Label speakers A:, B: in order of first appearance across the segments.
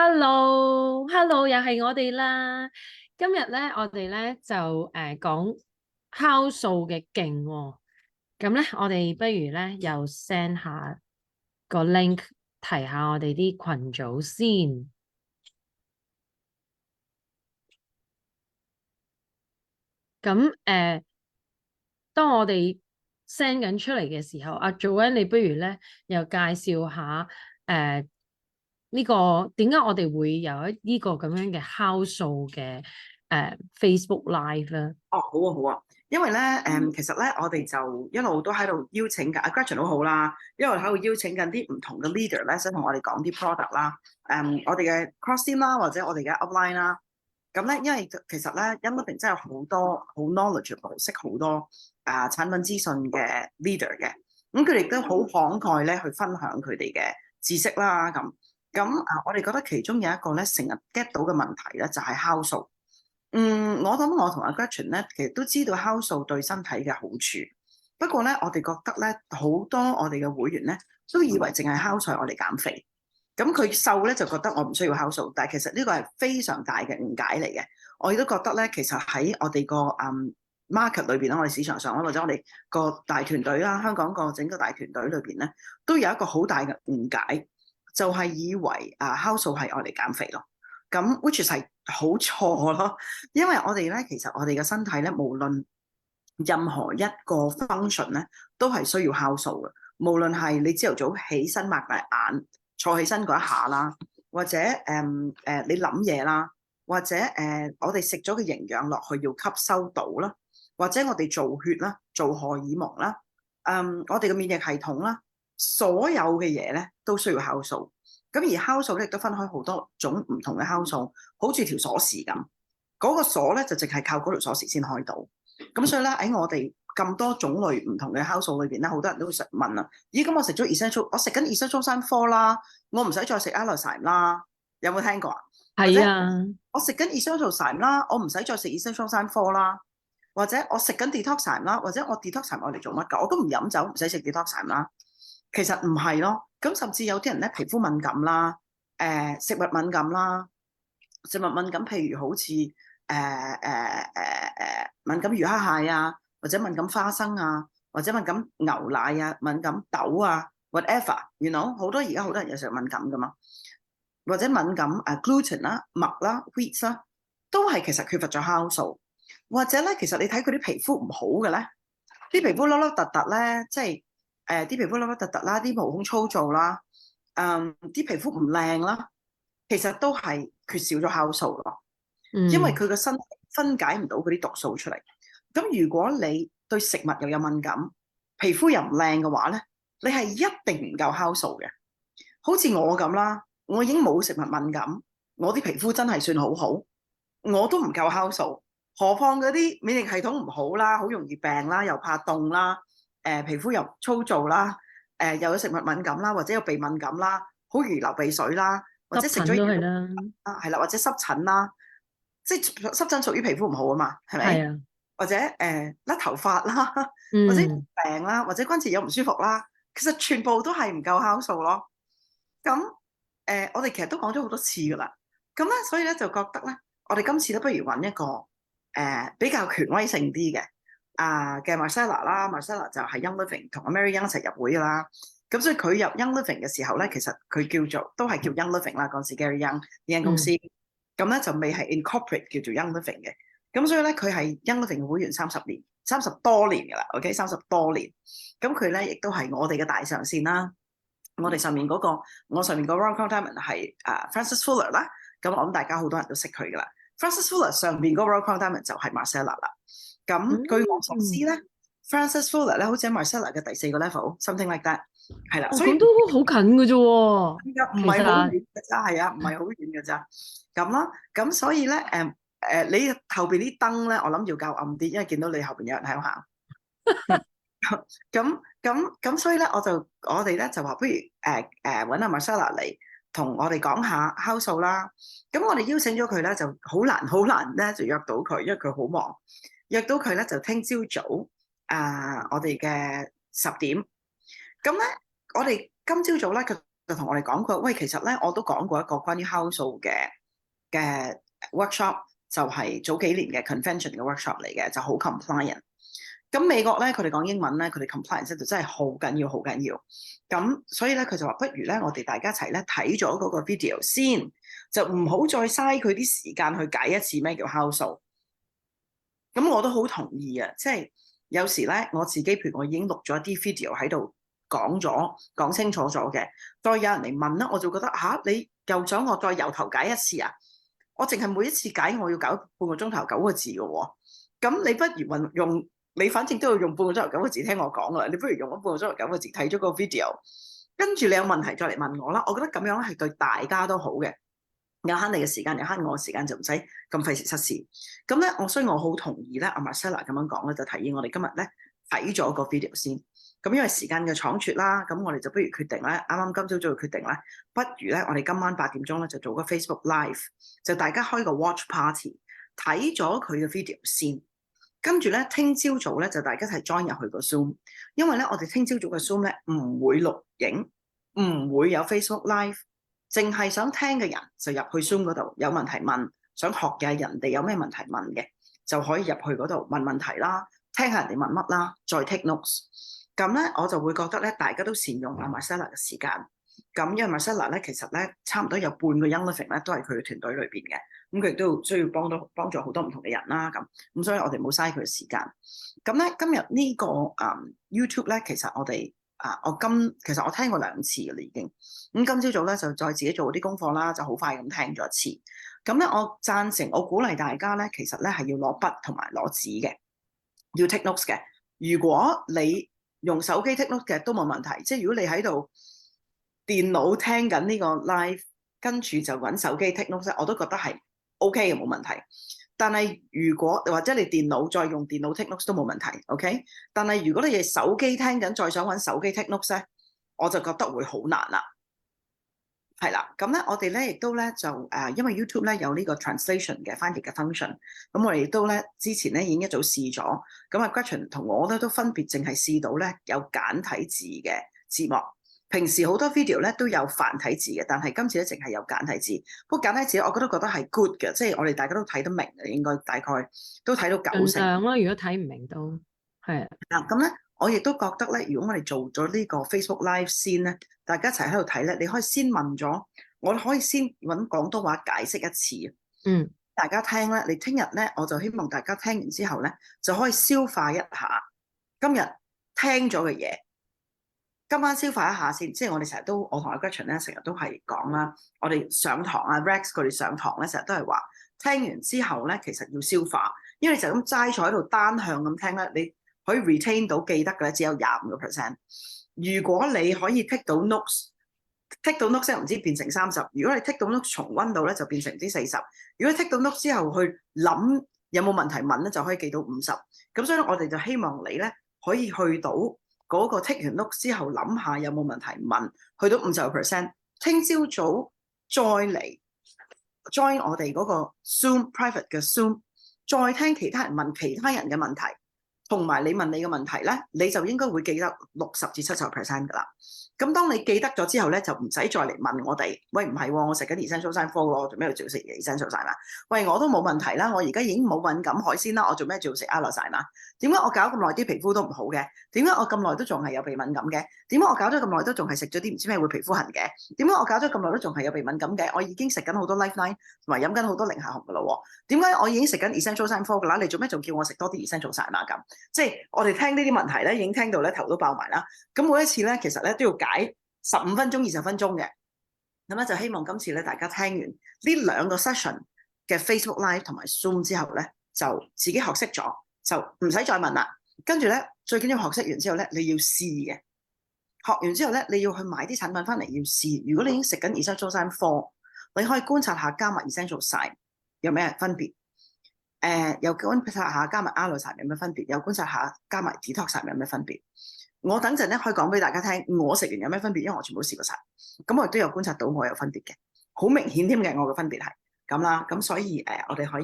A: Hello，又係我哋啦。今日咧，我哋咧就講酵素嘅勁喎。咁咧，我哋不如咧又 send 下個 link 提下我哋啲群組先。咁當我哋 send 緊出嚟嘅時候，阿 Joanne 你不如咧又介紹下呢個點解我哋會有呢個咁樣嘅酵素嘅Facebook Live 咧？
B: 哦，好啊，好啊，因為咧，其實咧，我哋就一路都喺度邀請緊，阿 Gretchen 都好啦，一路喺度邀請緊啲唔同嘅 leader 咧，想同我哋講啲 product 啦，我哋嘅 cross team 啦，或者我哋嘅 upline 啦，咁咧，因為其實咧，IlluminEyes真係好多好 knowledgeable，識好多產品資訊嘅 leader 嘅，咁佢哋都好慷慨咧去分享佢哋嘅知識啦，咁我哋覺得其中有一個咧成日 get 到嘅問題咧就係酵素。我諗我同阿 Gretchen 咧，其實都知道酵素對身體嘅好處。不過咧，我哋覺得咧，好多我哋嘅會員咧，都以為淨係酵素係我哋減肥。咁佢瘦咧就覺得我唔需要酵素，但係其實呢個係非常大嘅誤解嚟嘅。我亦都覺得咧，其實喺我哋個market 裏邊啦，我哋市場上或者我哋個大團隊啦，香港個整個大團隊裏邊咧，都有一個好大嘅誤解，就係以為酵素係我哋減肥咯。咁 which 係好錯咯，因為我哋咧，其實我哋嘅身體咧，無論任何一個 function 咧，都係需要酵素嘅。無論係你朝頭早起身擘大眼坐起身嗰一下啦，或者你諗嘢啦，或者我哋食咗嘅營養落去要吸收到啦，或者我哋做血啦，做荷爾蒙啦，我哋嘅免疫系統啦，所有嘅嘢咧都需要酵素。咁而酵素咧亦都分開好多種唔同嘅酵素，好似條鎖匙咁，嗰個鎖咧就淨係靠嗰條鎖匙先開到。咁所以咧喺我哋咁多種類唔同嘅酵素裏邊咧，好多人都會問啊，咦，咁我食咗 Essential， 我食緊 Essentialzyme 4啦，我唔使再食 IlluminEyes 啦，有冇聽過啊？
A: 係啊，
B: 我食緊 Essentialzyme 啦，我唔使再食 Essentialzyme 4啦，或者我食緊 Detoxzyme 啦，或者我 Detoxzyme 我嚟做乜㗎？我都唔飲酒，唔使食 Detoxzyme 啦。其實唔係咯，咁甚至有啲人咧皮膚敏感啦，食物敏感啦，食物敏感譬如好似敏感魚蝦蟹啊，或者敏感花生啊，或者敏感牛奶啊，敏感豆啊 ，whatever，you know，好多而家好多人有時候敏感噶嘛，或者敏感gluten 啦、麥啦、wheat 啦，都係其實缺乏咗酵素，或者咧其實你睇佢啲皮膚唔好嘅咧，啲皮膚凹凹凸凸咧，即係。啲皮膚凹凹凸凸啦，啲毛孔粗糙啦，啲皮膚唔靚啦，其實都係缺少咗酵素咯。因為佢個身體分解唔到嗰啲毒素出嚟。咁如果你對食物又有敏感，皮膚又唔靚嘅話咧，你係一定唔夠酵素嘅。好似我咁啦，我已經冇食物敏感，我啲皮膚真係算好好，我都唔夠酵素，何況嗰啲免疫系統唔好啦，好容易病啦，又怕凍啦。皮膚又粗糙啦，又有食物敏感啦，或者有鼻敏感啦，好容易流鼻水啦，或者食咗嘢
A: 係啦，
B: 係啦，或者濕疹啦，即係濕疹屬於皮膚唔好啊嘛，係咪？
A: 係啊，
B: 或者甩頭髮啦，或者病啦，或者關節有唔舒服啦，其實全部都係唔夠酵素咯。咁我哋其實都講咗好多次噶啦，咁咧所以咧就覺得咧，我哋今次咧不如揾一個比較權威性啲嘅。嘅 Marcella 啦 ，Marcella 就係 IlluminEyes 同阿 Mary Young 一齊入會㗎啦。咁所以佢入 IlluminEyes 嘅時候咧，其實佢都係叫 IlluminEyes 啦。嗰時 Gary Young 呢間公司，咁咧就未係 incorporate 叫做 IlluminEyes 嘅。咁所以咧佢係 IlluminEyes 會員30多年㗎啦。OK， 30多年。咁佢咧亦都係我哋嘅大上線啦。我上面個 Round Crown Diamond 係Francis Fuller 啦。咁我諗大家好多人都識佢㗎啦。Francis Fuller 上邊嗰個 Round Crown Diamond 就係 Marcella 啦。咁據我所知咧，Francis Fuller 咧好似喺 Marcella 嘅第4個 level，something like that， 係啦，所以
A: 咁都好近嘅啫喎，
B: 唔係好遠嘅咋，係啊，唔係好遠嘅咋，咁啦，咁所以咧，你後邊啲燈咧，我諗要較暗啲，因為見到你後邊有人喺度行。咁，所以咧，我哋咧就話不如揾阿 Marcella 嚟同我哋講下酵素啦。咁我哋邀請咗佢咧，就好難咧就約到佢，因為佢好忙。約到佢咧就聽朝早我哋嘅10點。咁咧我哋今朝早咧佢就同我哋講佢，喂，其實咧我都講過一個關於酵素嘅 workshop，就係早幾年嘅 convention 嘅 workshop 嚟嘅，就好 compliant。咁美國咧，佢哋講英文咧，佢哋 compliance 就真係好緊要，好緊要。咁所以咧，佢就話不如咧，我哋大家一齊咧睇咗嗰個 video 先，就唔好再嘥佢啲時間去解一次咩叫酵素。咁我都好同意啊，即係有時咧，我自己譬如我已經錄咗一啲 video 喺度講清楚咗嘅，再有人嚟問咧，我就覺得你又想我再由頭解一次啊？我淨係每一次解我要搞半個鐘頭9個字嘅喎，咁你不如用。你反正都要用半個鐘頭9個字聽我講啦，你不如用咗半個鐘頭9個字睇咗個 video， 跟住你有問題再嚟問我啦。我覺得咁樣係對大家都好嘅，又慳你嘅時間，又慳我嘅時間，就唔使咁費時失事。咁咧，所以我好同意咧，阿 Marcella 咁樣講咧，就提議我哋今日咧睇咗個 video 先。咁因為時間嘅倉促啦，咁我哋就不如決定咧，啱啱今朝早決定咧，不如咧我哋今晚8點鐘咧就做個 Facebook Live， 就大家開個 watch party， 睇咗佢嘅 video 先。跟住咧，聽朝早咧就大家一齊 join 入去個 Zoom， 因為咧我哋聽朝早嘅 Zoom 咧唔會錄影，唔會有 Facebook Live， 淨係想聽嘅人就入去 Zoom 嗰度，有問題問，想學嘅人哋有咩問題問嘅，就可以入去嗰度問問題啦，聽下人哋問乜啦，再 take notes。咁咧我就會覺得咧，大家都善用阿 Marcella 嘅時間。咁因為 Marcella 咧，其實咧差唔多有半個 Young Living 咧都係佢嘅團隊裏邊嘅，咁佢亦都需要幫助好多唔同嘅人啦。咁所以我哋冇嘥佢嘅時間。咁咧今日呢個YouTube 咧，其實我哋其實我聽過2次嘅啦已經。咁今朝早咧就再自己做啲功課啦，就好快咁聽咗一次。咁咧我贊成，我鼓勵大家咧，其實咧係要攞筆同埋攞紙嘅，要 take notes 嘅。如果你用手機 take notes 嘅都冇問題，即係如果你喺度電腦聽緊呢個 live， 跟住就揾手機 take notes， 我都覺得係 OK 嘅，冇問題。但係如果或者你電腦再用電腦 take notes 都冇問題 ，OK。但係如果你係手機聽緊，再想揾手機 take notes 咧，我就覺得會好難啦。係啦，咁咧我哋咧亦都咧就因為 YouTube 咧有呢個 translation 嘅翻譯嘅 function， 咁我哋亦都咧之前咧已經一早試咗，咁啊 Gretchen 同我咧都分別淨係試到咧有簡體字嘅字幕。平時好多 video 咧都有繁體字嘅，但係今次咧淨係有簡體字。不過簡體字我覺得係 good 嘅，即係我哋大家都睇得明嘅，應該大概都睇到90%。
A: 盡量啦，如果睇唔明都係啊。
B: 咁咧，我亦都覺得咧，如果我哋做咗呢個 Facebook Live 先咧，大家一齊喺度睇咧，你可以先問咗，我可以先揾廣東話解釋一次。大家聽咧，你聽日咧，我就希望大家聽完之後咧，就可以消化一下今日聽咗嘅嘢。今晚消化一下先，即係我哋成日都，我同阿 Gretchen 咧成日都係講啦，我哋上堂啊 Rex 佢哋上堂咧成日都係話，聽完之後咧其實要消化，因為你就咁齋坐喺度單向咁聽咧，你可以 retain 到記得嘅咧只有25%。如果你可以 take 到 notes，take 到 notes 唔知變成30，如果你 take 到 notes 重溫到咧就變成唔知40，如果 take 到 notes 之後去諗有冇問題問咧就可以記到50。咁所以我哋就希望你咧可以去到嗰個 take 完 notes 之後諗下有冇問題問，去到50%，聽朝早再嚟 join 我哋嗰個 Zoom private 嘅 Zoom， 再聽其他人問其他人嘅問題，同埋你問你嘅問題咧，你就應該會記得60至70% 噶啦。咁當你記得咗之後咧，就唔使再嚟問我哋，喂唔係喎，我食緊 Essentialzyme 喎，做咩要照食 Essentialzyme 啊？喂，我都冇問題啦，我而家已經冇敏感海鮮啦，我做咩照食 IlluminEyes 啊？點解我搞咁耐啲皮膚都唔好嘅？點解我咁耐都仲係有鼻敏感嘅？點解我搞咗咁耐都仲係食咗啲唔知咩會皮膚痕嘅？點解我搞咗咁耐都仲係有鼻敏感嘅？我已經食緊好多 Lifeline 同埋飲緊好多零下紅噶啦喎，點解我已經食緊 Essentialzyme 噶啦？你做咩仲叫我食多啲 Essentialzyme 啊？咁即係我哋聽呢啲問題咧，已經聽到咧頭都爆埋啦。咁每一次咧，其實咧都要解15分鐘、20分鐘嘅。咁咧就希望今次咧大家聽完呢2個 session 嘅 Facebook Live 同埋 Zoom 之後咧，就自己學識咗，就唔使再問啦。跟住咧，最緊要學識完之後咧，你要試嘅。學完之後咧，你要去買啲產品翻嚟要試。如果你已經食緊 Essentialzyme 4，你可以觀察下加埋 Essentialzyme 有咩分別。又觀察下加埋 IlluminEyes 有咩分別，又觀察下加埋 Detox 有咩分別。我等陣咧可以講俾大家聽，我食完有咩分別，因為我全部試過晒。咁我亦都有觀察到我有分別嘅，好明顯添嘅，我嘅分別係咁啦。咁所以我哋可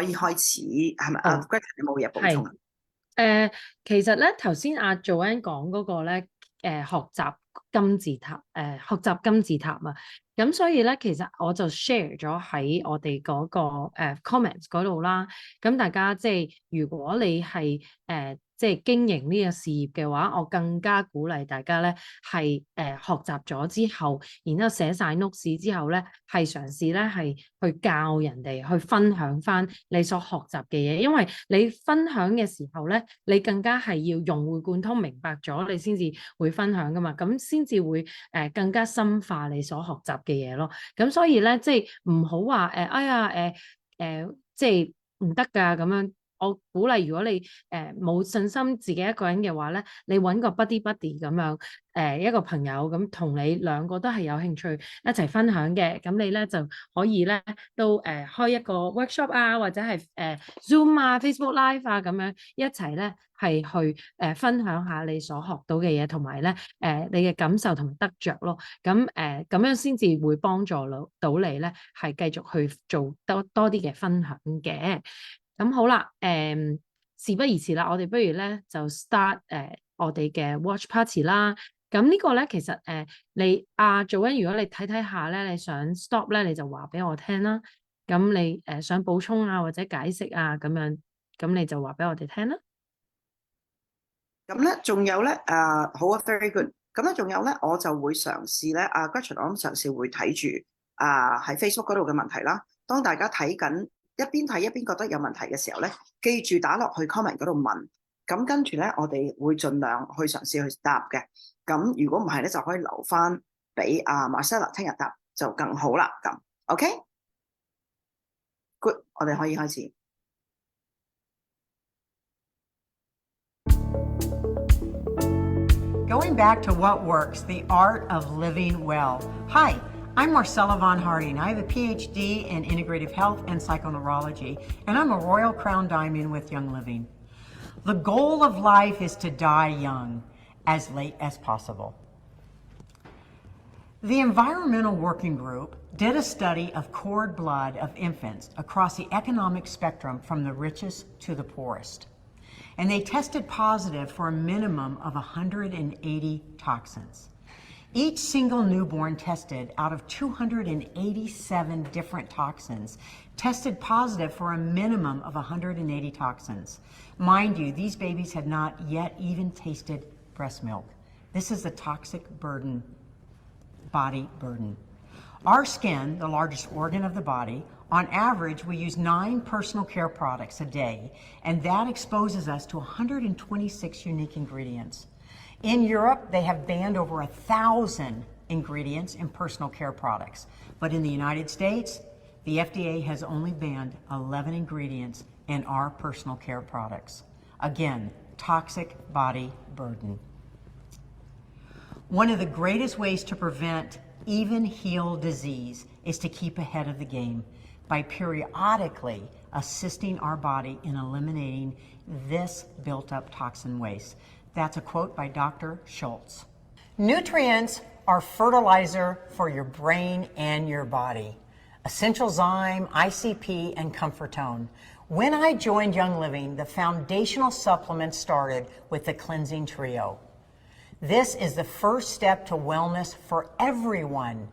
B: 以開始係咪？阿 Gretchen 有冇嘢補充？
A: 其實咧頭先阿 Joanne 講嗰個咧，學習金字塔，學習金字塔啊。咁所以咧，其實我就 share 咗喺我哋嗰個comments 嗰度啦。咁大家即係如果你係即係經營呢個事業嘅話，我更加鼓勵大家咧係學習咗之後，然之後寫晒 notes 之後咧，係嘗試咧係去教人哋去分享翻你所學習嘅嘢，因為你分享嘅時候咧，你更加係要融會貫通，明白咗你先至會分享噶嘛，咁先至會更加深化你所學習嘅嘢咯。咁所以咧，即係唔好話哎呀即係唔得㗎咁樣。我鼓勵如果你冇信心自己一個人嘅話咧，你揾個 buddy 咁樣一個朋友咁同你兩個都係有興趣一齊分享嘅，咁你咧就可以咧都開一個 workshop 啊，或者係Zoom 啊、Facebook Live 啊咁樣一齊咧係去分享下你所學到嘅嘢，同埋咧你嘅感受同埋得着咯。咁咁樣先至會幫助到你咧係繼續去做多啲嘅分享嘅。咁好啦，事不宜遲啦，我哋不如咧就 start 我哋嘅 watch party 啦。咁呢個咧其實你Joanne，如果你睇下咧，你想 stop 咧，你就話俾我聽啦。咁你想補充啊或者解釋啊咁樣，咁你就話俾我哋聽啦。
B: 咁咧仲有咧好啊 very good。咁咧仲有咧，我就會嘗試咧Gretchen 我諗嘗試會睇住喺 Facebook 嗰度嘅問題啦。當大家睇緊一邊睇一邊覺得有問題嘅時候咧，記住打落去 comment 嗰度問，咁跟住咧我哋會盡量去嘗試去答嘅。咁如果唔係咧，就可以留翻俾Marcella 聽日答就更好啦。咁 OK good， 我哋可以開始。
C: Going back to what works, the art of living well. Hi, I'm Marcella Vonn Harting. I have a PhD in integrative health and psychoneurology, and I'm a Royal Crown Diamond with Young Living. The goal of life is to die young, as late as possible. The Environmental Working Group did a study of cord blood of infants across the economic spectrum from the richest to the poorest. And they tested positive for a minimum of 180 toxins. Each single newborn tested out of 287 different toxins tested positive for a minimum of 180 toxins. Mind you, these babies had not yet even tasted breast milk. This is the toxic burden, body burden. Our skin, the largest organ of the body, on average, we use 9 personal care products a day, and that exposes us to 126 unique ingredients. In Europe, they have banned over 1,000 ingredients in personal care products. But in the United States, the FDA has only banned 11 ingredients in our personal care products. Again, toxic body burden. One of the greatest ways to prevent even heal disease is to keep ahead of the game by periodically assisting our body in eliminating this built-up toxin waste. That's a quote by Dr. Schultz. Nutrients are fertilizer for your brain and your body. Essentialzyme, ICP, and ComforTone. When I joined Young Living, the foundational supplements started with the cleansing trio. This is the first step to wellness for everyone.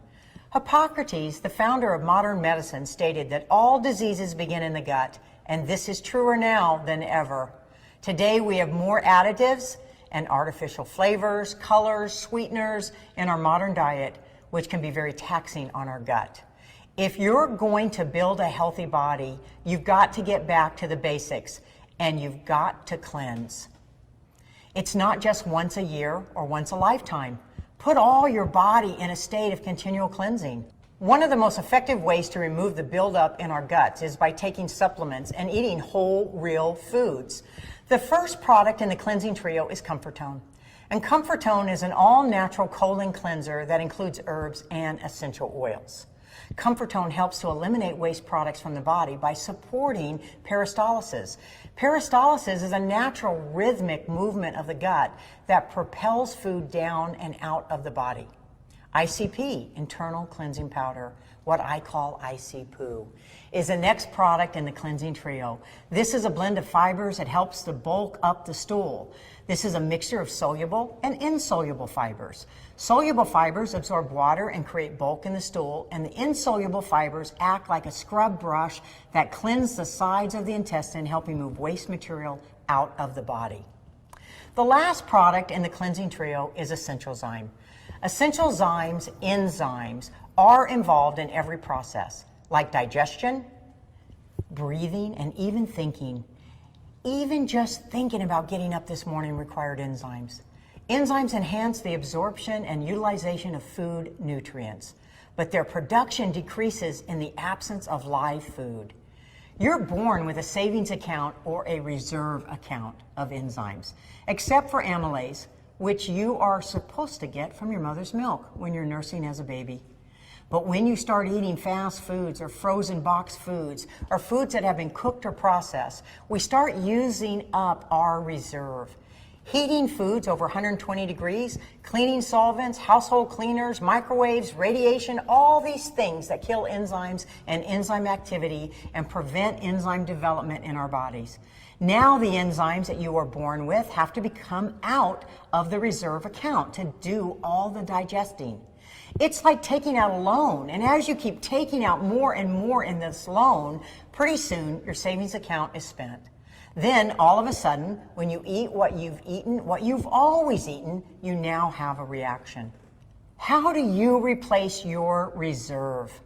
C: Hippocrates, the founder of modern medicine, stated that all diseases begin in the gut, and this is truer now than ever. Today we have more additives and artificial flavors, colors, sweeteners in our modern diet, which can be very taxing on our gut. If you're going to build a healthy body, you've got to get back to the basics, and you've got to cleanse. It's not just once a year or once a lifetime. Put all your body in a state of continual cleansing. One of the most effective ways to remove the buildup in our guts is by taking supplements and eating whole, real foods. The first product in the cleansing trio is ComforTone. And ComforTone is an all-natural colon cleanser that includes herbs and essential oils. ComforTone helps to eliminate waste products from the body by supporting peristalsis. Peristalsis is a natural rhythmic movement of the gut that propels food down and out of the body. ICP, internal cleansing powder, what I call IC poo, is the next product in the cleansing trio. This is a blend of fibers that helps to bulk up the stool. This is a mixture of soluble and insoluble fibers. Soluble fibers absorb water and create bulk in the stool, and the insoluble fibers act like a scrub brush that cleanse the sides of the intestine, helping move waste material out of the body. The last product in the cleansing trio is Essentialzyme. Essentialzyme's enzymes are involved in every process, like digestion, breathing, and even thinking. Even just thinking about getting up this morning required enzymes. Enzymes enhance the absorption and utilization of food nutrients, but their production decreases in the absence of live food. You're born with a savings account or a reserve account of enzymes, except for amylase, which you are supposed to get from your mother's milk when you're nursing as a baby. But when you start eating fast foods or frozen box foods or foods that have been cooked or processed, we start using up our reserve. Heating foods over 120 degrees, cleaning solvents, household cleaners, microwaves, radiation, all these things that kill enzymes and enzyme activity and prevent enzyme development in our bodies. Now the enzymes that you are born with have to become out of the reserve account to do all the digesting. It's like taking out a loan, and as you keep taking out more and more in this loan, pretty soon your savings account is spent. Then, all of a sudden, when you eat what you've always eaten, you now have a reaction. How do you replace your reserve?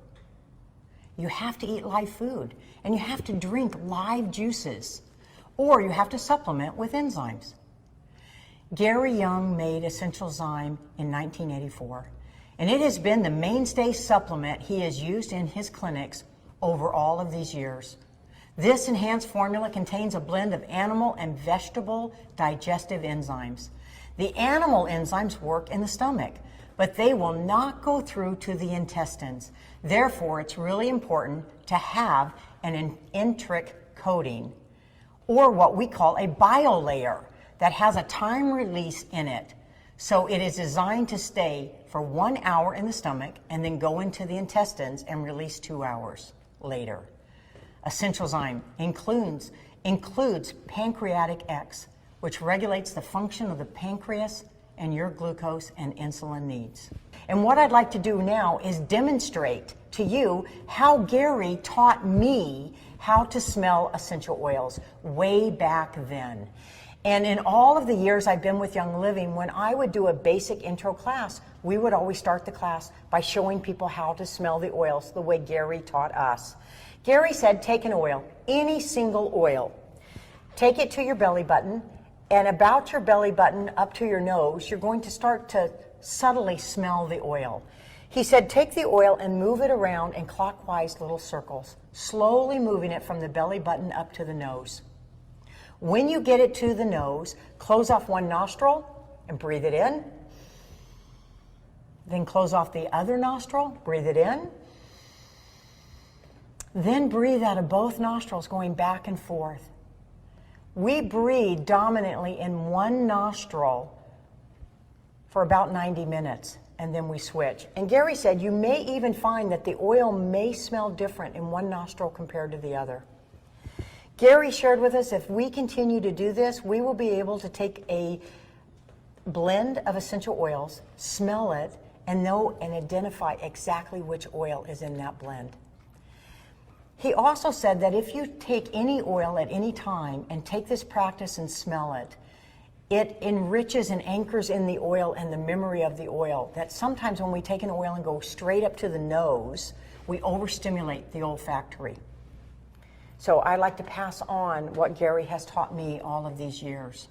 C: You have to eat live food, and you have to drink live juices, or you have to supplement with enzymes. Gary Young made Essentialzyme in 1984. And it has been the mainstay supplement he has used in his clinics over all of these years. This enhanced formula contains a blend of animal and vegetable digestive enzymes. The animal enzymes work in the stomach, but they will not go through to the intestines. Therefore, it's really important to have an enteric coating, or what we call a biolayer, that has a time release in it. So it is designed to stay for 1 hour in the stomach and then go into the intestines and release 2 hours later. Essentialzyme includes pancreatic X, which regulates the function of the pancreas and your glucose and insulin needs. And what I'd like to do now is demonstrate to you how Gary taught me how to smell essential oils way back then. And in all of the years I've been with Young Living, when I would do a basic intro class, we would always start the class by showing people how to smell the oils the way Gary taught us. Gary said, take an oil, any single oil, take it to your belly button, and about your belly button up to your nose, you're going to start to subtly smell the oil. He said, take the oil and move it around in clockwise little circles, slowly moving it from the belly button up to the nose. When you get it to the nose, close off one nostril and breathe it in. Then close off the other nostril, breathe it in. Then breathe out of both nostrils, going back and forth. We breathe dominantly in one nostril for about 90 minutes, and then we switch. And Gary said you may even find that the oil may smell different in one nostril compared to the other. Gary shared with us if we continue to do this, we will be able to take a blend of essential oils, smell it, and know and identify exactly which oil is in that blend. He also said that if you take any oil at any time and take this practice and smell it, it enriches and anchors in the oil and the memory of the oil. That sometimes when we take an oil and go straight up to the nose, we overstimulate the olfactory. So I like to pass on what Gary has taught me all of these years.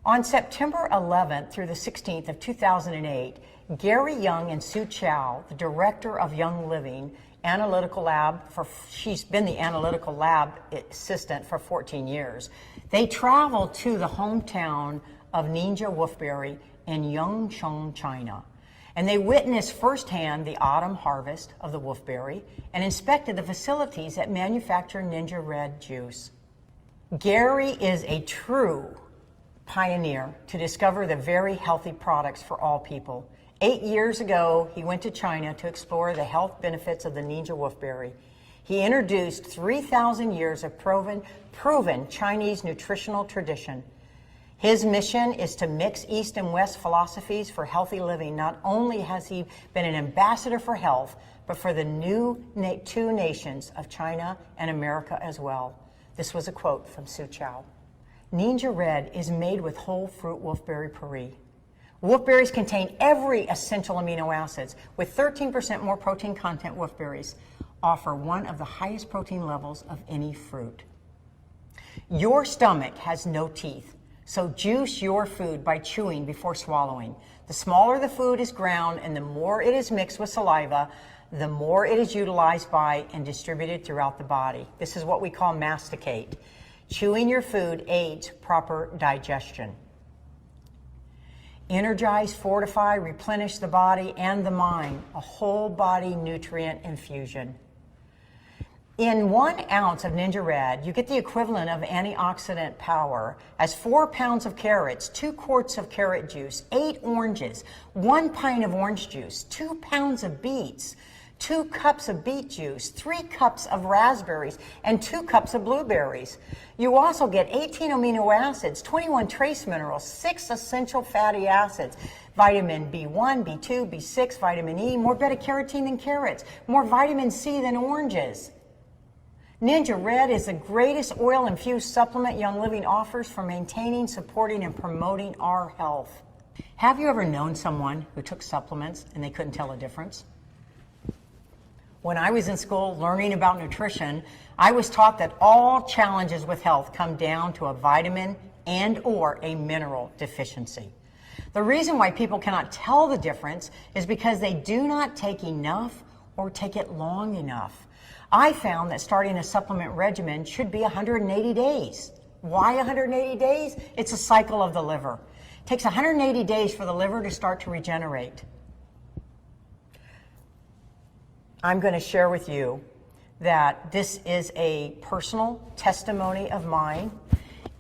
C: On September 11th through the 16th of 2008, Gary Young and Sue Chow, the director of Young Living Analytical Lab, she's been the analytical lab assistant for 14 years. They traveled to the hometown of Ningxia Wolfberry in Yongchong, China. And they witnessed firsthand the autumn harvest of the wolfberry and inspected the facilities that manufacture Ningxia Red juice. Gary is a true pioneer to discover the very healthy products for all people. 8 years ago, he went to China to explore the health benefits of the Ningxia wolfberry. He introduced 3,000 years of proven Chinese nutritional tradition. His mission is to mix East and West philosophies for healthy living. Not only has he been an ambassador for health, but for the two nations of China and America as well. This was a quote from Su Chao. Ningxia Red is made with whole fruit wolfberry puree. Wolfberries contain every essential amino acids. With 13% more protein content, wolfberries offer one of the highest protein levels of any fruit. Your stomach has no teeth, so juice your food by chewing before swallowing. The smaller the food is ground and the more it is mixed with saliva, the more it is utilized by and distributed throughout the body. This is what we call masticate. Chewing your food aids proper digestion. Energize, fortify, replenish the body and the mind. A whole body nutrient infusion. In 1 ounce of Ningxia Red, you get the equivalent of antioxidant power as 4 pounds of carrots, 2 quarts of carrot juice, 8 oranges, 1 pint of orange juice, 2 pounds of beets, 2 cups of beet juice, 3 cups of raspberries, and 2 cups of blueberries. You also get 18 amino acids, 21 trace minerals, 6 essential fatty acids, vitamin B1, B2, B6, vitamin E, more beta-carotene than carrots, more vitamin C than oranges. Ningxia Red is the greatest oil-infused supplement Young Living offers for maintaining, supporting, and promoting our health. Have you ever known someone who took supplements and they couldn't tell a difference? When I was in school learning about nutrition, I was taught that all challenges with health come down to a vitamin and/or a mineral deficiency. The reason why people cannot tell the difference is because they do not take enough or take it long enough. I found that starting a supplement regimen should be 180 days. Why 180 days? It's a cycle of the liver. It takes 180 days for the liver to start to regenerate. I'm going to share with you that this is a personal testimony of mine,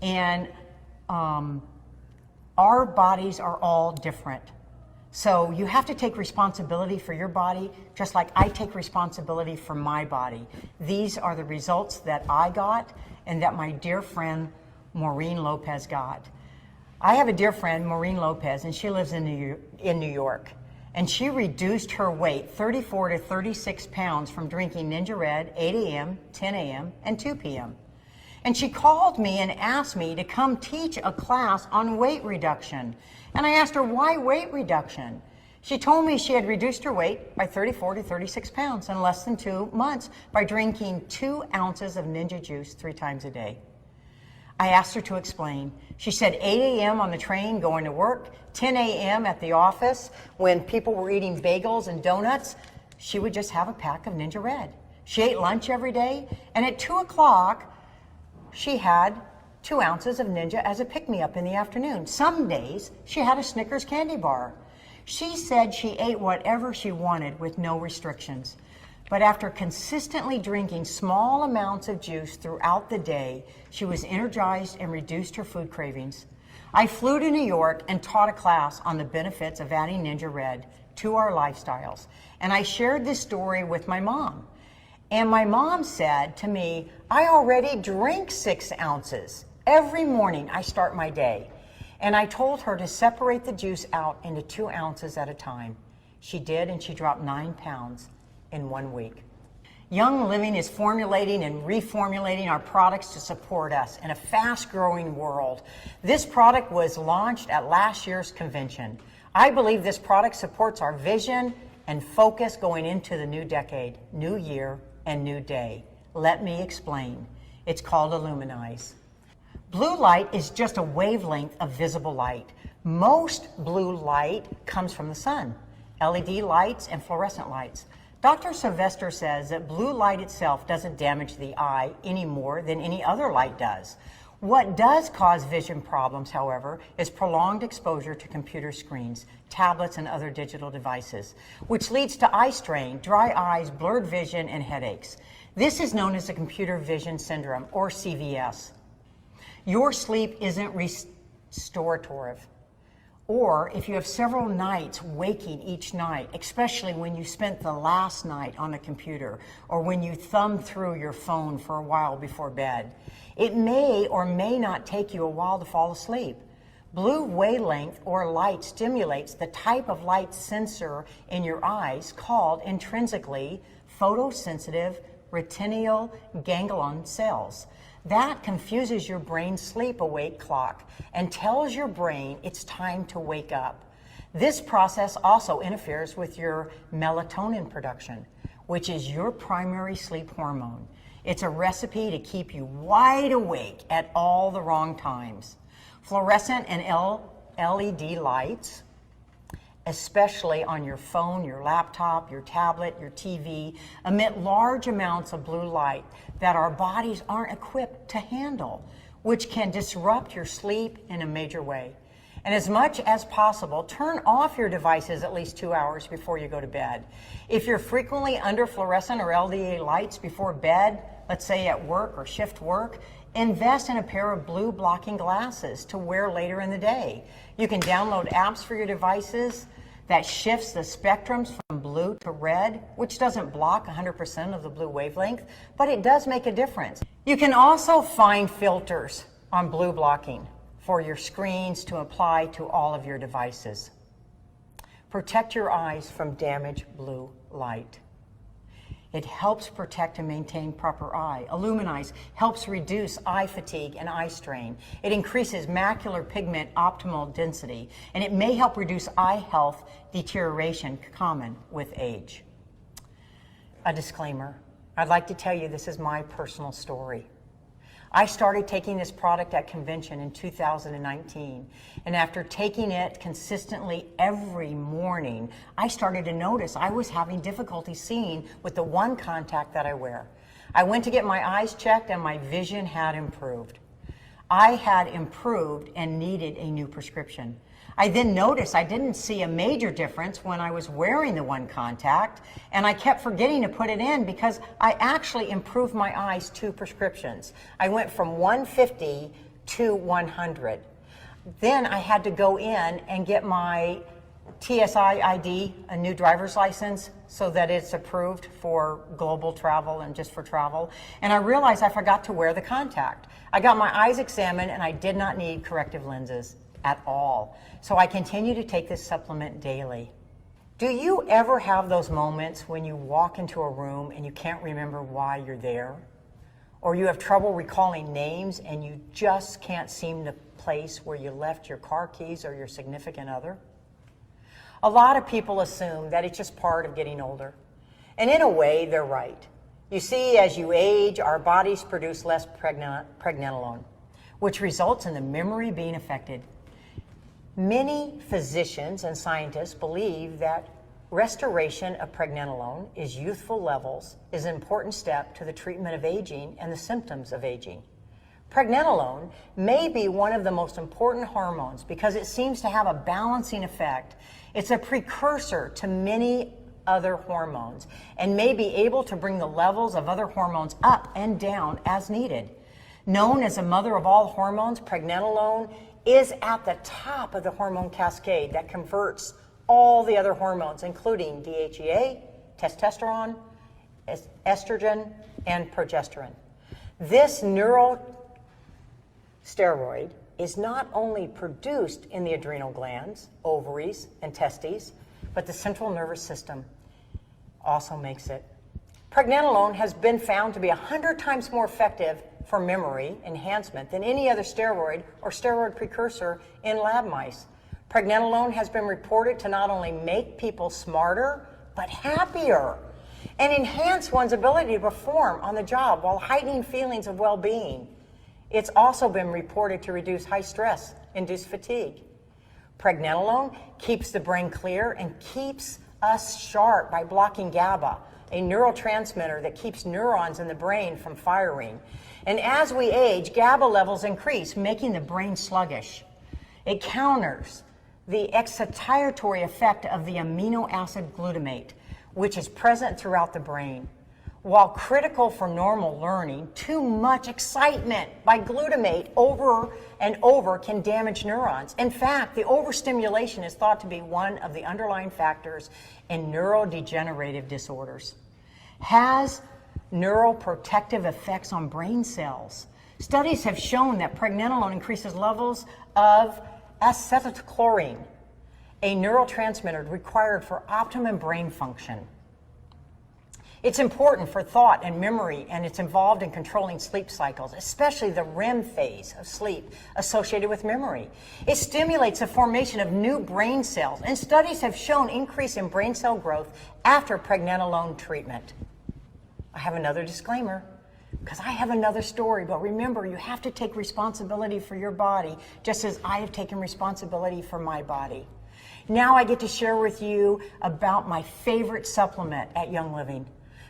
C: and our bodies are all different. So you have to take responsibility for your body, just like I take responsibility for my body. These are the results that I got and that my dear friend Maureen Lopez got. I have a dear friend, Maureen Lopez, and she lives in New York. And she reduced her weight 34 to 36 pounds from drinking Ningxia Red 8 a.m., 10 a.m., and 2 p.m. And she called me and asked me to come teach a class on weight reduction. And I asked her, why weight reduction? She told me she had reduced her weight by 34 to 36 pounds in less than 2 months by drinking 2 ounces of Ningxia juice 3 times a day. I asked her to explain. She said 8 a.m. on the train going to work, 10 a.m. at the office when people were eating bagels and donuts, she would just have a pack of Ningxia Red. She ate lunch every day, and at 2 o'clock, she had 2 ounces of Ningxia as a pick-me-up in the afternoon. Some days, she had a Snickers candy bar. She said she ate whatever she wanted with no restrictions. But after consistently drinking small amounts of juice throughout the day, she was energized and reduced her food cravings. I flew to New York and taught a class on the benefits of adding Ningxia Red to our lifestyles. And I shared this story with my mom. And my mom said to me, I already drink 6 ounces. Every morning I start my day. And I told her to separate the juice out into 2 ounces at a time. She did, and she dropped 9 pounds in 1 week. Young Living is formulating and reformulating our products to support us in a fast-growing world. This product was launched at last year's convention. I believe this product supports our vision and focus going into the new decade, new year, and new day. Let me explain. It's called IlluminEyes. Blue light is just a wavelength of visible light. Most blue light comes from the sun, LED lights and fluorescent lights. Dr. Sylvester says that blue light itself doesn't damage the eye any more than any other light does. What does cause vision problems, however, is prolonged exposure to computer screens, tablets, and other digital devices, which leads to eye strain, dry eyes, blurred vision, and headaches. This is known as the computer vision syndrome, or CVS. Your sleep isn't restorative Or if you have several nights waking each night, especially when you spent the last night on a computer or when you thumbed through your phone for a while before bed, it may or may not take you a while to fall asleep. Blue wavelength or light stimulates the type of light sensor in your eyes called intrinsically photosensitive retinal ganglion cells. That confuses your brain's sleep-awake clock and tells your brain it's time to wake up. This process also interferes with your melatonin production, which is your primary sleep hormone. It's a recipe to keep you wide awake at all the wrong times. Fluorescent and LED lights, especially on your phone, your laptop, your tablet, your TV, emit large amounts of blue light that our bodies aren't equipped to handle, which can disrupt your sleep in a major way. And as much as possible, turn off your devices at least 2 hours before you go to bed. If you're frequently under fluorescent or LED lights before bed, let's say at work or shift work, invest in a pair of blue blocking glasses to wear later in the day. You can download apps for your devices that shifts the spectrums from blue to red, which doesn't block 100% of the blue wavelength, but it does make a difference. You can also find filters on blue blocking for your screens to apply to all of your devices. Protect your eyes from damaged blue light. It helps protect and maintain proper eye. IlluminEyes helps reduce eye fatigue and eye strain. It increases macular pigment optimal density, and it may help reduce eye health deterioration common with age. A disclaimer, I'd like to tell you this is my personal story. I started taking this product at convention in 2019, and after taking it consistently every morning, I started to notice I was having difficulty seeing with the one contact that I wear. I went to get my eyes checked and my vision had improved. I had improved and needed a new prescription. I then noticed I didn't see a major difference when I was wearing the one contact, and I kept forgetting to put it in because I actually improved my eyes 2 prescriptions. I went from 150 to 100. Then I had to go in and get my TSI ID, a new driver's license, so that it's approved for global travel and just for travel. And I realized I forgot to wear the contact. I got my eyes examined and I did not need corrective lenses at all. So I continue to take this supplement daily. Do you ever have those moments when you walk into a room and you can't remember why you're there? Or you have trouble recalling names and you just can't seem the place where you left your car keys or your significant other? A lot of people assume that it's just part of getting older. And in a way, they're right. You see, as you age, our bodies produce less pregnenolone, which results in the memory being affected. Many physicians and scientists believe that restoration of pregnenolone is youthful levels is an important step to the treatment of aging and the symptoms of aging. Pregnenolone may be one of the most important hormones because it seems to have a balancing effect. It's a precursor to many other hormones and may be able to bring the levels of other hormones up and down as needed. Known as the mother of all hormones, pregnenolone is at the top of the hormone cascade that converts all the other hormones, including DHEA, testosterone, estrogen, and progesterone. This neurosteroid is not only produced in the adrenal glands, ovaries, and testes, but the central nervous system also makes it. Pregnenolone has been found to be 100 times more effective for memory enhancement than any other steroid or steroid precursor in lab mice. Pregnenolone has been reported to not only make people smarter, but happier, and enhance one's ability to perform on the job while heightening feelings of well-being. It's also been reported to reduce high stress-induced fatigue. Pregnenolone keeps the brain clear and keeps us sharp by blocking GABA, a neurotransmitter that keeps neurons in the brain from firing. And as we age, GABA levels increase, making the brain sluggish. It counters the excitatory effect of the amino acid glutamate, which is present throughout the brain. While critical for normal learning, too much excitement by glutamate over and over can damage neurons. In fact, the overstimulation is thought to be one of the underlying factors in neurodegenerative disorders. Has neuroprotective effects on brain cells. Studies have shown that pregnenolone increases levels of acetylcholine, a neurotransmitter required for optimum brain function. It's important for thought and memory, and it's involved in controlling sleep cycles, especially the REM phase of sleep associated with memory. It stimulates the formation of new brain cells, and studies have shown increase in brain cell growth after pregnenolone treatment. I have another disclaimer, because I have another story, but remember, you have to take responsibility for your body, just as I have taken responsibility for my body. Now I get to share with you about my favorite supplement at Young Living.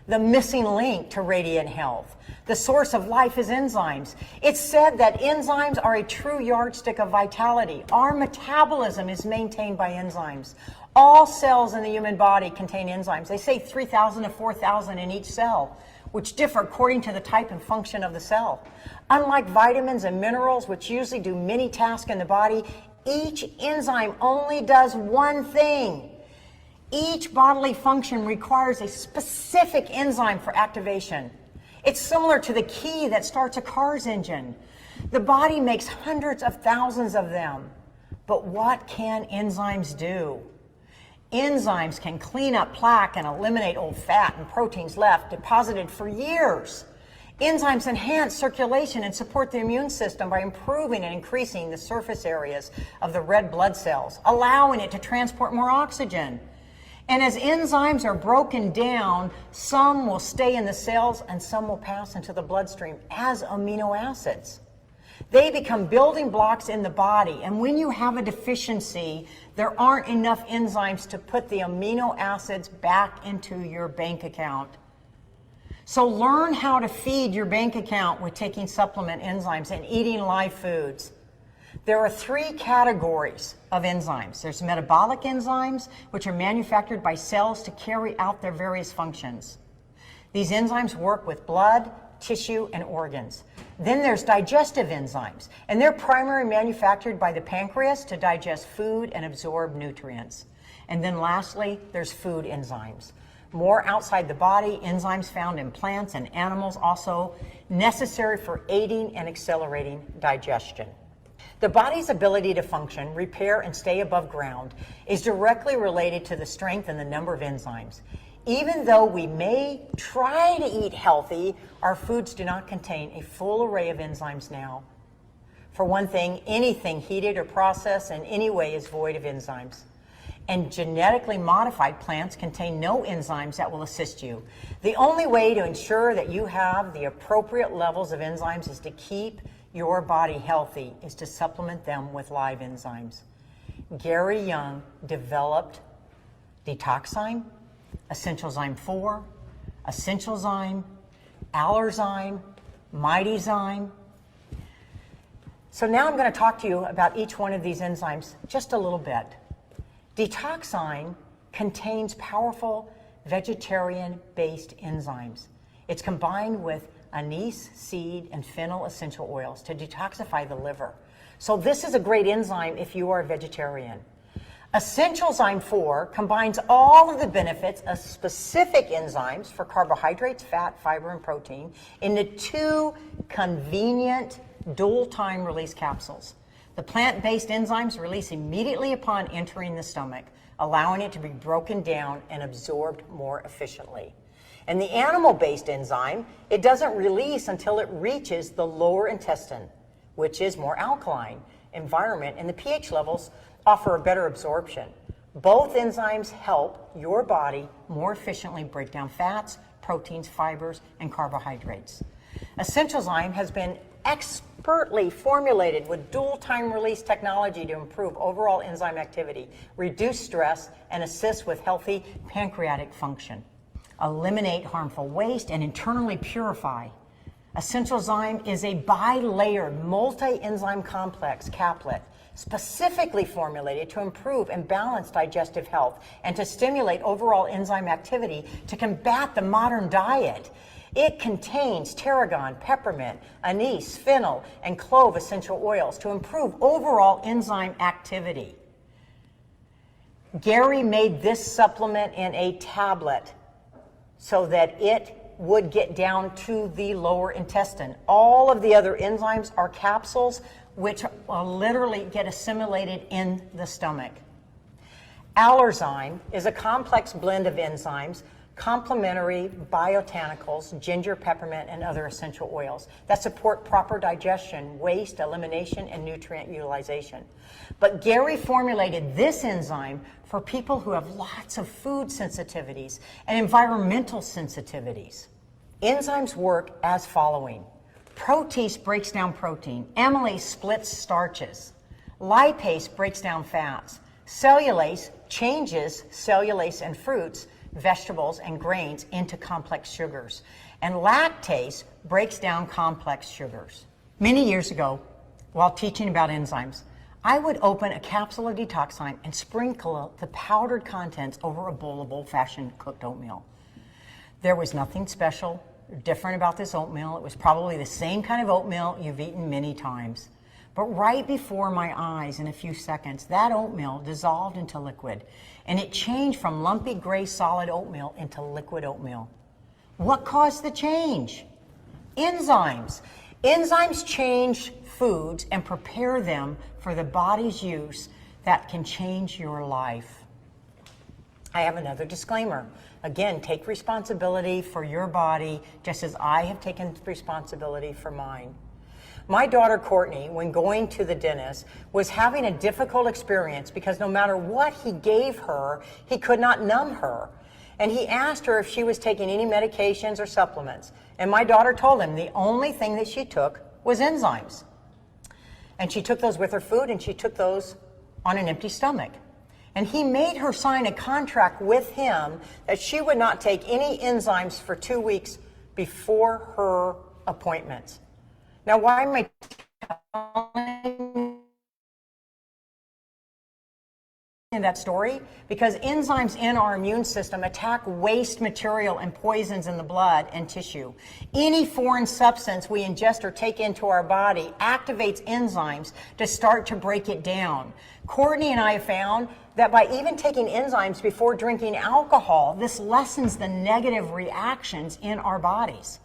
C: The missing link to radiant health. The source of life is enzymes. It's said that enzymes are a true yardstick of vitality. Our metabolism is maintained by enzymes. All cells in the human body contain enzymes. They say 3,000 to 4,000 in each cell, which differ according to the type and function of the cell. Unlike vitamins and minerals, which usually do many tasks in the body, each enzyme only does one thing. Each bodily function requires a specific enzyme for activation. It's similar to the key that starts a car's engine. The body makes hundreds of thousands of them. But what can enzymes do? Enzymes can clean up plaque and eliminate old fat and proteins left deposited for years. Enzymes enhance circulation and support the immune system by improving and increasing the surface areas of the red blood cells, allowing it to transport more oxygen. And as enzymes are broken down, some will stay in the cells and some will pass into the bloodstream as amino acids. They become building blocks in the body, and when you have a deficiency, there aren't enough enzymes to put the amino acids back into your bank account. So learn how to feed your bank account with taking supplement enzymes and eating live foods. There are three categories of enzymes. There's metabolic enzymes, which are manufactured by cells to carry out their various functions. These enzymes work with blood, tissue, and organs. Then there's digestive enzymes, and they're primarily manufactured by the pancreas to digest food and absorb nutrients. And then lastly, there's food enzymes. More outside the body, enzymes found in plants and animals, also necessary for aiding and accelerating digestion. The body's ability to function, repair, and stay above ground is directly related to the strength and the number of enzymes. Even though we may try to eat healthy, our foods do not contain a full array of enzymes now. For one thing, anything heated or processed in any way is void of enzymes. And genetically modified plants contain no enzymes that will assist you. The only way to ensure that you have the appropriate levels of enzymes is to keep your body healthy, is to supplement them with live enzymes. Gary Young developed Detoxzyme, Essentialzyme 4, Essentialzyme, Allerzyme, Mightyzyme. So now I'm going to talk to you about each one of these enzymes just a little bit. Detoxzyme contains powerful vegetarian-based enzymes. It's combined with anise, seed, and fennel essential oils to detoxify the liver. So this is a great enzyme if you are a vegetarian. Essentialzyme 4 combines all of the benefits of specific enzymes for carbohydrates, fat, fiber, and protein into two convenient dual-time release capsules. The plant-based enzymes release immediately upon entering the stomach, allowing it to be broken down and absorbed more efficiently. And the animal-based enzyme, it doesn't release until it reaches the lower intestine, which is more alkaline environment, and the pH levels offer a better absorption. Both enzymes help your body more efficiently break down fats, proteins, fibers, and carbohydrates. Essentialzyme has been expertly formulated with dual-time release technology to improve overall enzyme activity, reduce stress, and assist with healthy pancreatic function, eliminate harmful waste, and internally purify. Essentialzyme is a bilayered multi-enzyme complex caplet specifically formulated to improve and balance digestive health and to stimulate overall enzyme activity to combat the modern diet. It contains tarragon, peppermint, anise, fennel, and clove essential oils to improve overall enzyme activity. Gary made this supplement in a tablet so that it would get down to the lower intestine. All of the other enzymes are capsules which will literally get assimilated in the stomach. Allerzyme is a complex blend of enzymes, complementary biobotanicals, ginger, peppermint, and other essential oils that support proper digestion, waste elimination, and nutrient utilization. But Gary formulated this enzyme for people who have lots of food sensitivities and environmental sensitivities. Enzymes work as following. Protease breaks down protein. Amylase splits starches. Lipase breaks down fats. Cellulase changes cellulase in fruits, vegetables, and grains into complex sugars. And lactase breaks down complex sugars. Many years ago, while teaching about enzymes, I would open a capsule of Detoxzyme and sprinkle the powdered contents over a bowl of old-fashioned cooked oatmeal. There was nothing special or different about this oatmeal. It was probably the same kind of oatmeal you've eaten many times. But right before my eyes, in a few seconds, that oatmeal dissolved into liquid, and it changed from lumpy gray solid oatmeal into liquid oatmeal. What caused the change? Enzymes. Enzymes change foods and prepare them for the body's use that can change your life. I have another disclaimer. Again, take responsibility for your body just as I have taken responsibility for mine. My daughter Courtney, when going to the dentist, was having a difficult experience because no matter what he gave her, he could not numb her. And he asked her if she was taking any medications or supplements. And my daughter told him the only thing that she took was enzymes. And she took those with her food, and she took those on an empty stomach. And he made her sign a contract with him that she would not take any enzymes for 2 weeks before her appointments. Now, why am I telling in that story? Because enzymes in our immune system attack waste material and poisons in the blood and tissue. Any foreign substance we ingest or take into our body activates enzymes to start to break it down. Courtney and I have found that by even taking enzymes before drinking alcohol, this lessens the negative reactions in our bodies.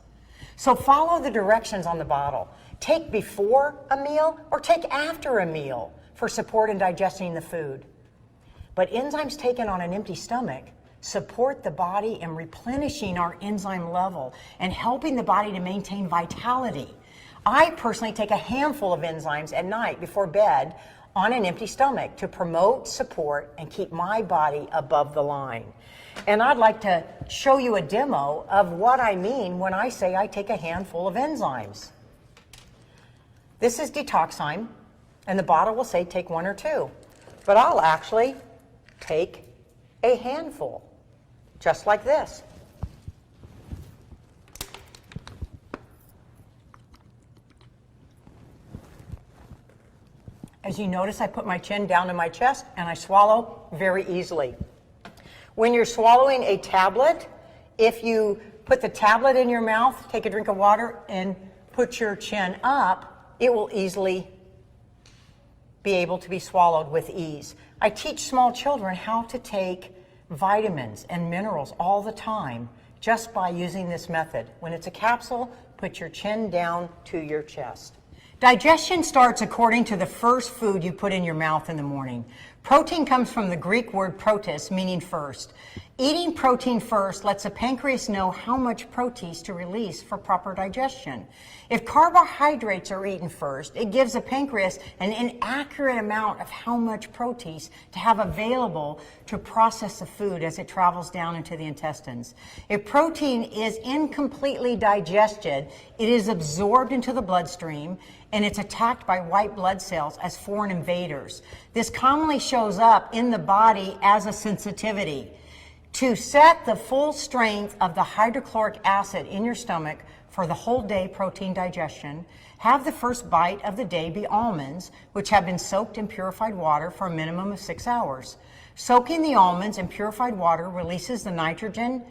C: So follow the directions on the bottle. Take before a meal or take after a meal for support in digesting the food. But enzymes taken on an empty stomach support the body in replenishing our enzyme level and helping the body to maintain vitality. I personally take a handful of enzymes at night before bed on an empty stomach to promote, support, and keep my body above the line. And I'd like to show you a demo of what I mean when I say I take a handful of enzymes. This is Detoxzyme, and the bottle will say take 1 or 2. But I'll actually take a handful, just like this. As you notice, I put my chin down to my chest and I swallow very easily. When you're swallowing a tablet, if you put the tablet in your mouth, take a drink of water, and put your chin up, it will easily be able to be swallowed with ease. I teach small children how to take vitamins and minerals all the time just by using this method. When it's a capsule, put your chin down to your chest. Digestion starts according to the first food you put in your mouth in the morning. Protein comes from the Greek word protis, meaning first. Eating protein first lets the pancreas know how much protease to release for proper digestion. If carbohydrates are eaten first, it gives the pancreas an inaccurate amount of how much protease to have available to process the food as it travels down into the intestines. If protein is incompletely digested, it is absorbed into the bloodstream and it's attacked by white blood cells as foreign invaders. This commonly shows up in the body as a sensitivity. To set the full strength of the hydrochloric acid in your stomach for the whole day protein digestion, have the first bite of the day be almonds, which have been soaked in purified water for a minimum of 6 hours. Soaking the almonds in purified water releases the nitrogen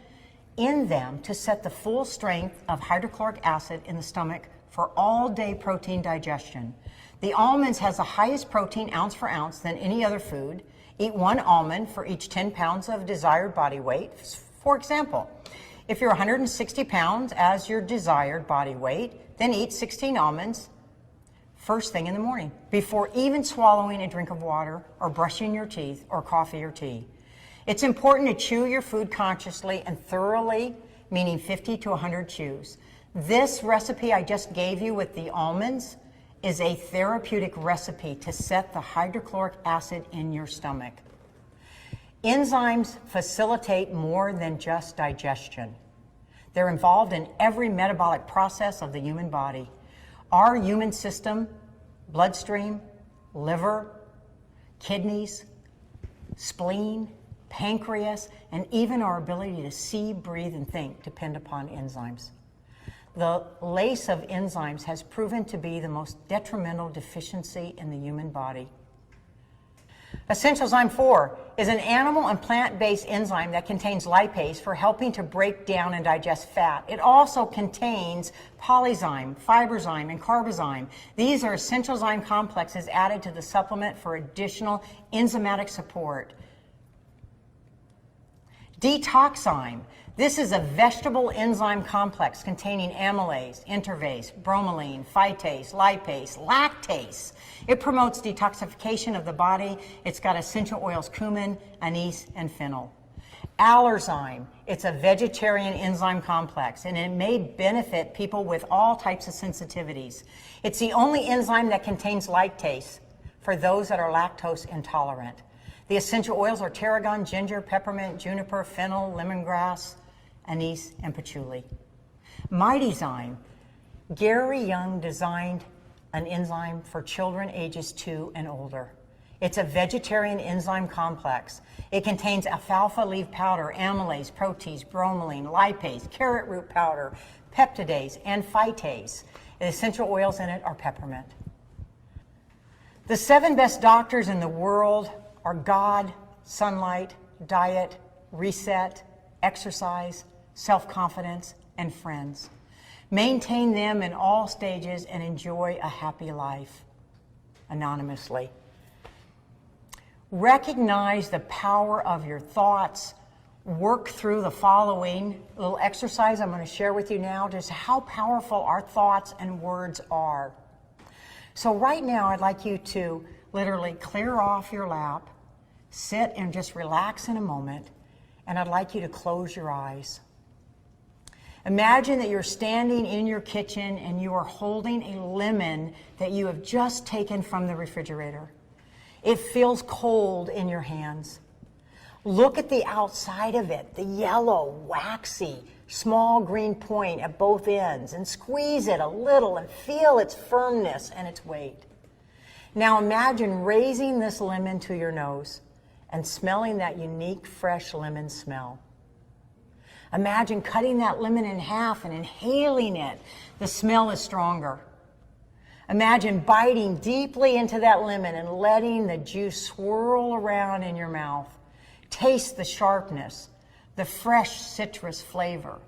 C: in them to set the full strength of hydrochloric acid in the stomach for all day protein digestion. The almonds has the highest protein ounce for ounce than any other food. Eat 1 almond for each 10 pounds of desired body weight. For example, if you're 160 pounds as your desired body weight, then eat 16 almonds first thing in the morning, before even swallowing a drink of water or brushing your teeth or coffee or tea. It's important to chew your food consciously and thoroughly, meaning 50 to 100 chews. This recipe I just gave you with the almonds is a therapeutic recipe to set the hydrochloric acid in your stomach. Enzymes facilitate more than just digestion. They're involved in every metabolic process of the human body. Our human system, bloodstream, liver, kidneys, spleen, pancreas, and even our ability to see, breathe, and think depend upon enzymes. The lace of enzymes has proven to be the most detrimental deficiency in the human body. Essentialzyme 4 is an animal and plant-based enzyme that contains lipase for helping to break down and digest fat. It also contains polyzyme, fiberzyme, and carbozyme. These are Essentialzyme complexes added to the supplement for additional enzymatic support. Detoxzyme. This is a vegetable enzyme complex containing amylase, intervase, bromelain, phytase, lipase, lactase. It promotes detoxification of the body. It's got essential oils cumin, anise, and fennel. Allerzyme. It's a vegetarian enzyme complex, and it may benefit people with all types of sensitivities. It's the only enzyme that contains lactase for those that are lactose intolerant. The essential oils are tarragon, ginger, peppermint, juniper, fennel, lemongrass, anise, and patchouli. Mightyzyme. Gary Young designed an enzyme for children ages 2 and older. It's a vegetarian enzyme complex. It contains alfalfa leaf powder, amylase, protease, bromelain, lipase, carrot root powder, peptidase, and phytase. The essential oils in it are peppermint. The 7 best doctors in the world are God, sunlight, diet, reset, exercise, self-confidence, and friends. Maintain them in all stages and enjoy a happy life anonymously. Recognize the power of your thoughts. Work through the following little exercise I'm going to share with you now, just how powerful our thoughts and words are. So right now, I'd like you to literally clear off your lap, sit and just relax in a moment, and I'd like you to close your eyes. Imagine that you're standing in your kitchen and you are holding a lemon that you have just taken from the refrigerator. It feels cold in your hands. Look at the outside of it, the yellow, waxy, small green point at both ends, and squeeze it a little and feel its firmness and its weight. Now imagine raising this lemon to your nose and smelling that unique fresh lemon smell. Imagine cutting that lemon in half and inhaling it. The smell is stronger. Imagine biting deeply into that lemon and letting the juice swirl around in your mouth. Taste the sharpness, the fresh citrus flavor.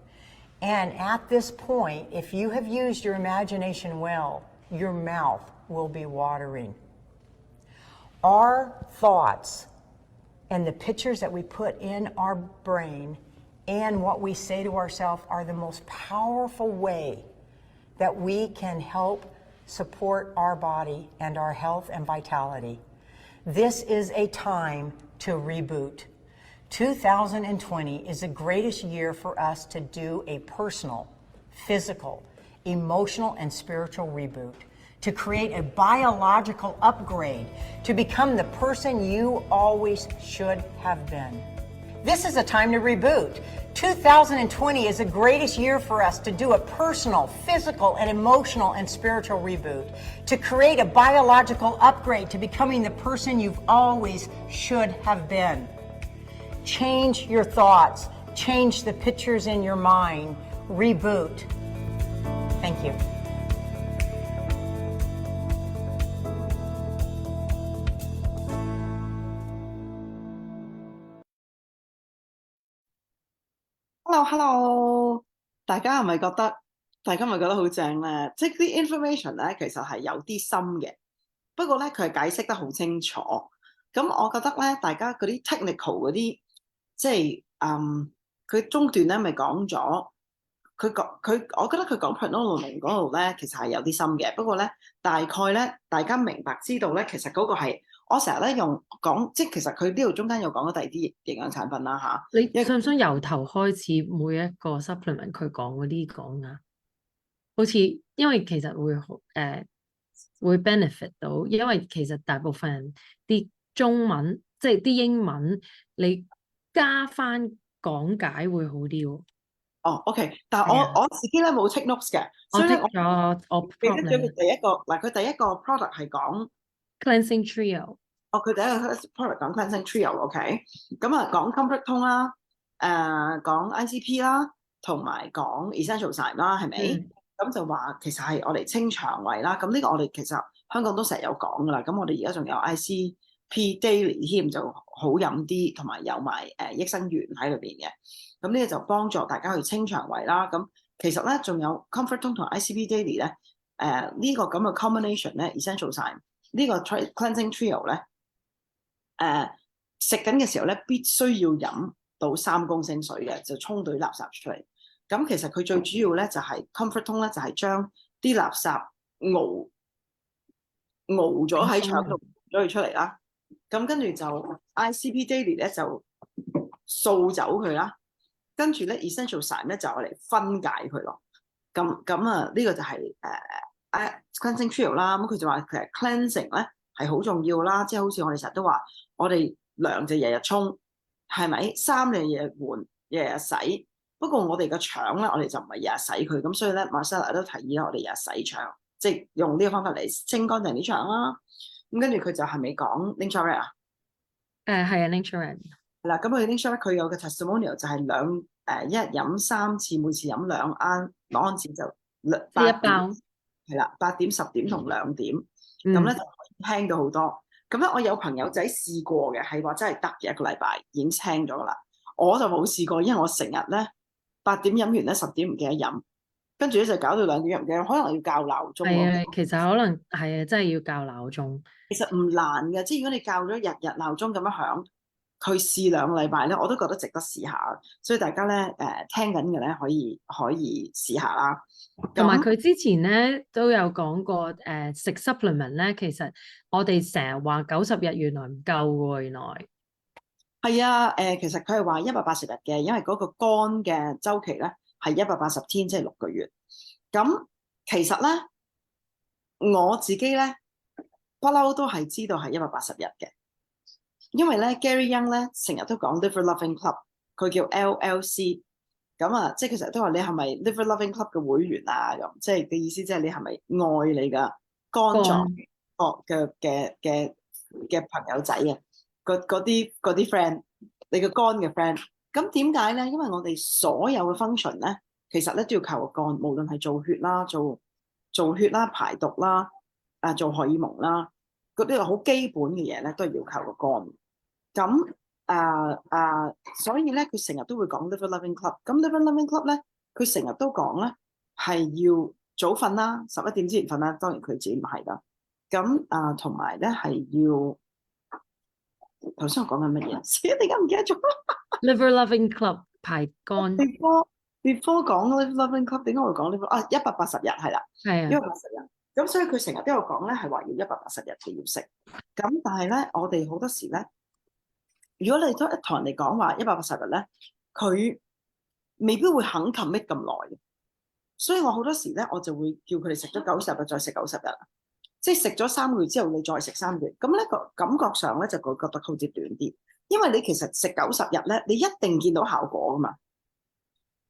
C: And at this point, if you have used your imagination well, your mouth will be watering. Our thoughts and the pictures that we put in our brain and what we say to ourselves are the most powerful way that we can help support our body and our health and vitality. This is a time to reboot. 2020 is the greatest year for us to do a personal, physical, emotional, and spiritual reboot, to create a biological upgrade, to become the person you always should have been. This is a time to reboot. 2020 is the greatest year for us to do a personal, physical, and emotional and spiritual reboot, to create a biological upgrade to becoming the person you've always should have been. change your thoughts, change the pictures in your mind, reboot. Thank you.
B: Hello，大家係咪覺得好正咧？即係啲 information 咧，其實係有啲深嘅，不過咧佢係解釋得好清楚。咁我覺得咧，大家嗰啲 technical 嗰啲，即係佢中段咧咪講咗，我覺得佢講 pronology 嗰度咧，其實係有啲深嘅。不過咧，大概咧，大家明白知道咧，其實嗰個係我成日咧用講，即係其實佢呢度中間有講咗第二啲營養產品啦嚇。
A: 你想唔想由頭開始每一個 supplement 佢講嗰啲講啊？好似因為其實會 benefit 到，因為其實大部分人啲中文即係啲英文，你加翻講解會好啲喎。
B: OK， 但係我自己咧冇 take notes 嘅，所以咧我記得咗佢第一個嗱，佢第一個 product 係講
A: cleansing trio。
B: 佢第一個 product 講 cleansing trio，OK， 咁啊講 ComforTone 啦，講 ICP 啦，同埋講 Essentialzyme 啦，係咪？咁就話其實係我哋清腸胃啦。咁呢個我哋其實香港都成日有講噶啦。咁我哋而家仲有 ICP Daily 添，就好飲啲，同埋有埋益生元喺裏邊嘅。咁呢個就幫助大家去清腸胃啦。咁其實咧仲有 ComforTone 同 ICP Daily 咧，呢個咁嘅 combination 咧 Essentialzyme 呢個 cleansing trio 咧，食緊嘅時候咧必須要飲到3公升水嘅，就沖到啲垃圾出嚟。咁其實佢最主要咧就係 ComforTone 咧，就係將啲垃圾熬咗喺腸度咗佢出嚟啦。咁跟住就 ICP Daily 咧就掃走佢啦。跟住咧 Essentialzyme 咧就我嚟分解佢咯。咁啊呢個就係cleansing trio 啦。咁佢就話其實 cleansing 咧係好重要啦，即係好似我哋成日都話，我哋涼就日日沖，係咪？衫你日日換，日日洗。不過我哋個腸咧，我哋就唔係日日洗佢，咁所以咧 Marcella 都提議我哋日日洗腸，即係用呢個方法嚟清乾淨啲腸啦。咁跟住佢就係咪講 Ningxia Red 啊？
A: 係啊 Ningxia Red。嗱，
B: 咁佢 Ningxia Red 佢有個 testimonial 就係一日飲3次，每次飲2安子就8包，係啦，8點、10點同2點，咁咧就可以輕到好多。咁咧我有朋友仔試過嘅，係話真係得嘅，1個禮拜已經輕咗啦。我就冇試過，因為我成日咧8點飲完咧10點唔記得飲，跟住咧就搞到2點又唔記得，可能要校鬧鐘。
A: 係啊，其實可能係啊，真係要校鬧鐘。
B: 其實唔難嘅，即係如果你校咗日鬧鐘咁樣響，佢試2個禮拜咧，我都覺得值得試下。所以大家咧聽緊嘅咧可以試下啦。
A: 同埋佢之前咧都有講過食 supplement 咧，其實我哋成日話90日原來唔夠喎，原來。係
B: 啊，其實佢係話180日嘅，因為嗰個肝嘅週期咧係180天，即係6個月。咁其實咧我自己咧不嬲都係知道係180日嘅，因為咧 Gary Young 咧成日都講 Liver Loving Club， 佢叫 LLC。咁啊，即係佢成日都話你係咪 Liver Loving Club 嘅會員啊？咁即係嘅意思，即係你係咪愛你嘅肝臟嘅朋友仔啊？嗰啲 friend， 你個肝嘅 friend。咁點解咧？因為我哋所有嘅 function 咧，其實咧都要靠個肝，無論係做血啦、做血啦、排毒啦、做荷爾蒙啦，嗰啲好基本嘅嘢咧，都係要靠個肝。咁所以咧，佢成日都會講 Liver Loving Club。咁 Liver Loving Club 咧，佢成日都講咧係要早瞓啦，11點之前瞓啦。當然佢自己唔係啦。咁同埋咧係要頭先我講緊乜嘢？死啊！點解唔記得咗
A: ？Liver Loving Club 排肝。
B: Before 講 Liver Loving Club， 點解會講 Liver 180日係啦，
A: 係啊，
B: 180日。咁所以佢成日都有講咧，係話要180日嘅要食。咁但係咧，我哋好多時咧，如果你都同人哋講話180日咧，佢未必會肯 commit 咁耐嘅。所以我好多時咧，我就會叫佢哋食咗90日再食90日，即係食咗3個月之後，你再食3個月。咁咧個感覺上咧就會覺得好似短啲，因為你其實食90日咧，你一定見到效果噶嘛。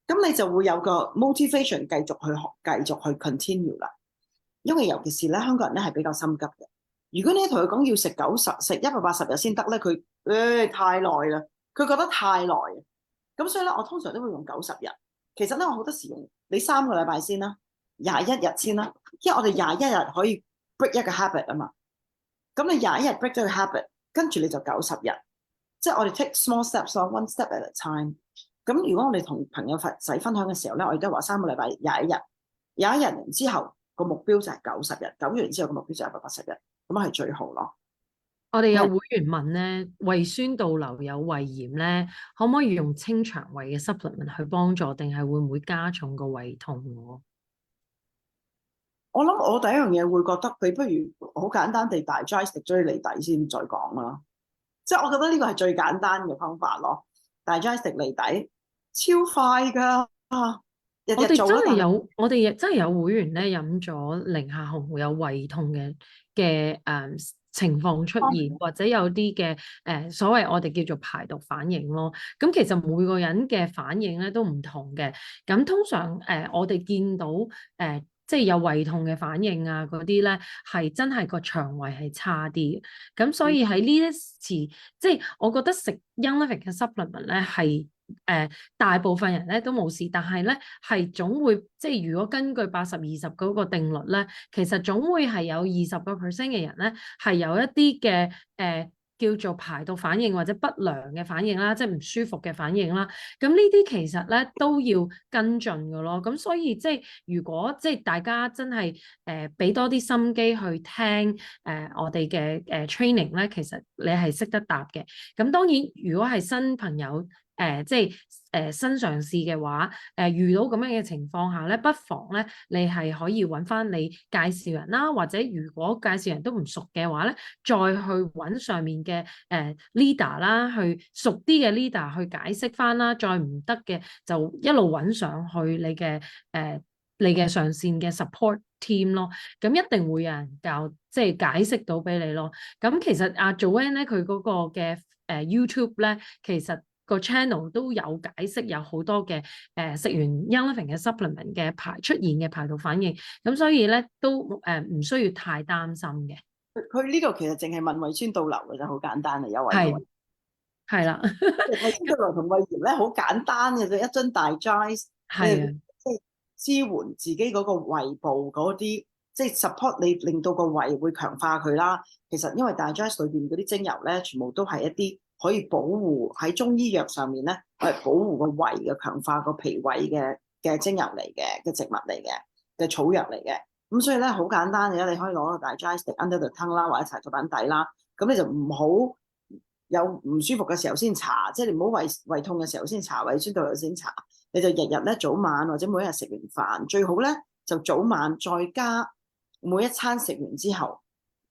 B: 咁你就會有個 motivation 繼續去 continue 啦。因為尤其是咧，香港人咧係比較心急嘅。如果你同佢講要食180日先得咧，佢太耐啦，佢覺得太耐嘅。咁所以咧，我通常都會用90日。其實咧，我好多時用你3個禮拜先啦，21日先啦，因為我哋21日可以 break 一個 habit 啊嘛。咁你21日 break 咗個 habit，跟住你就90日，即係我哋 take small steps on one step at a time。咁如果我哋同朋友仔分享嘅時候咧，我哋都話3個禮拜21日，21日完之後個目標就係90日，90日之後個目標就係180日，咁係最好咯。
A: 我哋有會員問咧，胃酸倒流有胃炎咧，可唔可以用清腸胃嘅 supplement 去幫助，定係會唔會加重個胃痛喎？
B: 我諗我第一樣嘢會覺得你不如好簡單地digest咗你離底先再講啦，即係我覺得呢個係最簡單嘅方法咯。digest離底超快噶，日日做啦。
A: 我哋真係有會員咧飲咗零下紅有胃痛嘅情況出現，或者有啲嘅所謂我哋叫做排毒反應咯。咁其實每個人嘅反應咧都唔同嘅。咁通常我哋見到即係有胃痛嘅反應啊嗰啲咧，係真係個腸胃係差啲。咁所以喺呢一次，即係我覺得食 Young Living 嘅 supplement 咧係大部分人咧都冇事，但係咧係總會即係如果根據80-20嗰個定律咧，其實總會係有20% 嘅人咧係有一啲嘅叫做排毒反應或者不良嘅反應啦，即係唔舒服嘅反應啦。咁呢啲其實咧都要跟進嘅咯。咁所以即係如果即係大家真係俾多啲心機去聽我哋嘅training咧，其實你係識得答嘅。咁當然如果係新朋友即係新嘗試嘅話，遇到咁樣嘅情況下咧，不妨咧你係可以揾翻你介紹人啦，或者如果介紹人都唔熟嘅話咧，再去揾上面嘅leader 啦，去熟啲嘅 leader 去解釋翻啦，再唔得嘅就一路揾上去你嘅上線嘅 support team 咯，咁一定會有人教，即係解釋到俾你咯。咁其實阿 Joanne 咧，佢嗰個嘅YouTube 咧，其實個 channel 都有解釋，有好多嘅食完 Young Living 嘅 supplement 嘅出現嘅排毒反應，咁所以咧都唔需要太擔心嘅。
B: 佢呢度其實淨係問胃酸倒流嘅就好簡單嘅，有胃嘅。
A: 係啦，
B: 胃酸倒流同胃炎咧好簡單嘅啫，一樽digest，
A: 係啊，
B: 即係支援自己嗰個胃部嗰啲，即係 support 你，令到個胃會強化佢啦。其實因為 digest 裏邊嗰啲精油咧，全部都係一啲可以保護喺中醫藥上面咧，係保護個胃嘅，強化個脾胃嘅精油嚟嘅植物嚟嘅草藥嚟嘅。咁所以咧好簡單嘅，你可以攞個 digest under the tongue 啦，或者搽咗板底啦。咁你就唔好有唔舒服嘅時候先搽，即係你唔好胃痛嘅時候先搽，胃酸倒流先搽。你就日日咧早晚或者每一日食完飯，最好咧就早晚再加每一餐食完之後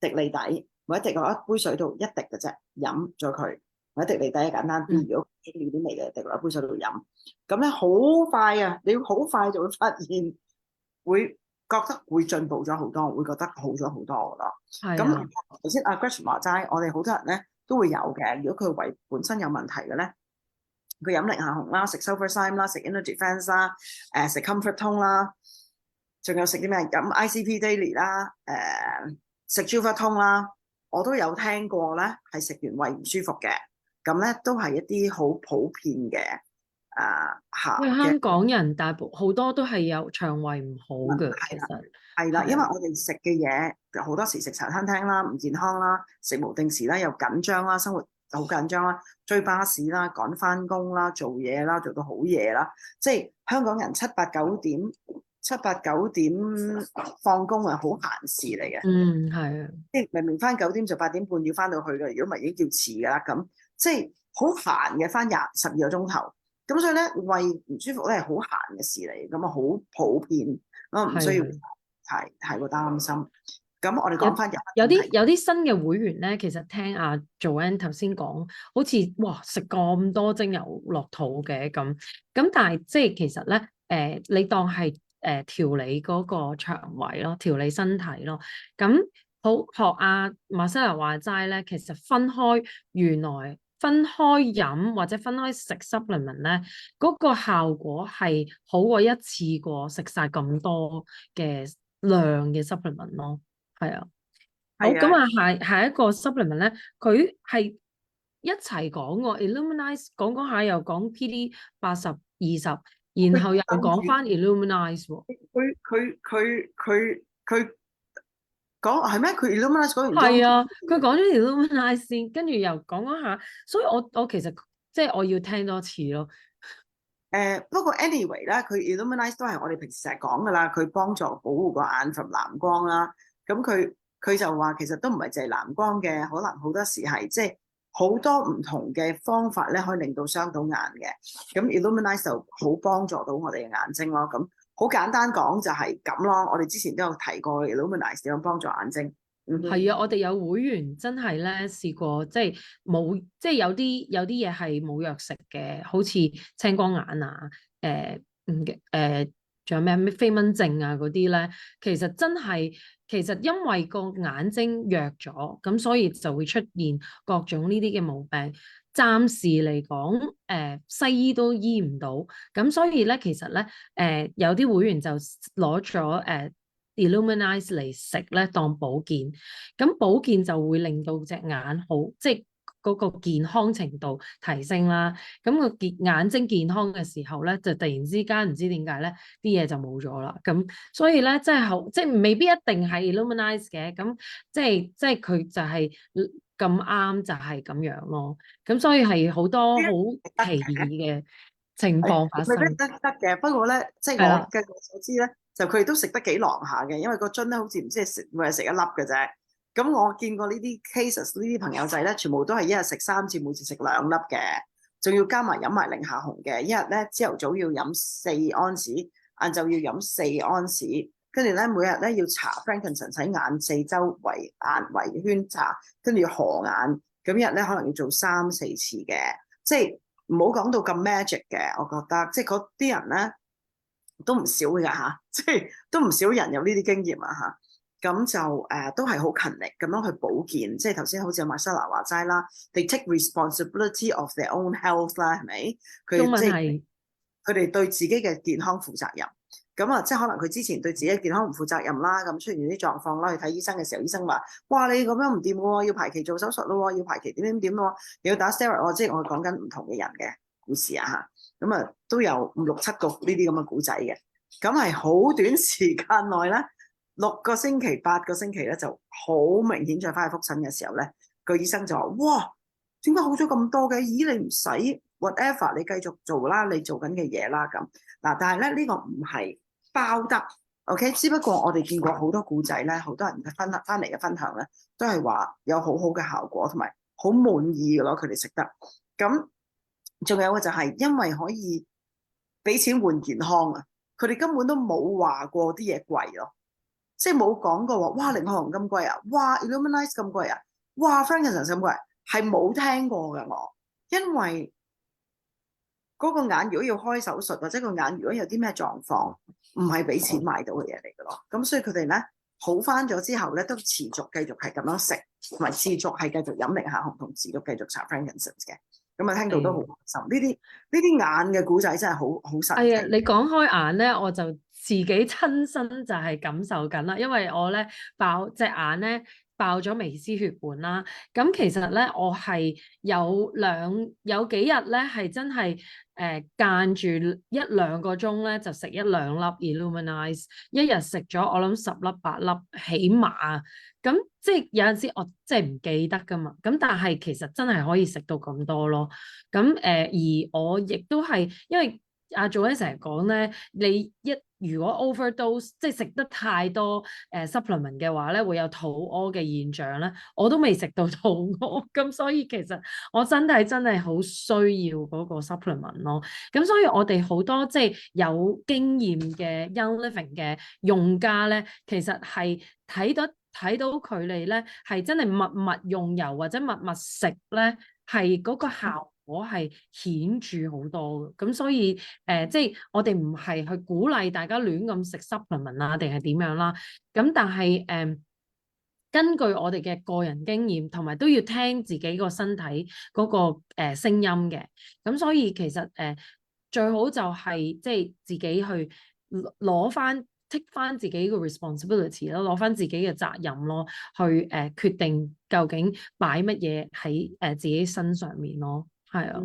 B: 滴離底，或者滴落一杯水度一滴嘅啫，飲咗佢。或者滴離底簡單啲，如果中意啲味嘅滴落一杯水度飲。咁咧好快啊，你好快就會發現會覺得會進步咗好多，會覺得好咗好多噶啦。咁頭先阿 Gretchen 話齋，我哋好多人咧都會有嘅。如果佢胃本身有問題嘅咧，佢飲零下紅啦，食 ComforTone 啦，食 Inner Defense 啦，食 ComforTone 啦，仲有食啲咩？飲 ICP Daily 啦，食 JuvaTone 啦，我都有聽過咧，係食完胃唔舒服嘅。咁咧都係一啲好普遍嘅
A: 香港人大部好多都係有腸胃唔好嘅，其實
B: 係啦，因為我哋食嘅嘢好多時食茶餐廳啦，唔健康啦，食無定時啦，又緊張啦，生活好緊張啦，追巴士啦，趕翻工啦，做嘢啦，做到好夜啦，即係香港人7、8、9點放工係好閒事嚟嘅。
A: 係啊，
B: 即係明明翻9點就8點半要翻到去嘅，如果唔係已經叫遲㗎啦。咁即係好煩嘅，翻12個鐘頭。咁所以咧胃唔舒服咧係好閒嘅事嚟，咁啊好普遍，咁唔需要太過擔心。咁我哋講翻有
A: 啲新嘅會員咧，其實聽阿 Joanne 頭先講，好似哇食咁多精油落肚嘅咁，但係即係其實咧你當係調理嗰個腸胃咯，調理身體咯。咁好學阿 Marcella 話齋咧，其實原來分開飲或者分開食 supplement 咧，嗰個效果係好過一次過食晒咁多嘅量嘅 supplement 咯。係啊，好咁啊，下一個 supplement 咧，佢係一齊講喎，IlluminEyes 講下又講 PD8020，然後又講翻 IlluminEyes 喎。
B: 佢講係咩？佢 IlluminEyes 講完之後，
A: 係啊，佢講咗 IlluminEyes 先，跟住又講下，所以我其實即係我要聽多次咯。
B: 不過 anyway 咧，佢 IlluminEyes 都係我哋平時成日講噶啦，佢幫助保護個眼 from 藍光啦。咁佢就話其實都唔係淨係藍光嘅，可能好多時係即係好多唔同嘅方法咧，可以令到傷到眼嘅。咁 IlluminEyes 就好幫助到我哋嘅眼睛咯。咁好簡單講就係咁咯。我哋之前都有提過 IlluminEyes 點樣幫助眼睛。
A: 係啊，我哋有會員真係咧試過，即係冇，即係有啲嘢係冇藥食嘅，好似青光眼啊，仲有咩飛蚊症啊嗰啲咧，其實因為個眼睛弱咗，咁所以就會出現各種呢啲嘅毛病。暫時嚟講，西醫都醫唔到，咁所以咧，其實咧，有啲會員就攞咗IlluminEyes 嚟食咧當保健，咁保健就會令到隻眼好，即係嗰個健康程度提升啦。咁個眼睛健康嘅時候咧，就突然之間唔知點解咧，啲嘢就冇咗啦。咁所以咧，即係未必一定係 IlluminEyes 嘅，咁即係佢就係咁啱就係咁樣咯。咁所以係好多好奇異嘅情況發生。
B: 未必得嘅，不過咧，即係我嘅所知咧，就佢哋都食得幾狼下嘅，因為個樽咧好似唔知係每日食一粒嘅啫。咁我見過呢啲 cases，呢啲朋友仔咧，全部都係一日食3次，每次食2粒嘅，仲要加埋飲埋零下紅嘅。一日咧朝頭早要飲4安士，晏晝要飲4安士，跟住咧每日咧要搽 frankincense 喺眼四周圍圈搽，跟住要河眼，咁一日咧可能要做3、4次嘅，即係。唔好講到咁 magic 嘅，我覺得即係嗰啲人咧都唔少㗎嚇，即係都唔少人有呢啲經驗啊嚇。咁就都係好勤力咁樣去保健，即係頭先好似 Marcella 話齋啦 ，they take responsibility of their own health 啦，係咪？佢即係佢哋對自己嘅健康負責任。咁啊，即係可能佢之前對自己嘅健康唔負責任啦，咁出現啲狀況啦，去睇醫生嘅時候，醫生話：哇，你咁樣唔掂喎，要排期做手術咯，要排期點咯，又要打 steroid 喎，即係我講緊唔同嘅人嘅故事啊嚇。咁啊，都有5、6、7個呢啲咁嘅故仔嘅。咁係好短時間內咧，6個星期、8個星期咧，就好明顯再翻去覆診嘅時候咧，個醫生就話：哇，點解好咗咁多嘅？咦，你唔使 whatever，你繼續做啦，你做緊嘅嘢啦咁。嗱，但係咧呢個唔係包得 ，OK？ 只不過我哋見過好多故仔咧，好多人嘅翻嚟嘅分享咧，都係話有好好嘅效果，同埋好滿意嘅咯。佢哋食得咁，仲有嘅就係因為可以俾錢換健康啊！佢哋根本都冇話過啲嘢貴咯，即係冇講過話哇零號紅咁貴啊，哇 IlluminEyes 咁貴啊，哇 frankincense 咁貴，係冇聽過嘅我，因為嗰個眼如果要開手術，或者個眼如果有啲咩狀況，唔係俾錢買到嘅嘢嚟嘅咯。咁所以佢哋咧好翻咗之後咧，都持續繼續係咁樣食，同埋持續係繼續飲零下紅同持續繼續搽 frankincense 嘅。咁啊聽到都好開心。呢啲眼嘅故仔真係好神奇。
A: 係啊，你講開眼咧，我就自己親身就係感受緊啦，因為我咧隻眼咧爆咗微絲血管啦。咁其實咧我係有幾日咧係真係間住1、2個鐘咧就食1、2粒 IlluminEyes，一日食咗我諗10粒8粒起碼。咁即係有陣時我即係唔記得噶嘛，咁但係其實真係可以食到咁多咯。咁而我亦都係因為阿祖咧成日講咧，你如果 overdose 即係食得太多supplement 嘅話咧，會有肚屙嘅現象咧。我都未食到肚屙，咁所以其實我身體真係好需要嗰個 supplement 咯。咁所以我哋好多即係有經驗嘅 Young Living 嘅用家咧，其實係睇到佢哋咧係真係密密用油或者密密食咧，係嗰個效果係顯著好多嘅。咁所以即係我哋唔係去鼓勵大家亂咁食 supplement 啊，定係點樣啦。咁但係根據我哋嘅個人經驗，同埋都要聽自己個身體嗰個聲音嘅。咁所以其實最好就係即係自己去攞翻 take 翻自己個 responsibility 咯，攞翻自己嘅責任咯，去決定究竟擺乜嘢喺自己身上面咯，係啊，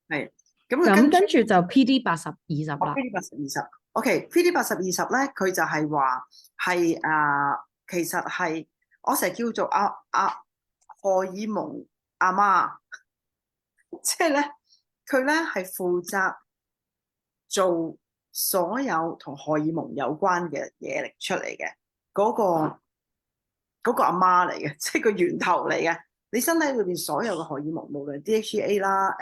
B: 係咁
A: 跟住就 PD80-20啦。
B: PD80-20 OK，PD80-20咧，佢就係話係其實係我成日叫做荷爾蒙阿媽，即係咧佢咧係負責做所有同荷爾蒙有關嘅嘢嚟出嚟嘅嗰個阿媽嚟嘅，即係個源頭嚟嘅。你身體裏邊所有嘅荷爾蒙，無論 DHEA 啦、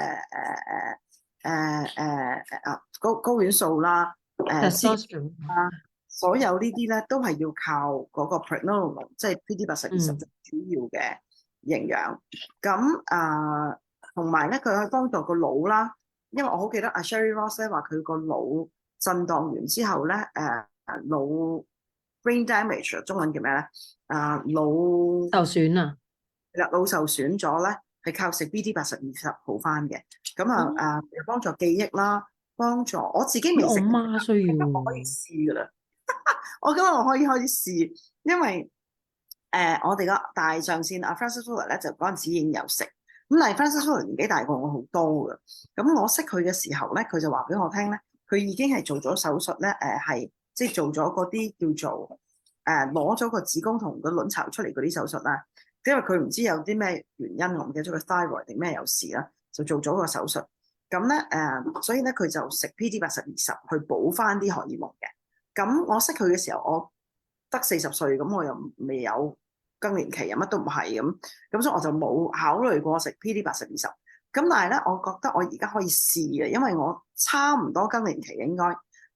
B: 睾丸素啦、所有呢啲咧都係要靠嗰個 pregnenolone， 即係 PD80-20主要嘅營養。咁同埋咧，佢可以幫助個腦啦。因為我好記得阿 Sherry Ross 咧話佢個腦震盪完之後咧，腦 brain damage 中文叫咩咧？腦
A: 受損啊！
B: 腦受損咗咧，係靠食 PD80-20好翻嘅。咁幫助記憶啦，幫助我自己未食。
A: 我媽需要，
B: 我可以試噶啦。我今日我可以開始試，因為我哋個大上線阿 Francis Fuller 咧就嗰陣時已經有食。咁但係 Francis Fuller 年紀大過我好多嘅，咁我識佢嘅時候咧，佢就話俾我聽咧，佢已經係做咗手術咧，係即係做咗嗰啲叫做攞咗個子宮同個卵巢出嚟嗰啲手術啦。因為佢唔知有啲咩原因，我唔記得咗個 thyroid 定咩有事啦，就做咗個手術。咁咧所以咧佢就食 PD80-20去補翻啲荷爾蒙嘅。咁我識佢嘅時候，我得40歲，咁我又未有更年期，乜都唔係咁，所以我就冇考慮過食 PD80-20。咁但係咧，我覺得我而家可以試嘅，因為我差唔多更年期應該。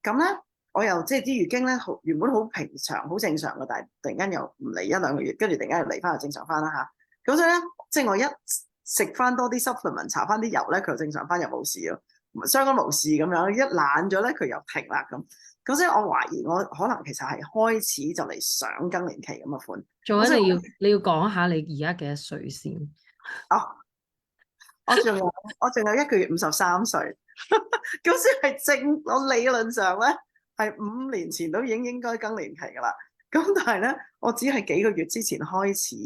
B: 咁咧，我又即係啲月經咧，原本好平常、好正常嘅，但係突然間又唔嚟1-2個月，跟住突然間又嚟翻就正常翻啦嚇。咁所以咧，即係我一食翻多啲 supplement， 搽翻啲油咧，佢就正常翻，又冇事咯，相安無事咁樣。一懶咗咧，佢又停啦咁。咁所以我懷疑我可能其實係開始就嚟上更年期咁嘅款。
A: 仲有你要講下你而家幾多歲先？
B: 我仲有1個月53歲，咁先係正。我理論上咧係5年前都已經應該更年期噶啦。咁但係咧，我只係幾個月之前開始，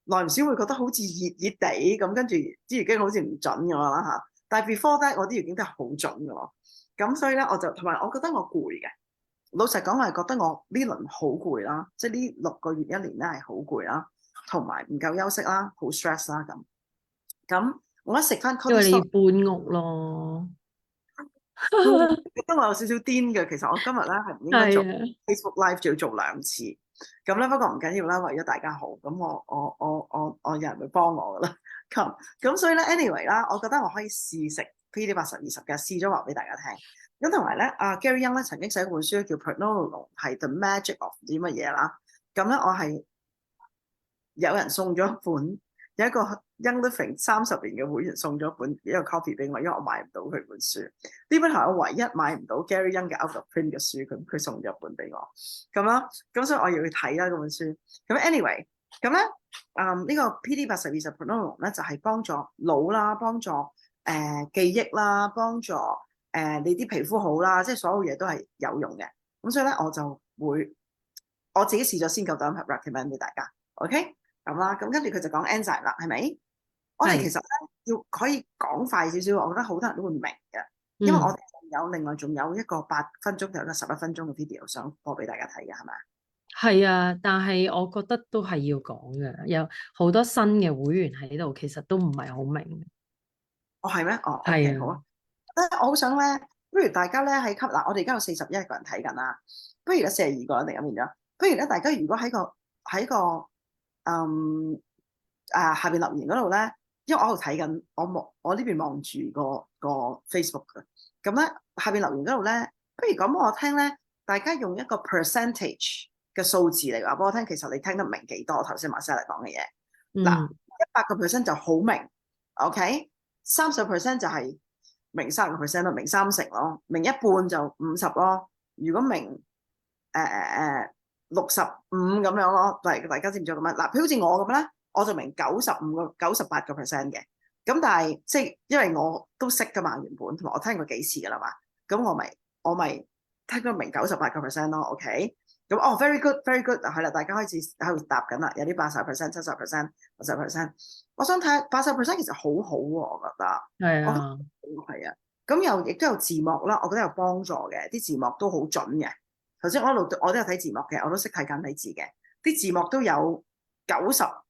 B: 耐唔少會覺得好似熱熱地咁，跟住啲月經好似唔準咁啦嚇。但係 before that 我啲月經都係好準嘅喎。咁所以咧，我就同埋我覺得我攰嘅。老實講，我係覺得我呢輪好攰啦，即係呢6個月1年咧係好攰啦，同埋唔夠休息啦，好 stress 啦咁我一食翻，
A: 因為你要搬屋咯。
B: 覺得我有少少癲嘅。其實我今日咧係唔應該做 Facebook Live，仲要做2次咁咧。不過唔緊要啦，為咗大家好，咁我有人會幫我噶啦。咁所以咧 anyway 啦，我覺得我可以試食 PD80-20嘅，試咗話俾大家聽。咁同埋咧，Gary Young 咧曾經寫過本書叫 pregnenolone 係 The Magic of 唔知乜嘢啦。咁咧我係有人送咗一本，有一個 Young Living 30年嘅會員送咗一個 copy 俾我，因為我買唔到佢本書。呢本係我唯一買唔到 Gary Young 嘅 out of print 嘅書，佢送咗一本俾我。咁所以我要去睇啦嗰本書。咁 anyway，咁咧呢個 PD80-20 pregnenolone 咧就係幫助腦啦，幫助記憶啦，幫助你啲皮膚好啦，即係所有嘢都係有用嘅。咁所以咧，我就會我自己試咗先夠膽 recommend 俾大家。OK， 咁啦，咁跟住佢就講 enzyme 啦，係咪？我哋其實咧要可以講快少少，我覺得好多人都會明嘅，因為我哋另外仲有一個8分鐘，有一個11分鐘嘅 video 想播俾大家睇嘅，係咪？
A: 係啊，但係我覺得都係要講嘅，有好多新嘅會員喺度，其實都唔係好明。
B: 係咩？係
A: OK，
B: 好啊。我好想咧，不如大家咧喺我哋而家有41個人睇緊啦，不如咧42個人嚟咁變咗。不如咧，大家如果喺個下邊留言嗰度咧，因為我喺度睇緊，我呢邊望住個 Facebook 嘅。咁咧下邊留言嗰度咧，不如講俾我聽咧，大家用一個 percentage 嘅數字嚟話俾我聽，其實你聽得明幾多？頭先Marcella講嘅嘢，嗱，100% 就好明 ，OK， 30% 就係明30%咯，明30%咯，明一半就50咯。如果明65咁樣咯，大家知唔知咁樣？嗱，譬如好似我咁咧，我就明98%嘅。咁但係即係因為我都識噶嘛，原本同埋我聽過幾次噶啦嘛，咁我咪聽過明98%咯。OK，咁very good，very good，係啦，大家開始喺度答緊啦，有啲80%、70%、80%。我想睇下80%其實好好喎，我覺得。
A: 係啊，
B: 係啊。咁亦都有字幕啦，我覺得有幫助嘅，啲字幕都好準嘅。頭先我都有睇字幕嘅，我都識睇簡體字嘅，啲字幕都有99%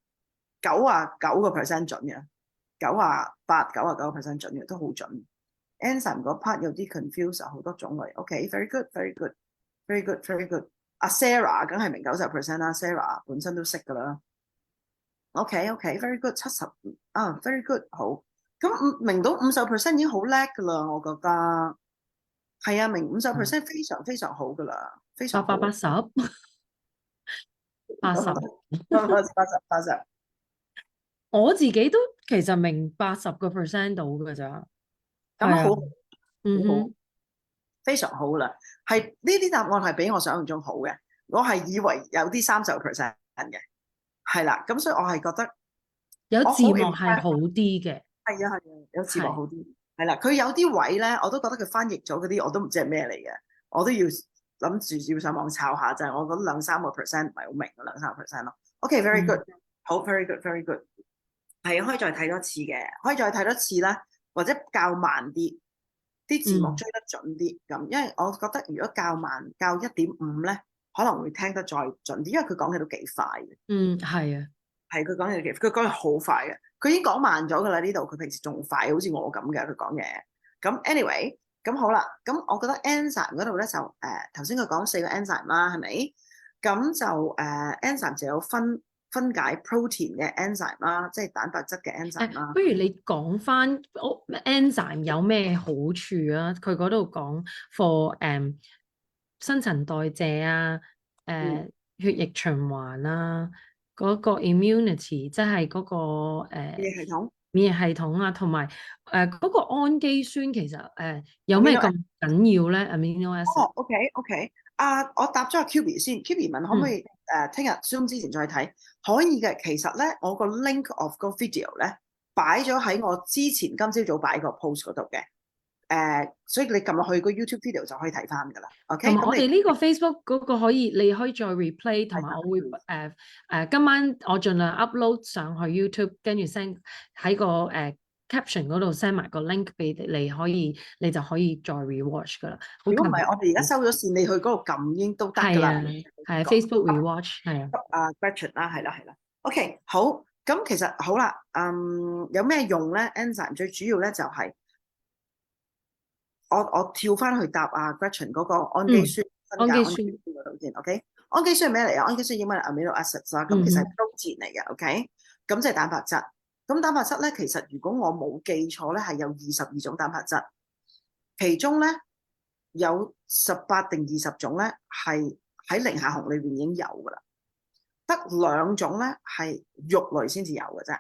B: 準嘅，98、99%準嘅，都好準。enzyme 嗰 part 有啲 confuse 好多種類。OK，very good，very good，very good，very good。阿 Sarah 梗係明90%啦 ，Sarah 本身都識㗎啦。OK，very good， 70very good， 好。咁明到50%已經好叻㗎啦，我覺得。係啊，明50%非常非常好㗎啦，非常好。
A: 880，我自己都其實明80%到㗎咋。
B: 咁好，
A: 好，
B: 非常好啦。係呢啲答案係比我想象中好嘅，我係以為有啲30%嘅，係啦。咁所以我係覺得
A: 有字幕係好啲嘅。
B: 係啊，有字幕好啲。係啦，佢有啲位咧，我都覺得佢翻譯咗嗰啲，我都唔知係咩嚟嘅，我都要諗住要上網抄下，就係我覺得2-3% 唔係好明，2-3% 咯。OK，very good，好 ，very good，very good。係可以再睇多次嘅，可以再睇多次啦，或者較慢啲，啲字幕追得準啲咁。因為我覺得如果較慢，較1.5咧，可能會聽得再準啲，因為佢講嘅都幾快嘅。
A: 係啊，
B: 係佢講嘢佢講嘢好快嘅，佢已經講慢咗㗎啦。呢度佢平時仲快，好似我咁嘅佢講嘢。咁 anyway，咁好啦，咁我覺得 enzyme 嗰度咧就頭先佢講4個 enzyme 啦，係咪？咁就enzyme 就有分解 protein 嘅 enzyme 啦，即係蛋白質嘅 enzyme 啦。
A: 不如你講翻 enzyme 有咩好處啊？佢嗰度講 for 新陳代謝啊，血液循環啊，嗰個 immunity 即係嗰個免疫系統啊，同埋嗰個氨基酸其實有咩咁緊要咧 ？amino acid。
B: OK。我答咗阿 QB 先 ，QB 問可唔可以聽日 Zoom 之前再睇？可以嘅。其實咧，我個 link of 個 video 咧擺咗喺我之前今朝早擺個 post 嗰度嘅。所以你撳落去個 YouTube video 就可以睇翻㗎啦。OK。
A: 同埋我哋呢個 Facebook 嗰個你可以再 replay， 同埋我會今晚我盡量 upload 上去 YouTube， 跟住 send 喺個caption 嗰度 send 埋個 link 俾你，你就可以再 rewatch 㗎啦。
B: 如果唔係，我哋而家收咗線，你去嗰度撳已經都得㗎啦。
A: 係 Facebook rewatch 係啊。
B: Gretchen 啦，係啦。OK， 好。咁其實好啦，有咩用咧 ？enzyme 最主要咧就係我跳翻去答Gretchen 嗰個氨基酸分解氨基酸嗰度先。OK， 氨基酸係咩嚟啊？氨基酸英文係 amino acids 啦，咁其實係 protein 嚟嘅。OK， 咁即係蛋白質。咁蛋白質咧，其實如果我冇記錯咧，係有22種蛋白質，其中咧有18定20種咧係喺零下紅裏邊已經有㗎啦，得2種咧係肉類先至有嘅啫。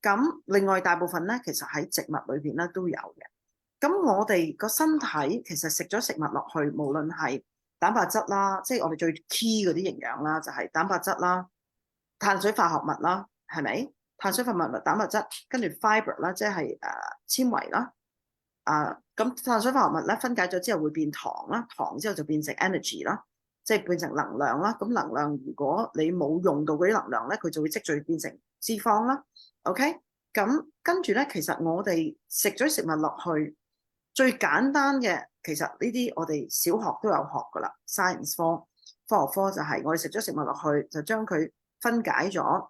B: 咁另外大部分咧，其實喺植物裏邊咧都有嘅。咁我哋個身體其實食咗食物落去，無論係蛋白質啦，即係我哋最 key 嗰啲營養啦，就係蛋白質啦、碳水化合物啦，係咪？碳水化合物、蛋白質，跟住 fiber 啦，即係纖維啦。咁碳水化合物咧分解咗之後會變糖啦，糖之後就變成 energy 啦，即係變成能量啦。咁能量如果你冇用到嗰啲能量咧，佢就會積聚變成脂肪啦。OK， 咁跟住咧，其實我哋食咗食物落去，最簡單嘅其實呢啲我哋小學都有學噶啦 ，science 科、科學科就係我哋食咗食物落去，就將佢分解咗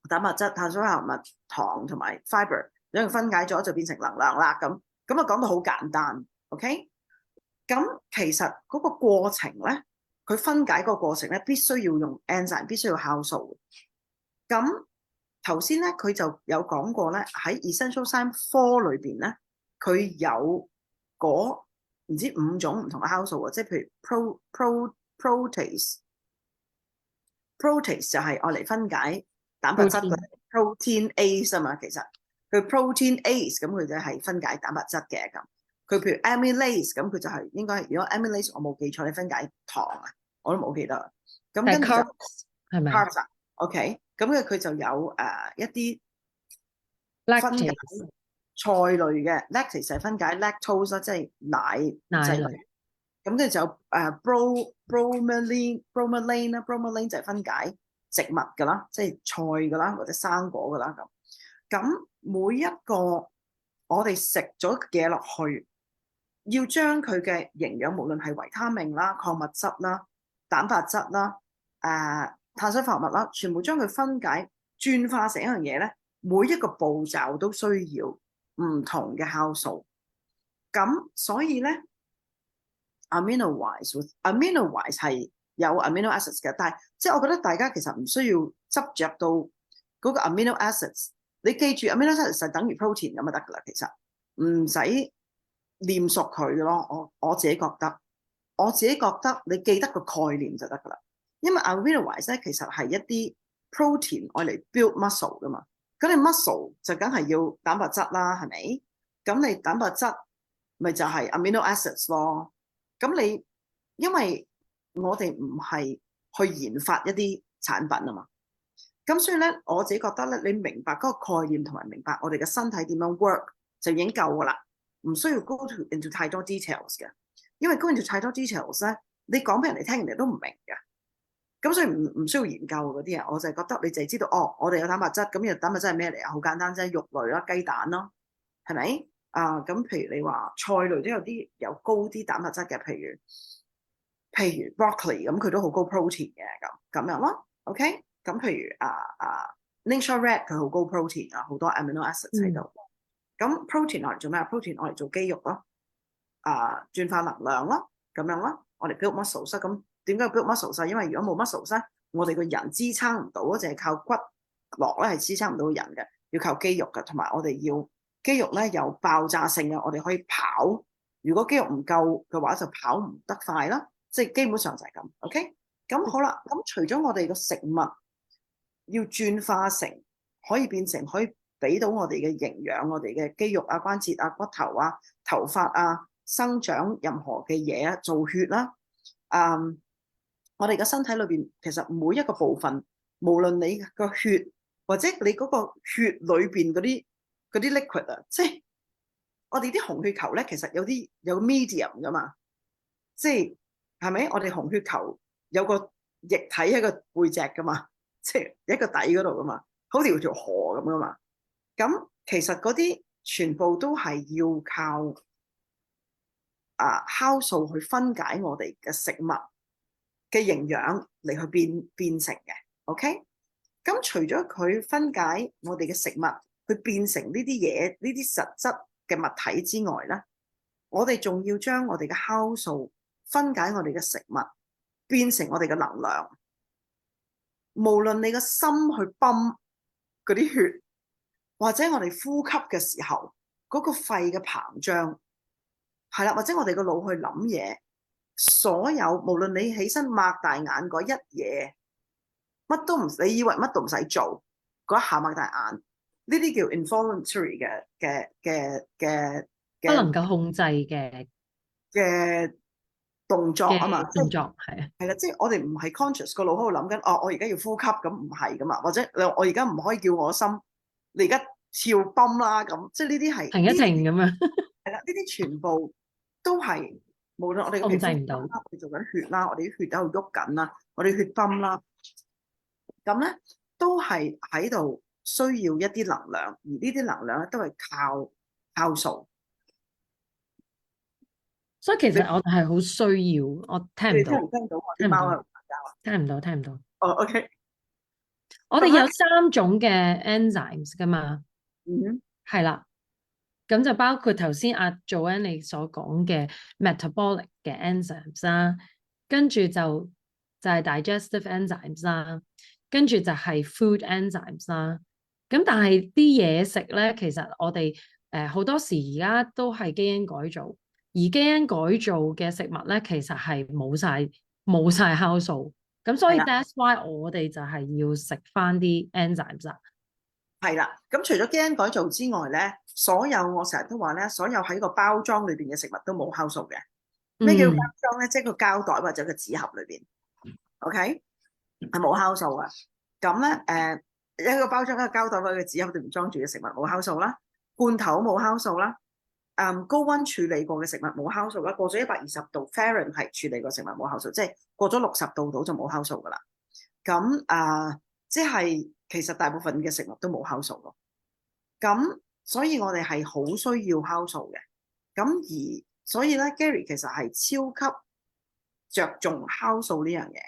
B: 蛋白質、碳水化合物、糖同埋 fiber， 將佢分解咗就變成能量啦。咁啊講到好簡單 ，OK？ 咁其實嗰個過程咧，佢分解個過程咧，必須要用 enzyme， 必須要酵素。咁頭先咧，佢就有講過咧，喺 Essentialzyme 科裏邊咧，佢有嗰唔知5種唔同嘅酵素啊，即係譬如 protease 就係愛嚟分解蛋白質嘅 proteinase 啊嘛，其實佢 proteinase 咁佢就係分解蛋白質嘅咁。佢譬如 amylase 咁佢就係應該係，如果 amylase 我冇記錯，你分解糖啊，我都冇記得。咁跟住就
A: 係咪
B: ？OK， 咁佢就有一啲分解菜類嘅 lactase 係分解 lactose 即係奶類。咁跟住就有bromelain 啦，bromelain 就係分解植物㗎啦，即係菜㗎啦，或者生果㗎啦咁。咁每一個我哋食咗嘢落去，要將佢嘅營養，無論係維他命啦、礦物質啦、蛋白質啦、碳水化合物啦，全部將佢分解轉化成一樣嘢咧，每一個步驟都需要唔同嘅酵素。咁所以咧 ，AminoEyes 係有 amino acids 嘅，但係即係我覺得大家其實唔需要執着到嗰個 amino acids。你記住 amino acids 就等於 protein 咁就得㗎啦，其實唔使念熟佢嘅咯。我自己覺得你記得個概念就得㗎啦。因為 AminoEyes 咧其實係一啲 protein 愛嚟 build muscle 㗎嘛。咁你 muscle 就梗係要蛋白質啦，係咪？咁你蛋白質咪就係 amino acids 咯。咁你因為我哋唔係去研發一啲產品啊嘛。咁所以咧，我自己覺得咧，你明白嗰個概念同埋明白我哋嘅身體點樣 work 就已經夠㗎啦，唔需要 go into 太多 details 嘅。因為 go into 太多 details 咧，你講俾人哋聽，人哋都唔明嘅。咁所以唔需要研究嗰啲嘢，我就係覺得你就係知道，我哋有蛋白質，咁蛋白質係咩嚟啊？好簡單啫，肉類啦、雞蛋咯，係咪？咁譬如你話菜類都有高啲蛋白質嘅，譬如 broccoli 咁，佢都好高 protein 嘅咁樣咯。OK。咁譬如Ningxia Red 佢好高 protein 啊，好多 amino acids 喺度。咁 protein 我嚟做咩？protein 我嚟做肌肉咯，轉化能量咯，咁樣咯。我哋 build muscles，咁點解 build muscles？因為如果冇 muscles 咧，我哋個人支撐唔到，淨係靠骨骼咧係支撐唔到人嘅，要靠肌肉嘅，同埋我哋要肌肉咧有爆炸性嘅，我哋可以跑。如果肌肉唔夠嘅話，就跑唔得快啦。即係基本上就係咁。OK，咁好啦。咁除咗我哋個食物要轉化成可以變成可以俾到我哋嘅營養，我哋嘅肌肉啊、關節啊、骨頭啊、頭髮啊生長任何嘅嘢啊，做血啦。我哋嘅身體裏邊其實每一個部分，無論你個血或者你嗰個血裏邊嗰啲 liquid 啊，即係我哋啲紅血球咧，其實有 medium 噶嘛，即係咪？我哋紅血球有個液體喺個背脊噶嘛。即係一個底嗰度噶嘛，好似條河咁噶嘛。咁其實嗰啲全部都係要靠酵素去分解我哋嘅食物嘅營養嚟去變成嘅。OK，咁除咗佢分解我哋嘅食物去變成呢啲嘢、呢啲實質嘅物體之外咧，我哋仲要將我哋嘅酵素分解我哋嘅食物變成我哋嘅能量。無論你個心去泵嗰啲血，或者我哋呼吸嘅時候嗰個肺嘅膨脹，係啦，或者我哋個腦去諗嘢，所有無論你起身擘大眼嗰一嘢，乜都唔，你以為乜都唔使做，嗰一下擘大眼，呢啲叫 involuntary 嘅
A: 不能夠控制嘅
B: 動作啊嘛，
A: 動作係啊，
B: 係啦，即係我哋唔係 conscious 個腦喺度諗緊，我而家要呼吸，咁唔係噶嘛，或者我而家唔可以叫我心，你而家跳泵啦咁，即係呢啲係
A: 停一停咁樣。
B: 係啦，呢啲全部都係無論我哋嘅皮膚
A: 控制唔到，
B: 我哋做緊血啦，我哋啲血喺度喐緊啦，我哋血泵啦，咁咧都係喺度需要一啲能量，而呢啲能量咧都係靠酵素。
A: 所以其實我哋係好需要，我聽唔到，
B: 聽到我啲貓喺度打交啊？
A: 聽唔到。
B: 哦，OK，
A: 我哋有3種嘅 enzymes 噶嘛，係啦，咁就包括頭先阿 Joanne 你所講嘅 metabolic 嘅 enzymes 啦，跟住就係 digestive enzymes 啦，跟住就係 food enzymes 啦。咁但係啲嘢食咧，其實我哋好多時而家都係基因改造。而基因改造嘅食物咧，其實係冇晒酵素，咁所以 that's why 我哋就係要食翻啲 enzymes 啦。
B: 係啦，咁除咗基因改造之外咧，所有我成日都話咧，所有喺個包裝裏邊嘅食物都冇酵素嘅。咩叫包裝咧？即係個膠袋或者個紙盒裏邊 ，OK 係冇酵素嘅。咁咧一個包裝一個膠袋或者個紙盒裏邊裝住嘅食物冇酵素啦，罐頭冇酵素啦。高溫處理過嘅食物冇酵素啦，過咗120度 Fahrenheit 處理過食物冇酵素，即係過咗60度度就冇酵素噶啦。咁即係其實大部分嘅食物都冇酵素咯。咁所以我哋係好需要酵素嘅。咁而所以咧 Gary 其實係超級着重酵素呢樣嘢。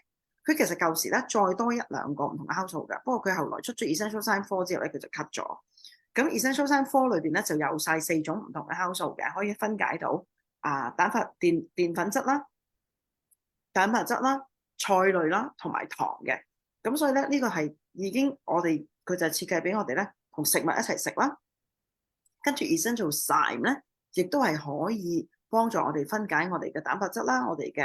B: 佢其實舊時咧再多1、2個唔同嘅酵素㗎，不過佢後來出咗 Essentialzyme 4之後咧，佢就 cut 咗。咁 Essentialzyme 4裏邊咧就有晒4種唔同嘅酵素嘅，可以分解到澱粉質啦、蛋白質啦、菜類啦同埋糖嘅。咁所以咧呢個係已經佢就設計俾我哋咧同食物一齊食啦。跟住 Essentialzyme 咧，亦都係可以幫助我哋分解我哋嘅蛋白質啦，我哋嘅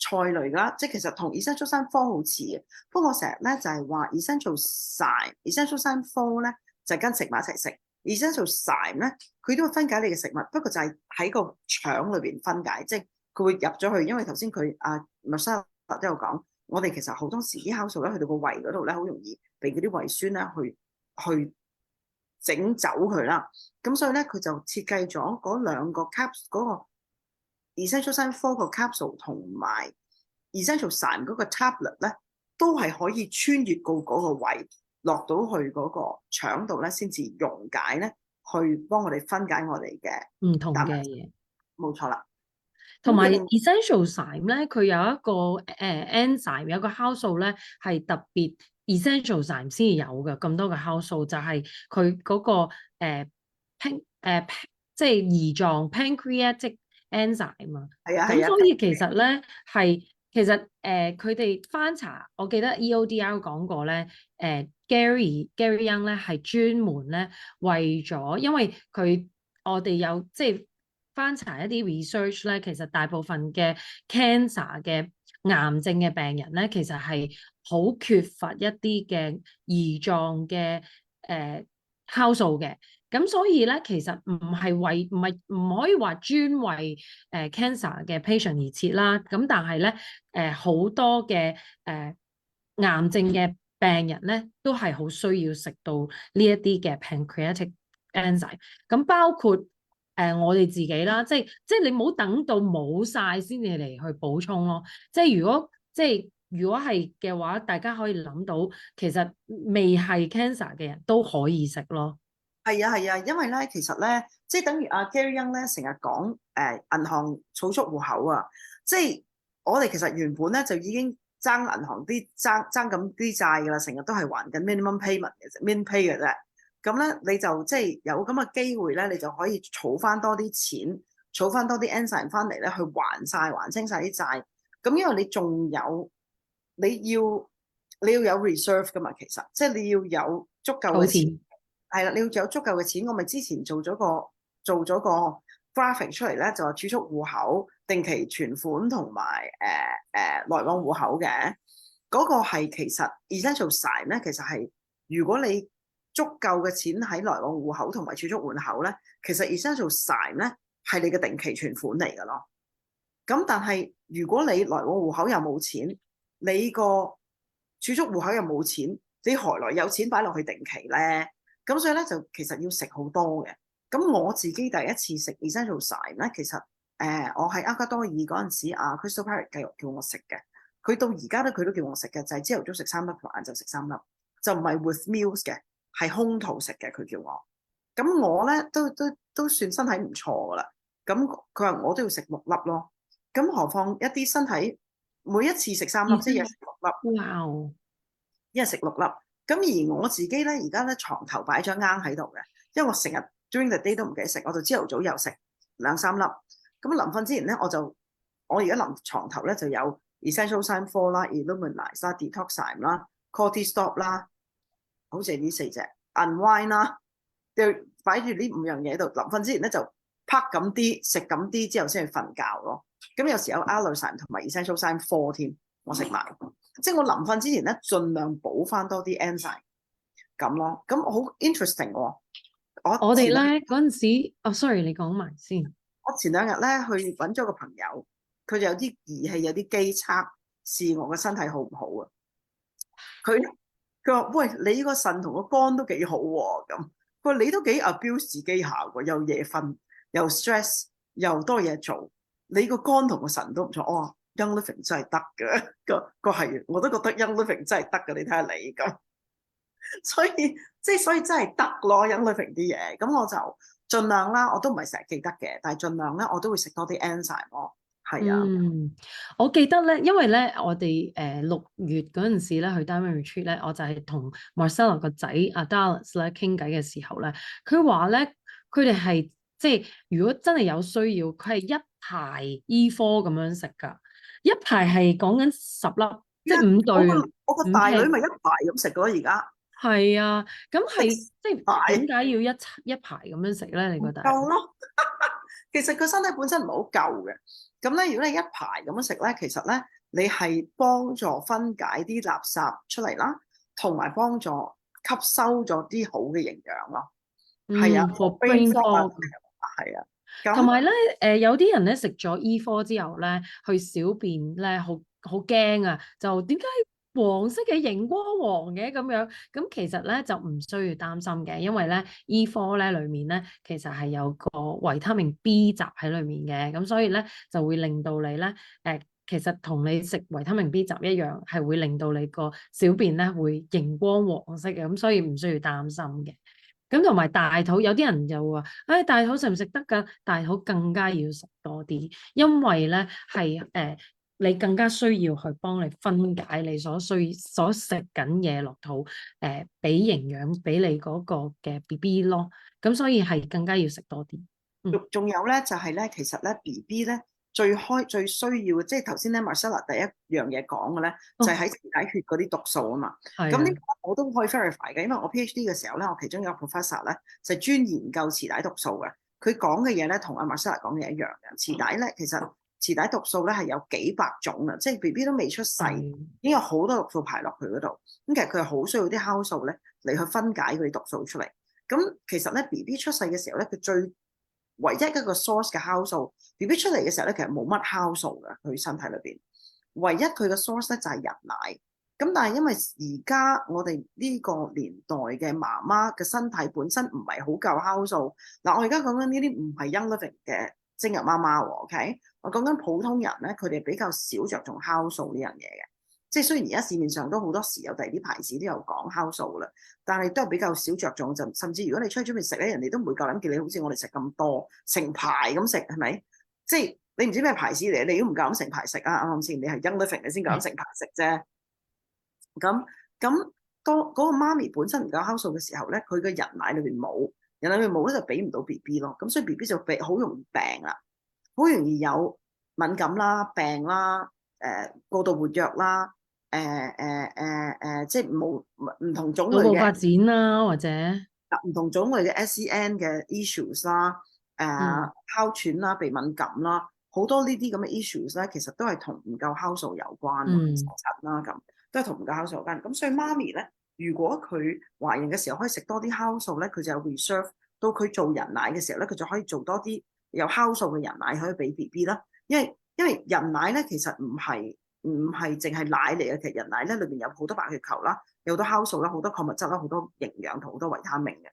B: 菜類啦，即係其實同 Essentialzyme 4好似嘅。不過我成日咧就係話 Essentialzyme 4咧就係跟食物一齊食 ，Essentialzyme 咧佢都會分解你嘅食物，不過就係喺個腸裏邊分解，即係佢會入咗去。因為頭先佢Marcella都有講，我哋其實好多時啲酵素咧去到個胃嗰度咧，好容易被嗰啲胃酸咧去整走佢啦。咁所以咧佢就設計咗嗰2個 caps 嗰個 Essentialzyme 4個 capsule 同埋 Essentialzyme 嗰個 tablet 咧，都係可以穿越過嗰個胃，落到去嗰個腸度咧，先至溶解咧，去幫我哋分解我哋嘅
A: 唔同嘅嘢。
B: 冇錯啦。
A: 同埋 Essentialzyme 咧，佢有一個enzyme 有一個酵素咧，係特別 Essentialzyme 先有嘅咁多嘅酵素，就係佢嗰個即係胰臟 pancreatic enzyme 啊。咁所以其實咧其實佢哋翻查，我記得 EODR 講過咧，Gary Young 咧係專門咧為咗，因為我哋有即係翻查一啲 research 咧，其實大部分嘅 cancer 嘅癌症嘅病人咧，其實係好缺乏一啲嘅胰臟嘅酵素嘅。咁所以咧，其實唔可以話專為cancer 嘅 patient 而設啦。咁但係咧，好多嘅癌症嘅病人咧，都係好需要食到呢一啲嘅 pancreatic enzyme。咁包括我哋自己啦，即係你唔好等到冇晒先至嚟去補充咯。即係如果係嘅話，大家可以諗到，其實未係 cancer 嘅人都可以食咯。
B: 係啊，因為咧，其實咧，即係等於阿 Gary Young 咧成日講銀行儲蓄戶口啊，即係我哋其實原本咧就已經爭銀行爭咁啲債㗎啦，成日都係還緊 minimum payment 嘅啫 min pay 嘅啫。咁咧你就即係有咁嘅機會咧，你就可以儲翻多啲錢，儲翻多啲 enzyme 翻嚟咧，去還清晒啲債。咁因為你仲有你要有 reserve 㗎嘛，其實即係你要有足夠嘅錢。係啦，你要有足夠嘅錢，我咪之前做咗個 graphic 出嚟咧，就話儲蓄戶口、定期存款同埋來往戶口嘅嗰個係其實 Essentialzyme 咧，其實係如果你足夠嘅錢喺來往戶口同埋儲蓄戶口咧，其實 Essentialzyme 咧係你嘅定期存款嚟㗎咯。咁但係如果你來往戶口又冇錢，你個儲蓄戶口又冇錢，你何來有錢擺落去定期咧？咁所以咧就其實要食好多嘅。咁我自己第一次食 Essentialzyme 咧，其實我喺厄瓜多爾嗰陣時，Crystal Parrot 叫我食嘅。佢到而家咧佢都叫我食嘅，就係朝頭早食3粒，同晏晝食3粒，就唔係 with meals 嘅，係空肚食嘅。佢叫我。咁我咧都算身體唔錯噶啦。咁佢話我都要食6粒咯。咁何況一啲身體每一次食3粒，即係一日食6粒。
A: 哇！
B: 一日食6粒。咁而我自己咧，而家咧床頭擺咗罌喺度嘅，因為我成日 during the day 都唔記得食，我就朝頭早又食2、3粒。咁臨瞓之前咧，我而家臨床頭咧就有 Essentialzyme 4啦、IlluminEyes 啦、Detoxzyme 啦、Cortisol 啦，好似係呢4隻 Unwind 啦，就擺住呢5樣嘢喺度。臨瞓之前咧就拍咁啲食咁啲之後先去瞓覺咯。咁有時有 Allozyme 同埋 Essentialzyme 4添，我食埋。即係我臨瞓之前咧，盡量補翻多啲 enzyme 咁咯。咁好 interesting 喎。
A: 我哋咧嗰陣時，sorry，你講埋先。
B: 我前2日咧去揾咗個朋友，佢就有啲儀器，有啲機測試我個身體好唔好啊。佢話：喂，你個腎同個肝都幾好喎。咁佢話你都幾 abuse 自己下喎，又夜瞓，又 stress，又多嘢做，你個肝同個腎都唔錯。哦，Young Living 真係得嘅，個係，我都覺得 Young Living 真係得嘅。你睇下你咁，所以真係得咯，Young Living 啲嘢。咁我就盡量啦，我都唔係成日記得嘅，但係盡量咧，我都會食多啲 enzyme 咯。係啊，
A: 我記得咧，因為咧，我哋6月嗰陣時咧去 Diamond Retreat 咧，我就係同 Marcella 個仔阿 Dallas 咧傾偈嘅時候咧，佢話咧，佢哋係即係如果真係有需要，佢係一排醫科咁樣食㗎，一排係講緊10粒，即係5對
B: 我個
A: 5
B: 大女
A: 片。
B: 咪一排咁食咯，而家
A: 係啊，咁係
B: 食
A: 即係
B: 排
A: 點解要一排咁樣食咧？你覺得？
B: 夠咯。其實佢身體本身唔係好夠嘅，咁咧如果你一排咁樣食咧，其實咧你係幫助分解啲垃圾出嚟啦，同埋幫助吸收咗啲好嘅營養咯。係啊
A: for
B: ，brain
A: brain
B: fog
A: fog。
B: 係啊，
A: 同埋
B: 咁
A: 咧，有啲人咧食咗醫科之後咧，去小便咧，好驚啊！就點解黃色嘅熒光黃嘅咁樣？咁其實咧就唔需要擔心嘅，因為咧醫科咧裡面咧其實係有個維他命 B 集喺裡面嘅，咁所以咧就會令到你咧其實同你食維他命 B 集一樣，係會令到你個小便咧會熒光黃色嘅，咁所以唔需要擔心嘅。咁同埋大肚，有啲人就話，大肚食唔食得㗎？大肚更加要食多啲，因為咧係你更加需要去幫你分解你所食緊嘢落肚，俾營養俾你嗰個嘅 BB 咯。咁所以係更加要食多啲。
B: 仲有咧就係咧，其實咧 BB 咧最需要嘅，即係頭先咧 Marcella 第一樣嘢講嘅咧，就係喺磁帶血嗰啲毒素啊嘛。咁呢個我都可以 verify 嘅，因為我 PhD 嘅時候咧，我其中有個 professor 咧就專研究磁帶毒素嘅。佢講嘅嘢咧同阿 Marcella 講嘅一樣嘅。磁帶咧其實磁帶毒素咧係有幾百種啊，即係 BB 都未出世，已經有好多毒素排落去嗰度。咁其實佢係好需要啲酵素咧嚟去分解嗰啲毒素出嚟。咁其實咧 BB 出世嘅時候咧，佢唯一一個 source 嘅酵素 ，BB 出嚟嘅時候咧，其實冇乜酵素嘅佢身體裏邊，唯一佢嘅 source 咧就係人奶。咁但係因為而家我哋呢個年代嘅媽媽嘅身體本身唔係好夠酵素。嗱，我而家講緊呢啲唔係 Young Living 嘅精日媽媽喎 ，OK？我講緊普通人咧，佢哋比較少着重酵素呢樣嘢嘅。即係雖然而家市面上都好多時有第二啲牌子都有講酵素啦，但係都係比較少着重。就甚至如果你出去準備食咧，人哋都唔會夠膽叫你好似我哋食咁多成排咁食，係咪？即係你唔知咩牌子嚟，你都唔夠膽成排食啊！啱唔啱先？你係 Young Living 你先夠膽成排食啫。咁當嗰個媽咪本身唔夠酵素嘅時候咧，佢嘅人奶裏邊冇，人奶裏邊冇咧就俾唔到 BB 咯。咁所以 BB 就好容易病啦，好容易有敏感啦、病啦、過度活躍啦。即係唔同種類嘅
A: 腦部發展啦，或者
B: 唔同種類嘅 SEN 嘅 issues 啦，哮喘啦、鼻敏感啦，好多呢啲咁嘅 issues 咧，其實都係同唔夠酵素有關，濕疹啦咁，都係同唔夠酵素有關。咁所以媽咪咧，如果佢懷孕嘅時候可以食多啲酵素咧，佢就有 reserve 到佢做人奶嘅時候咧，佢就可以做多啲有酵素嘅人奶可以俾 BB 啦。因為人奶咧其實唔係淨係奶嚟嘅，其實人奶咧裏邊有好多白血球啦，有好多酵素啦，好多礦物質啦，好多營養同好多維他命嘅。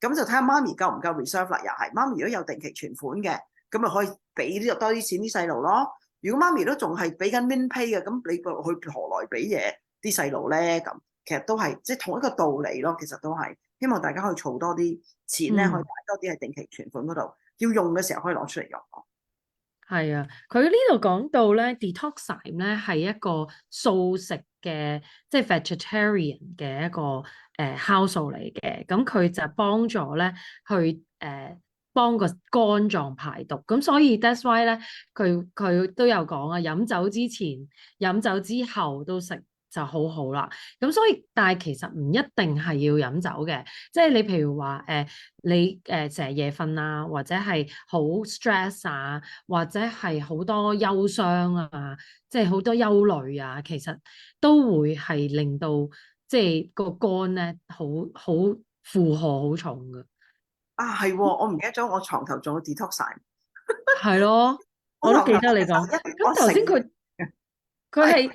B: 咁就睇下媽咪夠唔夠 reserve 啦。又係媽咪如果有定期存款嘅，咁咪可以俾多啲錢啲細路咯。如果媽咪都仲係俾緊 min pay 嘅，咁你去何來俾嘢啲細路咧？咁其實都係即係同一個道理咯。其實都係希望大家可以儲多啲錢咧，可以擺多啲喺定期存款嗰度，要用嘅時候可以攞出嚟用。
A: 係啊，佢呢度講到咧 Detoxzyme 咧係一個素食嘅，即係 vegetarian 嘅一個酵素嚟嘅。咁佢就幫助咧去幫個肝臟排毒。咁所以 that's why 咧佢都有講啊，飲酒之前、飲酒之後都食就好好啦。咁所以但係其實唔一定係要飲酒嘅，即係你譬如話你成日夜瞓啊，或者係好 stress 啊，或者係好多憂傷啊，即係好多憂慮啊，其實都會係令到即係個肝咧好負荷好重㗎。
B: 係喎，我唔記得咗，我床頭仲有 Detoxzyme。
A: 係咯，我都記得你講。咁頭先佢係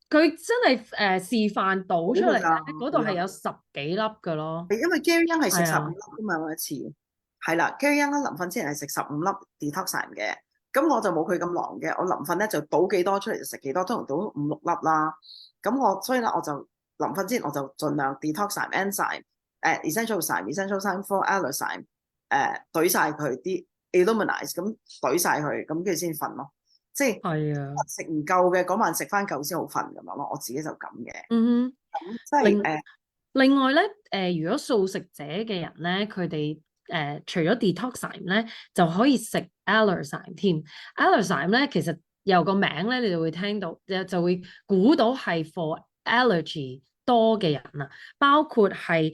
A: 佢真係示範倒出嚟咧，嗰度係有
B: 係
A: 10幾粒㗎咯。
B: 因為 Gary 係食
A: 係啊
B: 15粒㗎嘛，我一次係啦。Gary 臨瞓之前係食15粒 detoxzyme 嘅，咁我就冇佢咁狼嘅。我臨瞓咧就倒幾多出嚟就食幾多，通常倒5、6粒啦。咁所以咧我就臨瞓之前我就盡量 detoxzyme、enzyme、Essentialzyme、Essentialzyme for Allerzyme 懟晒佢啲 IlluminEyes 咁懟晒佢，咁跟住先瞓咯。即係
A: 係啊，
B: 食唔夠嘅嗰晚食翻夠先好瞓咁樣咯。我自己就咁嘅。
A: 嗯
B: 咁
A: 哼。
B: 即係
A: 另外咧，如果素食者嘅人咧，佢哋除咗 detoxzyme 咧，就可以食 Allerzyme 添。Allerzyme 咧，其實由個名咧，你就會聽到，就會估到係 for allergy 多嘅人啊，包括係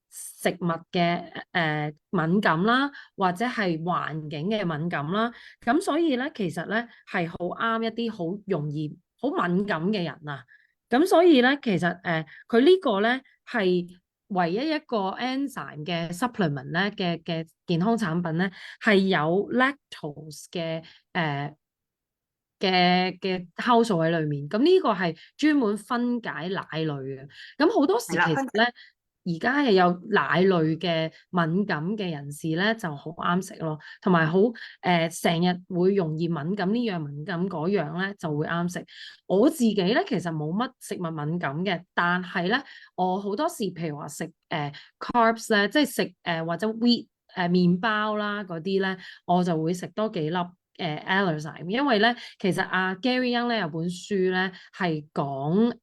A: 食物嘅敏感啦，或者係環境嘅敏感啦。咁所以咧，其實咧係好啱一啲好容易好敏感嘅人啊。咁所以咧，其實佢呢個咧係唯一一個 enzyme 嘅 supplement 咧嘅健康產品咧，係有 lactose 嘅酵素喺裏面。咁呢個係專門分解奶類嘅。咁好多時其實咧，而家係有奶類嘅敏感嘅人士咧，就好啱食咯。同埋好成日會容易敏感呢樣敏感嗰樣咧，就會啱食。我自己咧其實冇乜食物敏感嘅，但係咧我好多時譬如話食carbs 咧，即係食或者 wheat 麵包啦嗰啲咧，我就會食多幾粒。Allerzyme，因為咧，其實Gary Young 咧有本書咧係講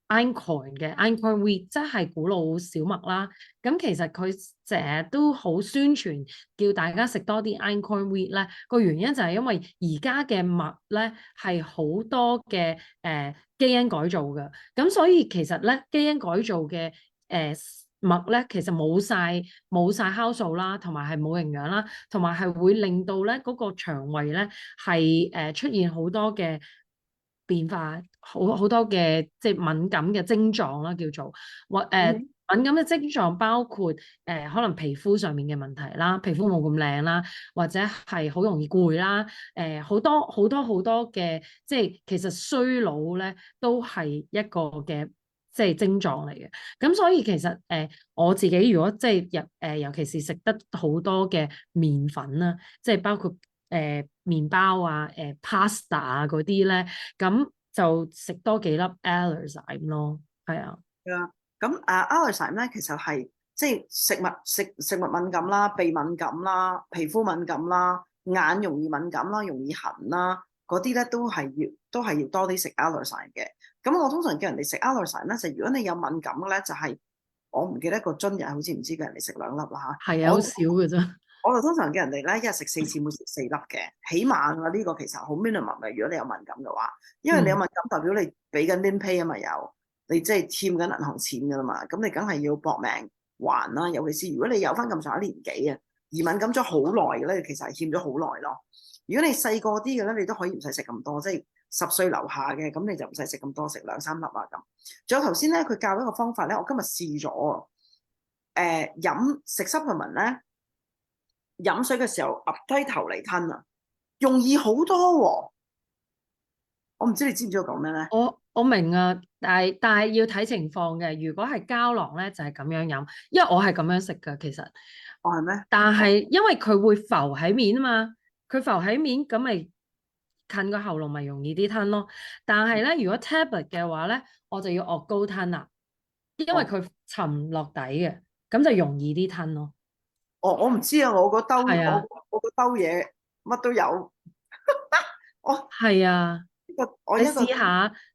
A: einkorn 嘅 einkorn wheat，即係古老小麥啦。咁其實佢成日都好宣傳，叫大家食多啲 einkorn wheat 咧。個原因就係因為而家嘅麥咧係好多嘅基因改造嘅，咁所以其實咧基因改造嘅麥咧其實冇晒酵素啦，同埋係冇營養啦，同埋係會令到咧嗰個腸胃咧係出現好多嘅變化，好多嘅即係敏感嘅症狀啦，叫做敏感嘅症狀包括可能皮膚上面嘅問題啦，皮膚冇咁靚啦，或者係好容易攰啦，好多好多好多嘅即係其實衰老咧都係一個嘅。即係症狀嚟嘅，咁所以其實我自己如果即係尤其是食得好多嘅麵粉啦，即係包括麵包啊、pasta 啊嗰啲咧，咁就食多幾粒 Allerzyme 咯，係啊。
B: 咁Allerzyme 咧其實係即係食物敏感啦、鼻敏感啦、皮膚敏感啦、眼容易敏感啦、容易痕啦，嗰啲咧都係要多啲食 Allerzyme 嘅。咁我通常叫人哋食 Allerzyme 咧，就如果你有敏感嘅咧，就係我唔記得個樽人好似唔知叫人哋食2粒啦嚇。
A: 係啊，好少嘅啫。
B: 我就通常叫人哋咧一日食4次，每次食4粒嘅，起碼啊呢個其實好 minimum 嘅。如果你有敏感嘅話，因為你有敏感代表你俾緊 lin pay 啊嘛，你即係欠緊銀行錢㗎啦嘛，咁你梗係要搏命還啦。尤其是如果你有翻咁上下年紀啊，而敏感咗好耐嘅咧，其實係欠咗好耐咯。如果你細個啲嘅咧，你都可以唔使食咁多，即係10歲樓下嘅，咁你就唔使食咁多，食2、3粒啊咁。仲有頭先咧，佢教一個方法咧，我今日試咗食 supplement 咧，飲水嘅時候岌低頭嚟吞啊，容易好多喎。我唔知你知唔知我講咩咧？
A: 我明啊，但係要睇情況嘅。如果係膠囊咧，就係咁樣飲，因為我係咁樣食㗎，其實。
B: 係咩？
A: 但係因為佢會浮喺面啊嘛，佢浮喺面咁咪近個喉嚨咪容易啲吞咯。但係咧，如果 tablet 嘅話咧，我就要惡高吞啦，因為佢沉落底嘅，咁就容易啲吞咯。
B: 我唔知啊，我個兜
A: 係啊，
B: 我個兜嘢乜都有。
A: 係啊，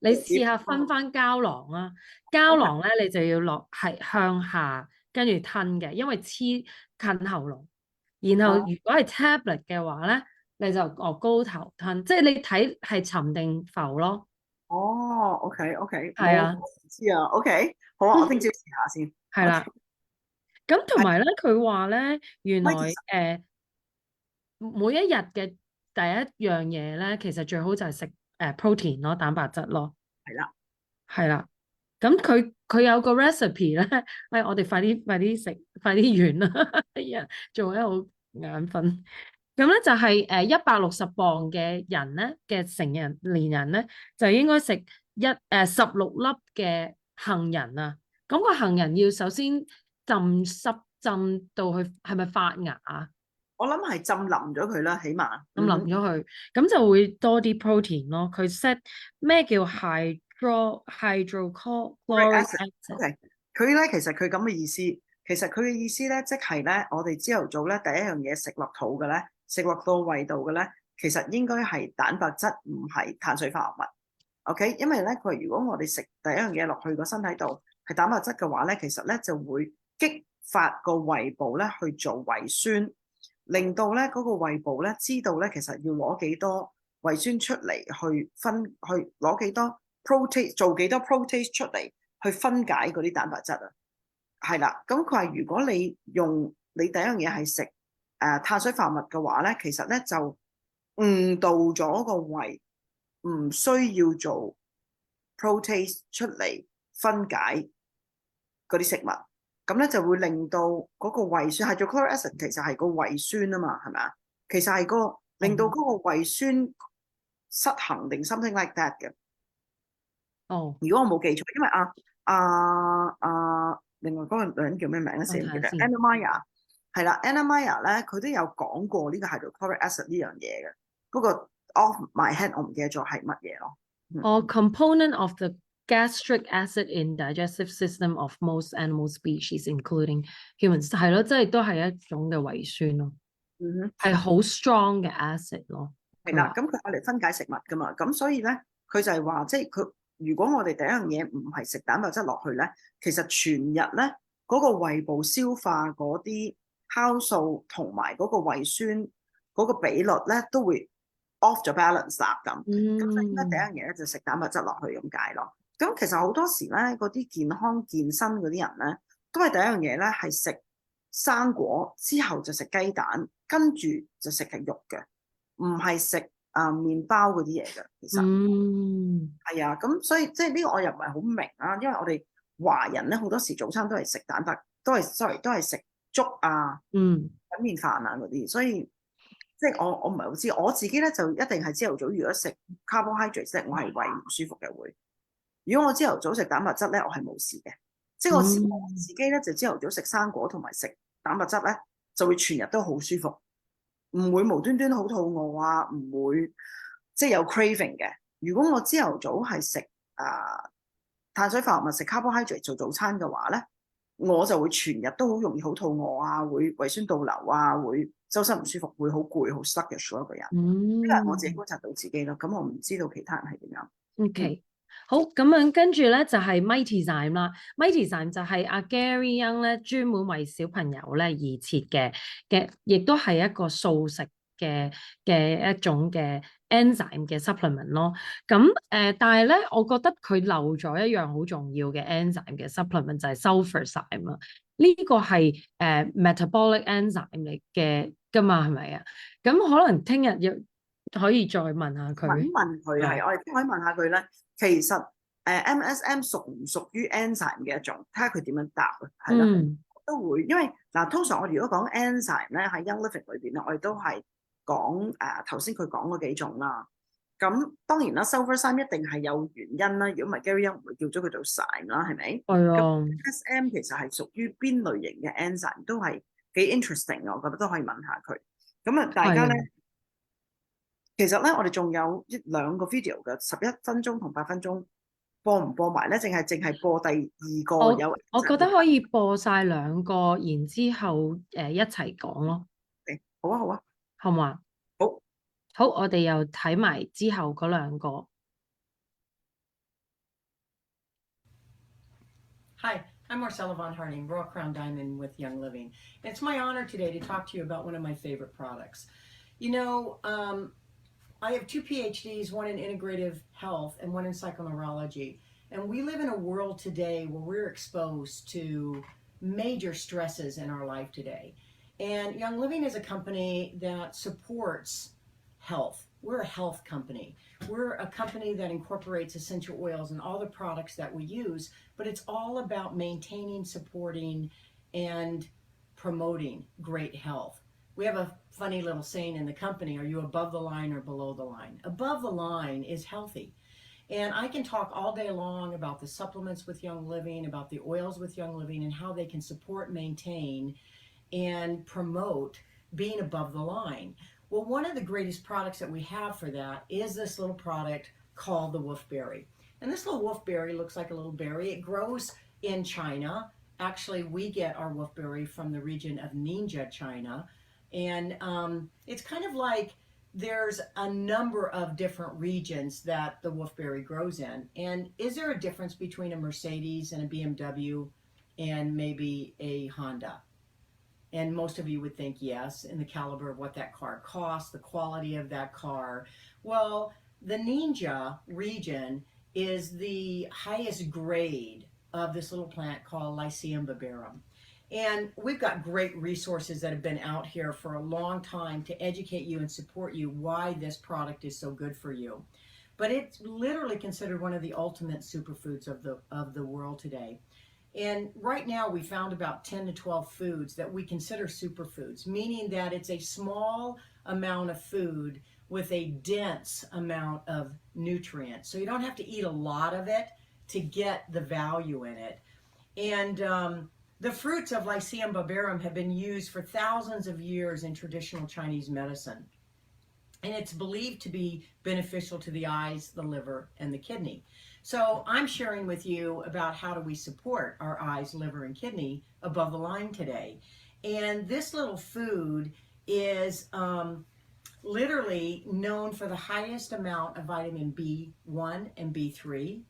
A: 你試下分翻膠囊啊，膠囊咧你就要係向下跟住吞嘅，因為黐近喉嚨。然後如果係 tablet 嘅話咧，你就高頭吞，即係你睇係沉定浮咯。
B: OK，
A: 係啊，
B: 唔知啊。OK，好啊，我聽朝試下先。
A: 係啦。咁同埋咧，佢話咧，原來每一日嘅第一樣嘢咧，其實最好就係食protein 咯，蛋白質咯。
B: 係啦，
A: 係啦。咁佢有個 recipe 咧，我哋快啲食，快啲完啦！哎呀，做得好眼瞓。咁咧就係160磅嘅人咧嘅成人年人咧，就應該食16粒嘅杏仁啊，咁個杏仁要首先浸濕，浸到佢係咪發芽啊？
B: 我諗係浸腍咗佢啦，起碼
A: 浸腍咗佢，咁就會多啲 protein 咯。佢 set 咩叫 hydrochloric acid？
B: 佢咧其實佢咁嘅意思，其實佢嘅意思咧，即係咧，我哋朝頭早咧第一樣嘢食落肚嘅咧，食落到胃度嘅咧，其實應該係蛋白質，唔係碳水化合物。OK， 因為咧佢如果我哋食第一樣嘢落去個身體度係蛋白質嘅話咧，其實咧就會激發個胃部咧去做胃酸。令到咧嗰個胃部咧知道咧，其實要攞幾多胃酸出嚟去攞幾多 protein， 做幾多 protein 出嚟去分解嗰啲蛋白質啊。係啦，咁佢話如果你第一樣嘢係食碳水化合物嘅話咧，其實咧就誤導咗個胃，唔需要做 protein 出嚟分解嗰啲食物。咁咧就會令到嗰個胃酸hydrochloric acid 其實係個胃酸啊嘛，係咪啊？其實係令到嗰個胃酸失衡定 something like that 嘅。
A: 哦，
B: 如果我冇記錯，因為另外嗰個女人叫咩名咧？寫唔記得。IlluminEyes 係啦，IlluminEyes 咧佢都有講過呢個 hydrochloric acid 呢樣嘢嘅。不過 off my head 我唔記得咗係乜嘢咯。
A: component of the gastric acid in digestive system of most animal species, including humans， 係咯，即係都係一種嘅胃酸咯，係好 strong 嘅 acid 咯。
B: 係啦，咁佢攞嚟分解食物噶嘛，咁所以咧佢就係話，即係佢如果我哋第一樣嘢唔係食蛋白質落去咧，其實全日咧嗰個胃部消化嗰啲酵素同埋嗰個胃酸嗰個比率咧都會 off 咗 balance 啦咁。咁所以應該第一樣嘢咧就食蛋白質落去咁解咯。咁其實好多時咧，嗰啲健康健身嗰啲人咧，都係第一樣嘢咧係食生果，之後就食雞蛋，跟住就食係肉嘅，唔係食麵包嗰啲嘢嘅。其實係啊，咁所以即係呢個我又唔係好明啦，因為我哋華人咧好多時早餐都係食蛋白，都係食粥啊，粉麵飯啊嗰啲，所以即係我唔係好知。我自己咧就一定係朝頭早如果食 carbohydrate 我係胃唔舒服嘅會。如果我朝頭早食蛋白質咧，我係冇事嘅。即係我自己咧，就朝頭早食生果同埋食蛋白質咧，就會全日都好舒服，唔會無端端好肚餓啊，唔會即係有 craving 嘅。如果我朝頭早係食碳水化合物食 carbohydrate 做早餐嘅話咧，我就會全日都好容易好肚餓啊，會胃酸倒流啊，會周身唔舒服，會好攰好 sluggish 一個人。呢個係我自己觀察到自己咯。咁我唔知道其他人係點樣。
A: OK。好，咁樣跟住咧就係 MightyZyme 啦。MightyZyme 就係阿 Gary Young 咧專門為小朋友咧而設嘅，亦都係一個素食嘅一種嘅 enzyme 嘅 supplement 咯。咁但係咧，我覺得佢漏咗一樣好重要嘅 enzyme 嘅 supplement 就係 sulfurzyme 啦。呢個係metabolic enzyme 嚟嘅㗎嘛，係咪啊？咁可能聽日可以再問下佢。
B: 問佢係，我哋可以問下佢咧。其實MSM 屬唔屬於 enzyme 嘅一種？睇下佢點樣答啊，係啦，都會，因為通常我如果講 enzyme 咧喺 Young Living 裏邊咧，我哋都係講頭先佢講嗰幾種啦。咁當然啦 ，sulfurzyme 一定係有原因啦。如果唔係 Gary Young 唔會叫咗佢做 zyme 啦，係咪？
A: 係啊。
B: 咁 MSM 其實係屬於邊類型嘅 enzyme 都係幾 interesting 嘅，我覺得都可以問下佢。咁啊，大家咧。其實咧，我哋仲有兩個 video 嘅11分鐘同8分鐘，播唔播埋咧？淨係播第二個
A: 我覺得可以播晒兩個，然之後一齊講咯。
B: 好啊，好啊，
A: 好嘛？好，我哋又睇埋之後嗰兩個。
C: Hi, I'm Marcella Vonn Harting, Royal Crown Diamond with Young Living. It's my honor today to talk to you about one of my favorite products. You know, I have 2 PhDs, one in integrative health and one in psychoneurology. And we live in a world today where we're exposed to major stresses in our life today. And Young Living is a company that supports health. We're a health company. We're a company that incorporates essential oils in all the products that we use, but it's all about maintaining, supporting, and promoting great health. We have a funny little saying in the company, are you above the line or below the line? Above the line is healthy. And I can talk all day long about the supplements with Young Living, about the oils with Young Living, and how they can support, maintain, and promote being above the line. Well, one of the greatest products that we have for that is this little product called the wolfberry. And this little wolfberry looks like a little berry. It grows in China. Actually, we get our wolfberry from the region of Ningxia, China. And it's kind of like there's a number of different regions that the wolfberry grows in. And is there a difference between a Mercedes and a BMW and maybe a Honda? And most of you would think yes, in the caliber of what that car costs, the quality of that car. Well, the Ningxia region is the highest grade of this little plant called Lycium bibarum. And we've got great resources that have been out here for a long time to educate you and support you why this product is so good for you. But it's literally considered one of the ultimate superfoods of the world today. And right now we found about 10 to 12 foods that we consider superfoods, meaning that it's a small amount of food with a dense amount of nutrients. So you don't have to eat a lot of it to get the value in it. And the fruits of Lycium bibarum have been used for thousands of years in traditional Chinese medicine. And it's believed to be beneficial to the eyes, the liver, and the kidney. So I'm sharing with you about how do we support our eyes, liver, and kidney above the line today. And this little food is literally known for the highest amount of vitamin B1 and B3.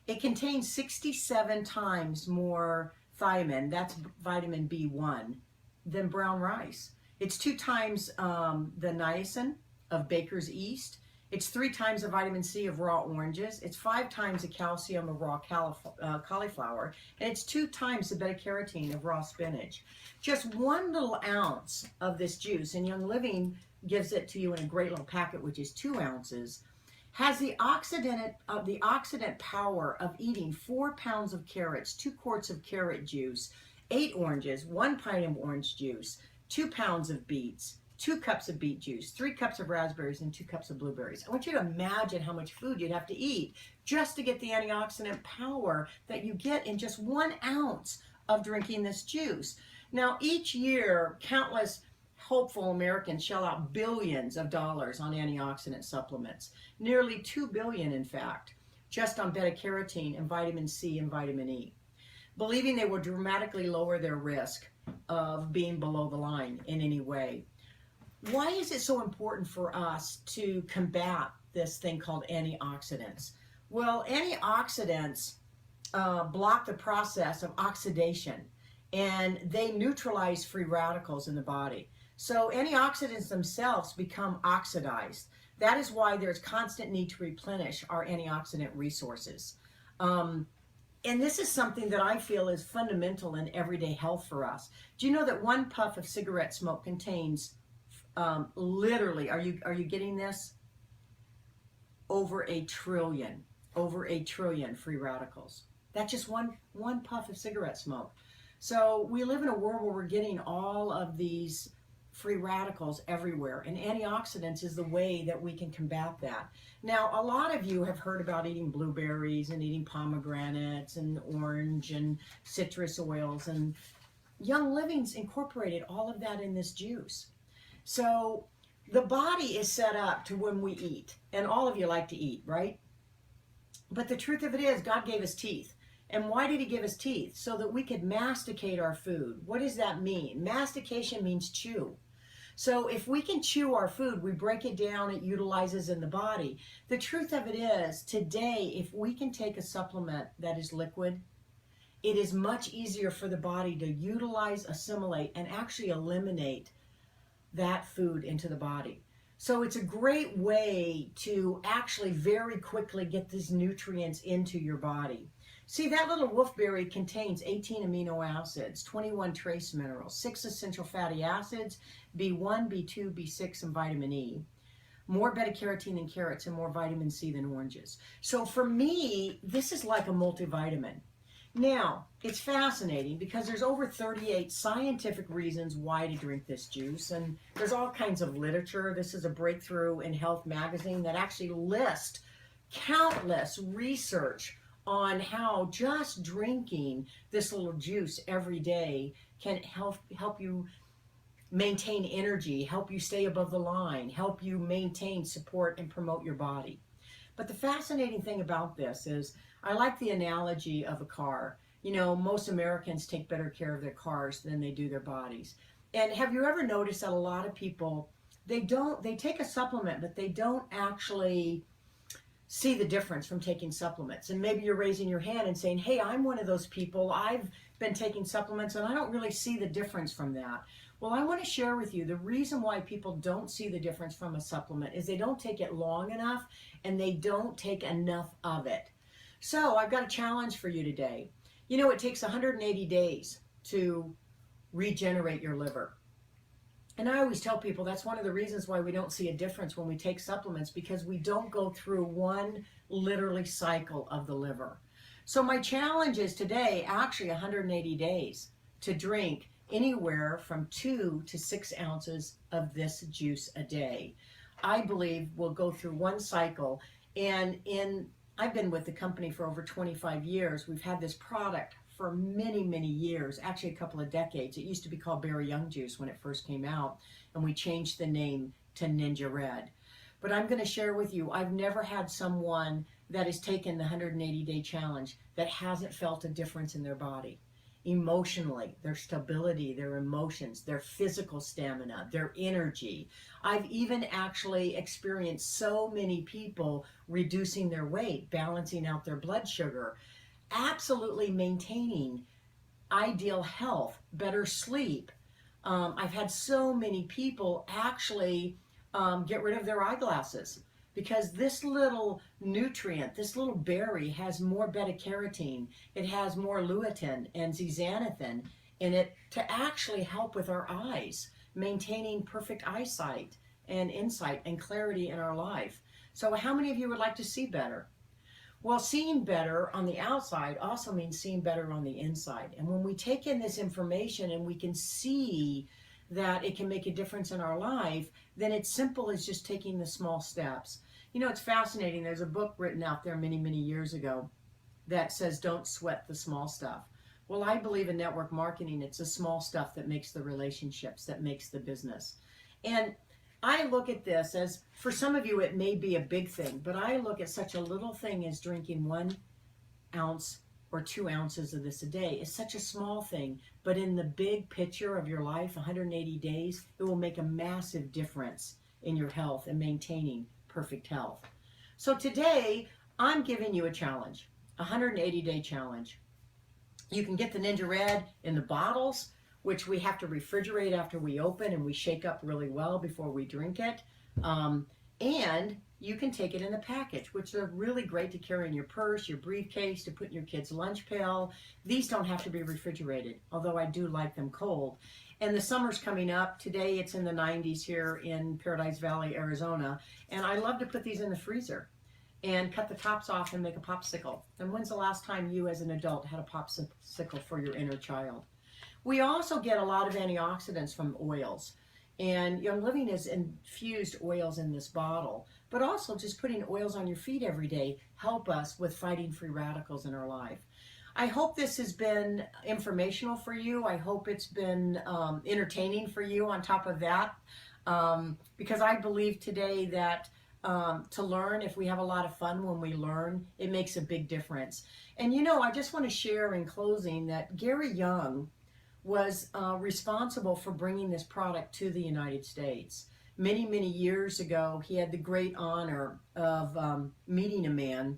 C: It contains 67 times more thiamine, that's vitamin B1, than brown rice. It's 2 times the niacin of baker's yeast. It's 3 times the vitamin C of raw oranges. It's 5 times the calcium of raw cauliflower. And it's 2 times the beta-carotene of raw spinach. Just 1 little ounce of this juice, and Young Living gives it to you in a great little packet, which is 2 ounces, has the oxidant power of eating 4 pounds of carrots, 2 quarts of carrot juice, 8 oranges, 1 pint of orange juice, 2 pounds of beets, 2 cups of beet juice, 3 cups of raspberries, and 2 cups of blueberries. I want you to imagine how much food you'd have to eat just to get the antioxidant power that you get in just 1 ounce of drinking this juice. Now, each year, countless hopeful Americans shell out billions of dollars on antioxidant supplements, nearly 2 billion in fact, just on beta-carotene and vitamin C and vitamin E, believing they will dramatically lower their risk of being below the line in any way. Why is it so important for us to combat this thing called antioxidants? Well, antioxidants block the process of oxidation, and they neutralize free radicals in the body. So antioxidants themselves become oxidized. That is why there's constant need to replenish our antioxidant resources. And this is something that I feel is fundamental in everyday health for us. Do you know that 1 puff of cigarette smoke contains literally, are you getting this? Over a trillion free radicals. That's just one puff of cigarette smoke. So we live in a world where we're getting all of these free radicals everywhere, and antioxidants is the way that we can combat that. Now, a lot of you have heard about eating blueberries and eating pomegranates and orange and citrus oils, and Young Living's incorporated all of that in this juice. So the body is set up to when we eat, and all of you like to eat, right? But the truth of it is, God gave us teeth. And why did he give us teeth? So that we could masticate our food. What does that mean? Mastication means chew. So if we can chew our food, we break it down, it utilizes in the body. The truth of it is, today, if we can take a supplement that is liquid, it is much easier for the body to utilize, assimilate, and actually eliminate that food into the body. So it's a great way to actually very quickly get these nutrients into your body. See, that little wolfberry contains 18 amino acids, 21 trace minerals, 6 essential fatty acids, B1, B2, B6, and vitamin E. More beta-carotene than carrots and more vitamin C than oranges. So for me, this is like a multivitamin. Now, it's fascinating because there's over 38 scientific reasons why to drink this juice, and there's all kinds of literature. This is a breakthrough in health magazine that actually lists countless research on how just drinking this little juice every day can help you maintain energy, help you stay above the line, help you maintain, support, and promote your body. But the fascinating thing about this is, I like the analogy of a car. You know, most Americans take better care of their cars than they do their bodies. And have you ever noticed that a lot of people, they take a supplement, but they don't actually see the difference from taking supplements? And maybe you're raising your hand and saying, hey, I'm one of those people. I've been taking supplements and I don't really see the difference from that. Well, I want to share with you the reason why people don't see the difference from a supplement is they don't take it long enough and they don't take enough of it. So I've got a challenge for you today. You know, it takes 180 days to regenerate your liver. And I always tell people that's one of the reasons why we don't see a difference when we take supplements, because we don't go through one literally cycle of the liver. So my challenge is today actually 180 days to drink anywhere from 2 to 6 ounces of this juice a day. I believe we'll go through one cycle, and I've been with the company for over 25 years. We've had this product for many, many years, actually a couple of decades. It used to be called Berry Young Juice when it first came out, and we changed the name to Ningxia Red. But I'm going to share with you, I've never had someone that has taken the 180-day challenge that hasn't felt a difference in their body. Emotionally, their stability, their emotions, their physical stamina, their energy. I've even actually experienced so many people reducing their weight, balancing out their blood sugar, absolutely maintaining ideal health, better sleep. I've had so many people actually get rid of their eyeglasses, because this little nutrient, this little berry has more beta-carotene, it has more lutein and zeaxanthin in it to actually help with our eyes, maintaining perfect eyesight and insight and clarity in our life. So how many of you would like to see better? Well, seeing better on the outside also means seeing better on the inside. And when we take in this information and we can see that it can make a difference in our life, then it's simple as just taking the small steps. You know, it's fascinating. There's a book written out there many, many years ago that says, don't sweat the small stuff. Well, I believe in network marketing. It's the small stuff that makes the relationships, that makes the business. And I look at this as, for some of you, it may be a big thing, but I look at such a little thing as drinking 1 ounce or 2 ounces of this a day. Is such a small thing, but in the big picture of your life, 180 days, it will make a massive difference in your health and maintaining perfect health. So today, I'm giving you a challenge, a 180-day challenge. You can get the Ningxia Red in the bottles, which we have to refrigerate after we open, and we shake up really well before we drink it. And you can take it in a package, which are really great to carry in your purse, your briefcase, to put in your kid's lunch pail. These don't have to be refrigerated, although I do like them cold. And the summer's coming up. Today it's in the 90s here in Paradise Valley, Arizona. And I love to put these in the freezer and cut the tops off and make a popsicle. And when's the last time you as an adult had a popsicle for your inner child? We also get a lot of antioxidants from oils. And Young Living has infused oils in this bottle, but also just putting oils on your feet every day help us with fighting free radicals in our life. I hope this has been informational for you. I hope it's been entertaining for you on top of that, because I believe today that to learn, if we have a lot of fun when we learn, it makes a big difference. And you know, I just want to share in closing that Gary Young was responsible for bringing this product to the United States. Many, many years ago, he had the great honor of meeting a man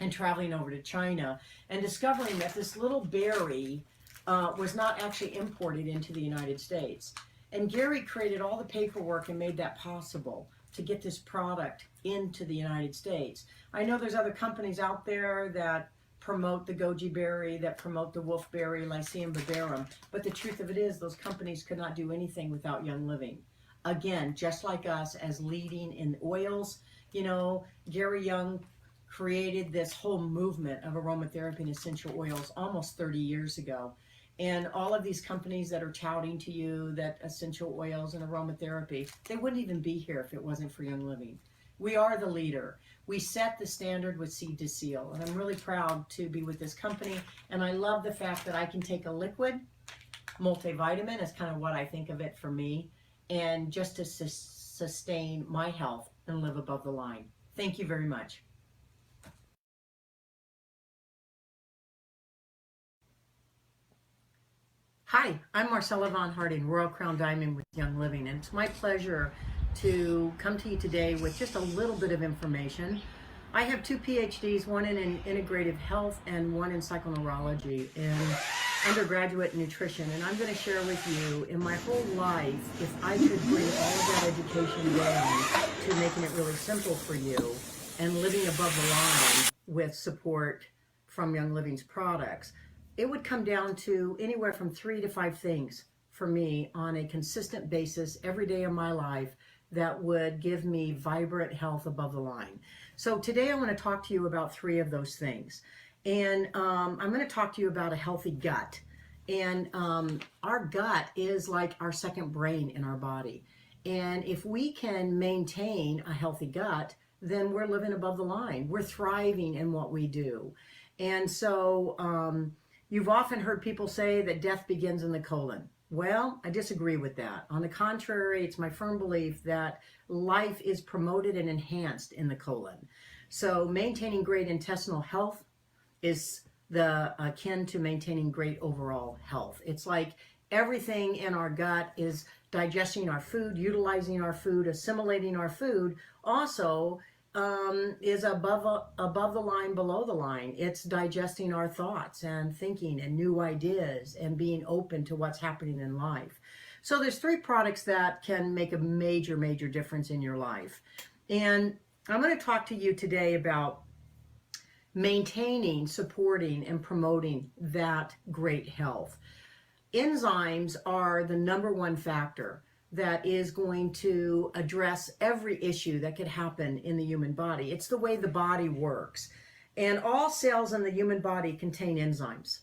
C: and traveling over to China and discovering that this little berry was not actually imported into the United States. And Gary created all the paperwork and made that possible to get this product into the United States. I know there's other companies out there that promote the goji berry, that promote the wolfberry, Lycium bibarum, but the truth of it is those companies could not do anything without Young Living. Again, just like us as leading in oils, you know, Gary Young created this whole movement of aromatherapy and essential oils almost 30 years ago. And all of these companies that are touting to you that essential oils and aromatherapy, they wouldn't even be here if it wasn't for Young Living. We are the leader. We set the standard with Seed to Seal, and I'm really proud to be with this company, and I love the fact that I can take a liquid multivitamin, is kind of what I think of it for me, and just to sustain my health and live above the line. Thank you very much. Hi, I'm Marcella Vonn Harting, Royal Crown Diamond with Young Living, and it's my pleasure to come to you today with just a little bit of information. I have 2 PhDs, one in integrative health and one in psychoneurology in undergraduate nutrition, and I'm going to share with you in my whole life, if I could bring all of that education down to making it really simple for you and living above the line with support from Young Living's products, it would come down to anywhere from 3 to 5 things for me on a consistent basis every day of my life that would give me vibrant health above the line. So today I want to talk to you about 3 of those things. And I'm going to talk to you about a healthy gut. And our gut is like our second brain in our body. And if we can maintain a healthy gut, then we're living above the line. We're thriving in what we do. And so you've often heard people say that death begins in the colon. Well, I disagree with that. On the contrary, it's my firm belief that life is promoted and enhanced in the colon. So maintaining great intestinal health is akin to maintaining great overall health. It's like everything in our gut is digesting our food, utilizing our food, assimilating our food, also is above the line, below the line. It's digesting our thoughts and thinking and new ideas and being open to what's happening in life. So there's 3 products that can make a major, major difference in your life. And I'm going to talk to you today about maintaining, supporting, and promoting that great health. Enzymes are the #1 factor that is going to address every issue that could happen in the human body. It's the way the body works. And all cells in the human body contain enzymes.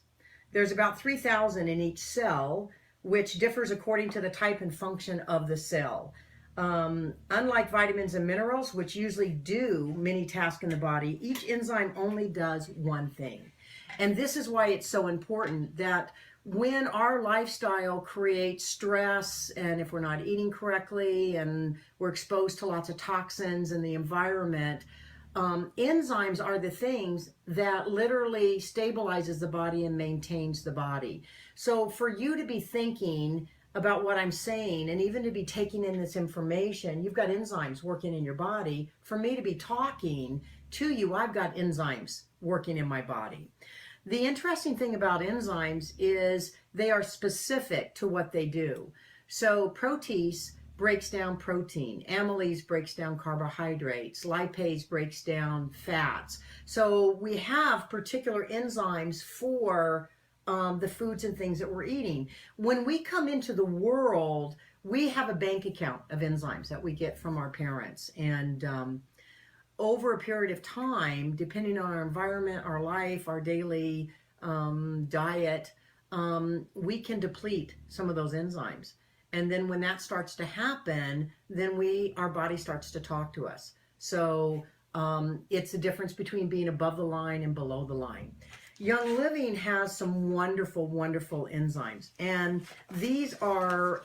C: There's about 3,000 in each cell, which differs according to the type and function of the cell. Unlike vitamins and minerals, which usually do many tasks in the body, each enzyme only does one thing. And this is why it's so important that when our lifestyle creates stress, and if we're not eating correctly and we're exposed to lots of toxins in the environment, enzymes are the things that literally stabilizes the body and maintains the body. So for you to be thinking about what I'm saying and even to be taking in this information, you've got enzymes working in your body. For me to be talking to you, I've got enzymes working in my body. The interesting thing about enzymes is they are specific to what they do. So protease breaks down protein, amylase breaks down carbohydrates, lipase breaks down fats. So we have particular enzymes for the foods and things that we're eating. When we come into the world, we have a bank account of enzymes that we get from our parents. And over a period of time, depending on our environment, our life, our daily diet, we can deplete some of those enzymes. And then when that starts to happen, then our body starts to talk to us. So it's the difference between being above the line and below the line. Young Living has some wonderful, wonderful enzymes. And these are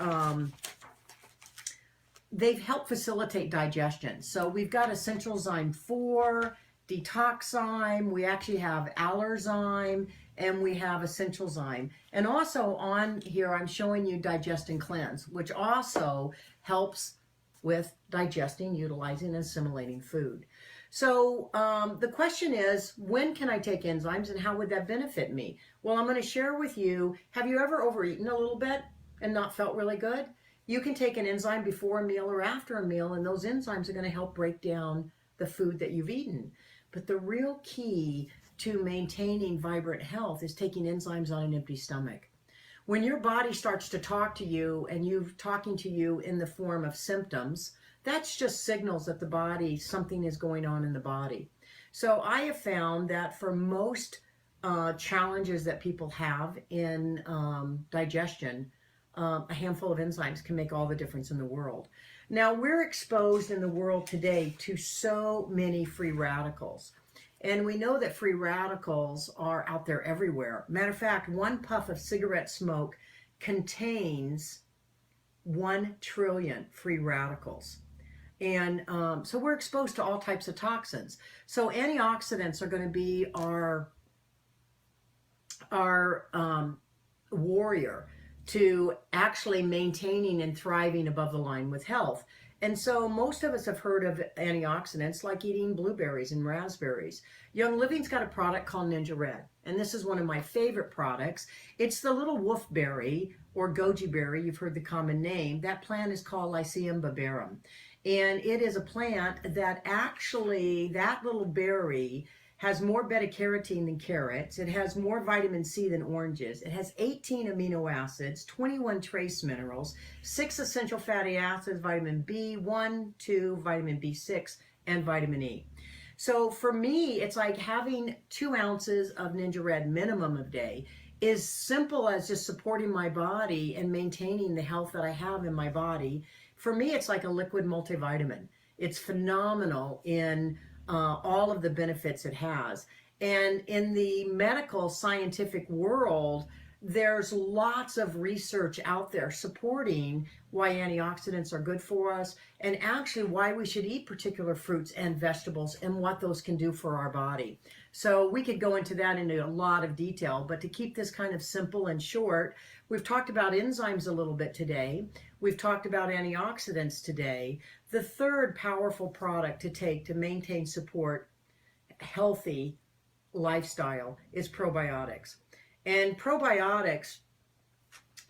C: they've helped facilitate digestion. So we've got Essentialzyme 4, Detoxzyme, we actually have Allerzyme, and we have Essentialzyme. And also on here, I'm showing you Digest and Cleanse, which also helps with digesting, utilizing, and assimilating food. So the question is, when can I take enzymes and how would that benefit me? Well, I'm going to share with you, have you ever overeaten a little bit and not felt really good? You can take an enzyme before a meal or after a meal, and those enzymes are going to help break down the food that you've eaten. But the real key to maintaining vibrant health is taking enzymes on an empty stomach. When your body starts to talk to you and you're talking to you in the form of symptoms, that's just signals that the body, something is going on in the body. So I have found that for most challenges that people have in digestion, a handful of enzymes can make all the difference in the world. Now, we're exposed in the world today to so many free radicals. And we know that free radicals are out there everywhere. Matter of fact, one puff of cigarette smoke contains 1 trillion free radicals. And so we're exposed to all types of toxins. So antioxidants are going to be our warrior to actually maintaining and thriving above the line with health. And so most of us have heard of antioxidants like eating blueberries and raspberries. Young Living's got a product called Ningxia Red, and this is one of my favorite products. It's the little wolfberry or goji berry, you've heard the common name. That plant is called Lycium babarum. And it is a plant that actually, that little berry has more beta-carotene than carrots. It has more vitamin C than oranges. It has 18 amino acids, 21 trace minerals, 6 essential fatty acids, vitamin B1, 2, vitamin B6, and vitamin E. So for me, it's like having 2 ounces of Ningxia Red minimum a day is simple as just supporting my body and maintaining the health that I have in my body. For me, it's like a liquid multivitamin. It's phenomenal in all of the benefits it has. And in the medical scientific world, there's lots of research out there supporting why antioxidants are good for us and actually why we should eat particular fruits and vegetables and what those can do for our body. So we could go into that into a lot of detail, but to keep this kind of simple and short, we've talked about enzymes a little bit today. We've talked about antioxidants today. The third powerful product to take to maintain, support healthy lifestyle is probiotics. And probiotics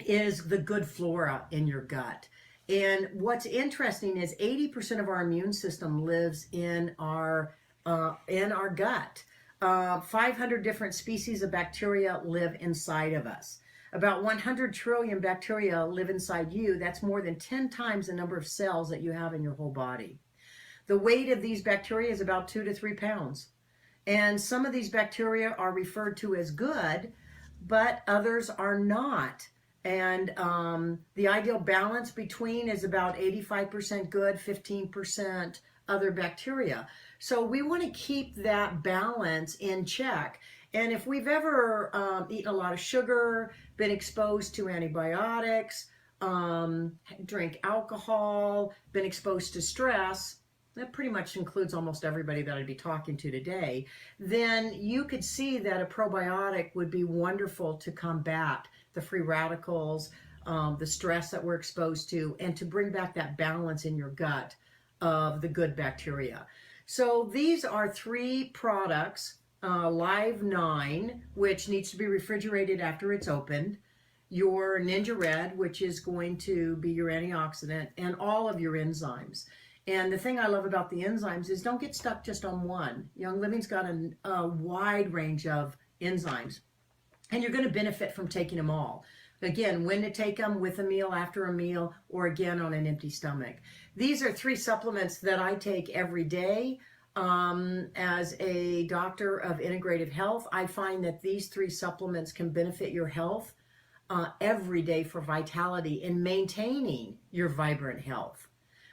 C: is the good flora in your gut. And what's interesting is 80% of our immune system lives in our gut. 500 different species of bacteria live inside of us. About 100 trillion bacteria live inside you. That's more than 10 times the number of cells that you have in your whole body. The weight of these bacteria is about 2 to 3 pounds. And some of these bacteria are referred to as good, but others are not. And the ideal balance between is about 85% good, 15% other bacteria. So we want to keep that balance in check. And if we've ever eaten a lot of sugar, been exposed to antibiotics, drink alcohol, been exposed to stress, that pretty much includes almost everybody that I'd be talking to today, then you could see that a probiotic would be wonderful to combat the free radicals, the stress that we're exposed to, and to bring back that balance in your gut of the good bacteria. So these are 3 products. Live 9, which needs to be refrigerated after it's opened, your Ningxia Red, which is going to be your antioxidant, and all of your enzymes. And the thing I love about the enzymes is don't get stuck just on one. Young Living's got a wide range of enzymes, and you're going to benefit from taking them all. Again, when to take them, with a meal, after a meal, or again on an empty stomach. These are 3 supplements that I take every day. As a doctor of integrative health, I find that these 3 supplements can benefit your health every day for vitality and maintaining your vibrant health.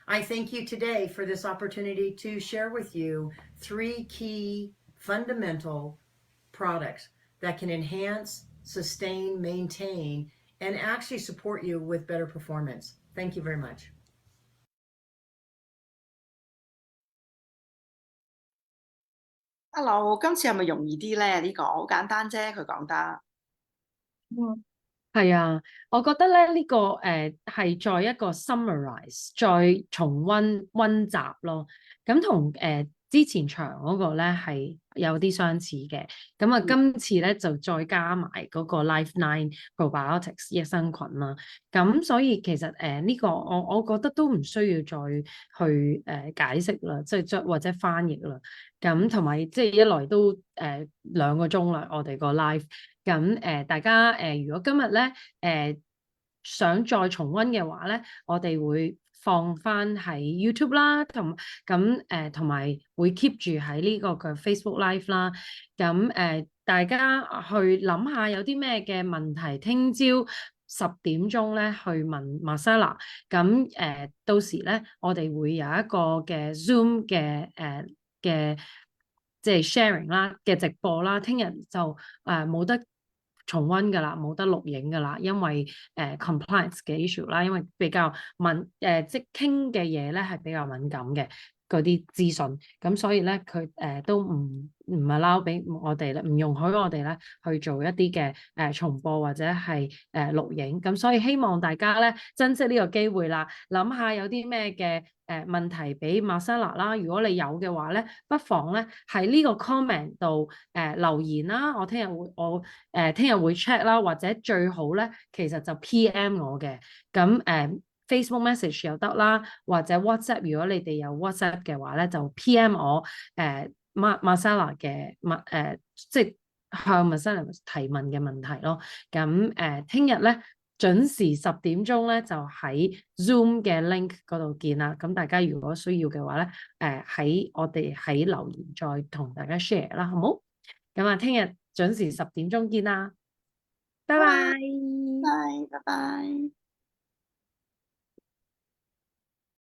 C: I thank you today for this opportunity to share with you 3 key fundamental products that can enhance, sustain, maintain, and actually support you with better performance. Thank you very much.
B: Hello，今次係咪容易啲咧？呢個好簡單啫，佢講得。
A: 係啊，我覺得咧呢個係再一個 summarize， 再重溫習咯。咁同之前長嗰個咧係有啲相似嘅。咁啊，今次咧就再加埋嗰個 Life 9 Probiotics 益生菌啦。咁所以其實呢個我覺得都唔需要再去解釋啦，即係或者翻譯啦。咁同埋即係一來都2個鐘啦，我哋個 live。咁大家如果今日咧想再重溫嘅話咧，我哋會放翻喺 YouTube 啦，同埋會 keep 住喺呢個嘅 Facebook Live 啦。咁大家去諗下有啲咩嘅問題，聽朝10點鐘咧去問 Marcella，咁到時咧我哋會有一個嘅 Zoom 嘅即係 sharing 啦嘅直播啦，聽日就冇得重溫㗎啦，冇得錄影㗎啦，因為compliance 嘅 issue 啦，因為比較即係傾嘅嘢咧係比較敏感嘅嗰啲資訊，咁所以咧佢都唔 allow 俾我哋咧，唔容許我哋咧去做一啲嘅重播或者係錄影，咁所以希望大家咧珍惜呢個機會啦，諗下有啲咩嘅問題俾 Marcella 啦，如果你有嘅話咧，不妨咧喺呢個 comment 度留言啦，我聽日會 check 啦，或者最好咧其實就 PM 我嘅，咁Facebook message 又得啦，或者 WhatsApp，如果你哋有 WhatsApp 嘅話咧，就 PM 我Marcella 嘅即係向 Marcella 提問嘅問題咯。咁聽日咧準時10點鐘咧就喺 Zoom 嘅 link 嗰度見啦。咁大家如果需要嘅話咧，我哋喺留言再同大家 share 啦，好冇？咁啊，聽日準時10點鐘見啦，拜拜。
B: 拜拜。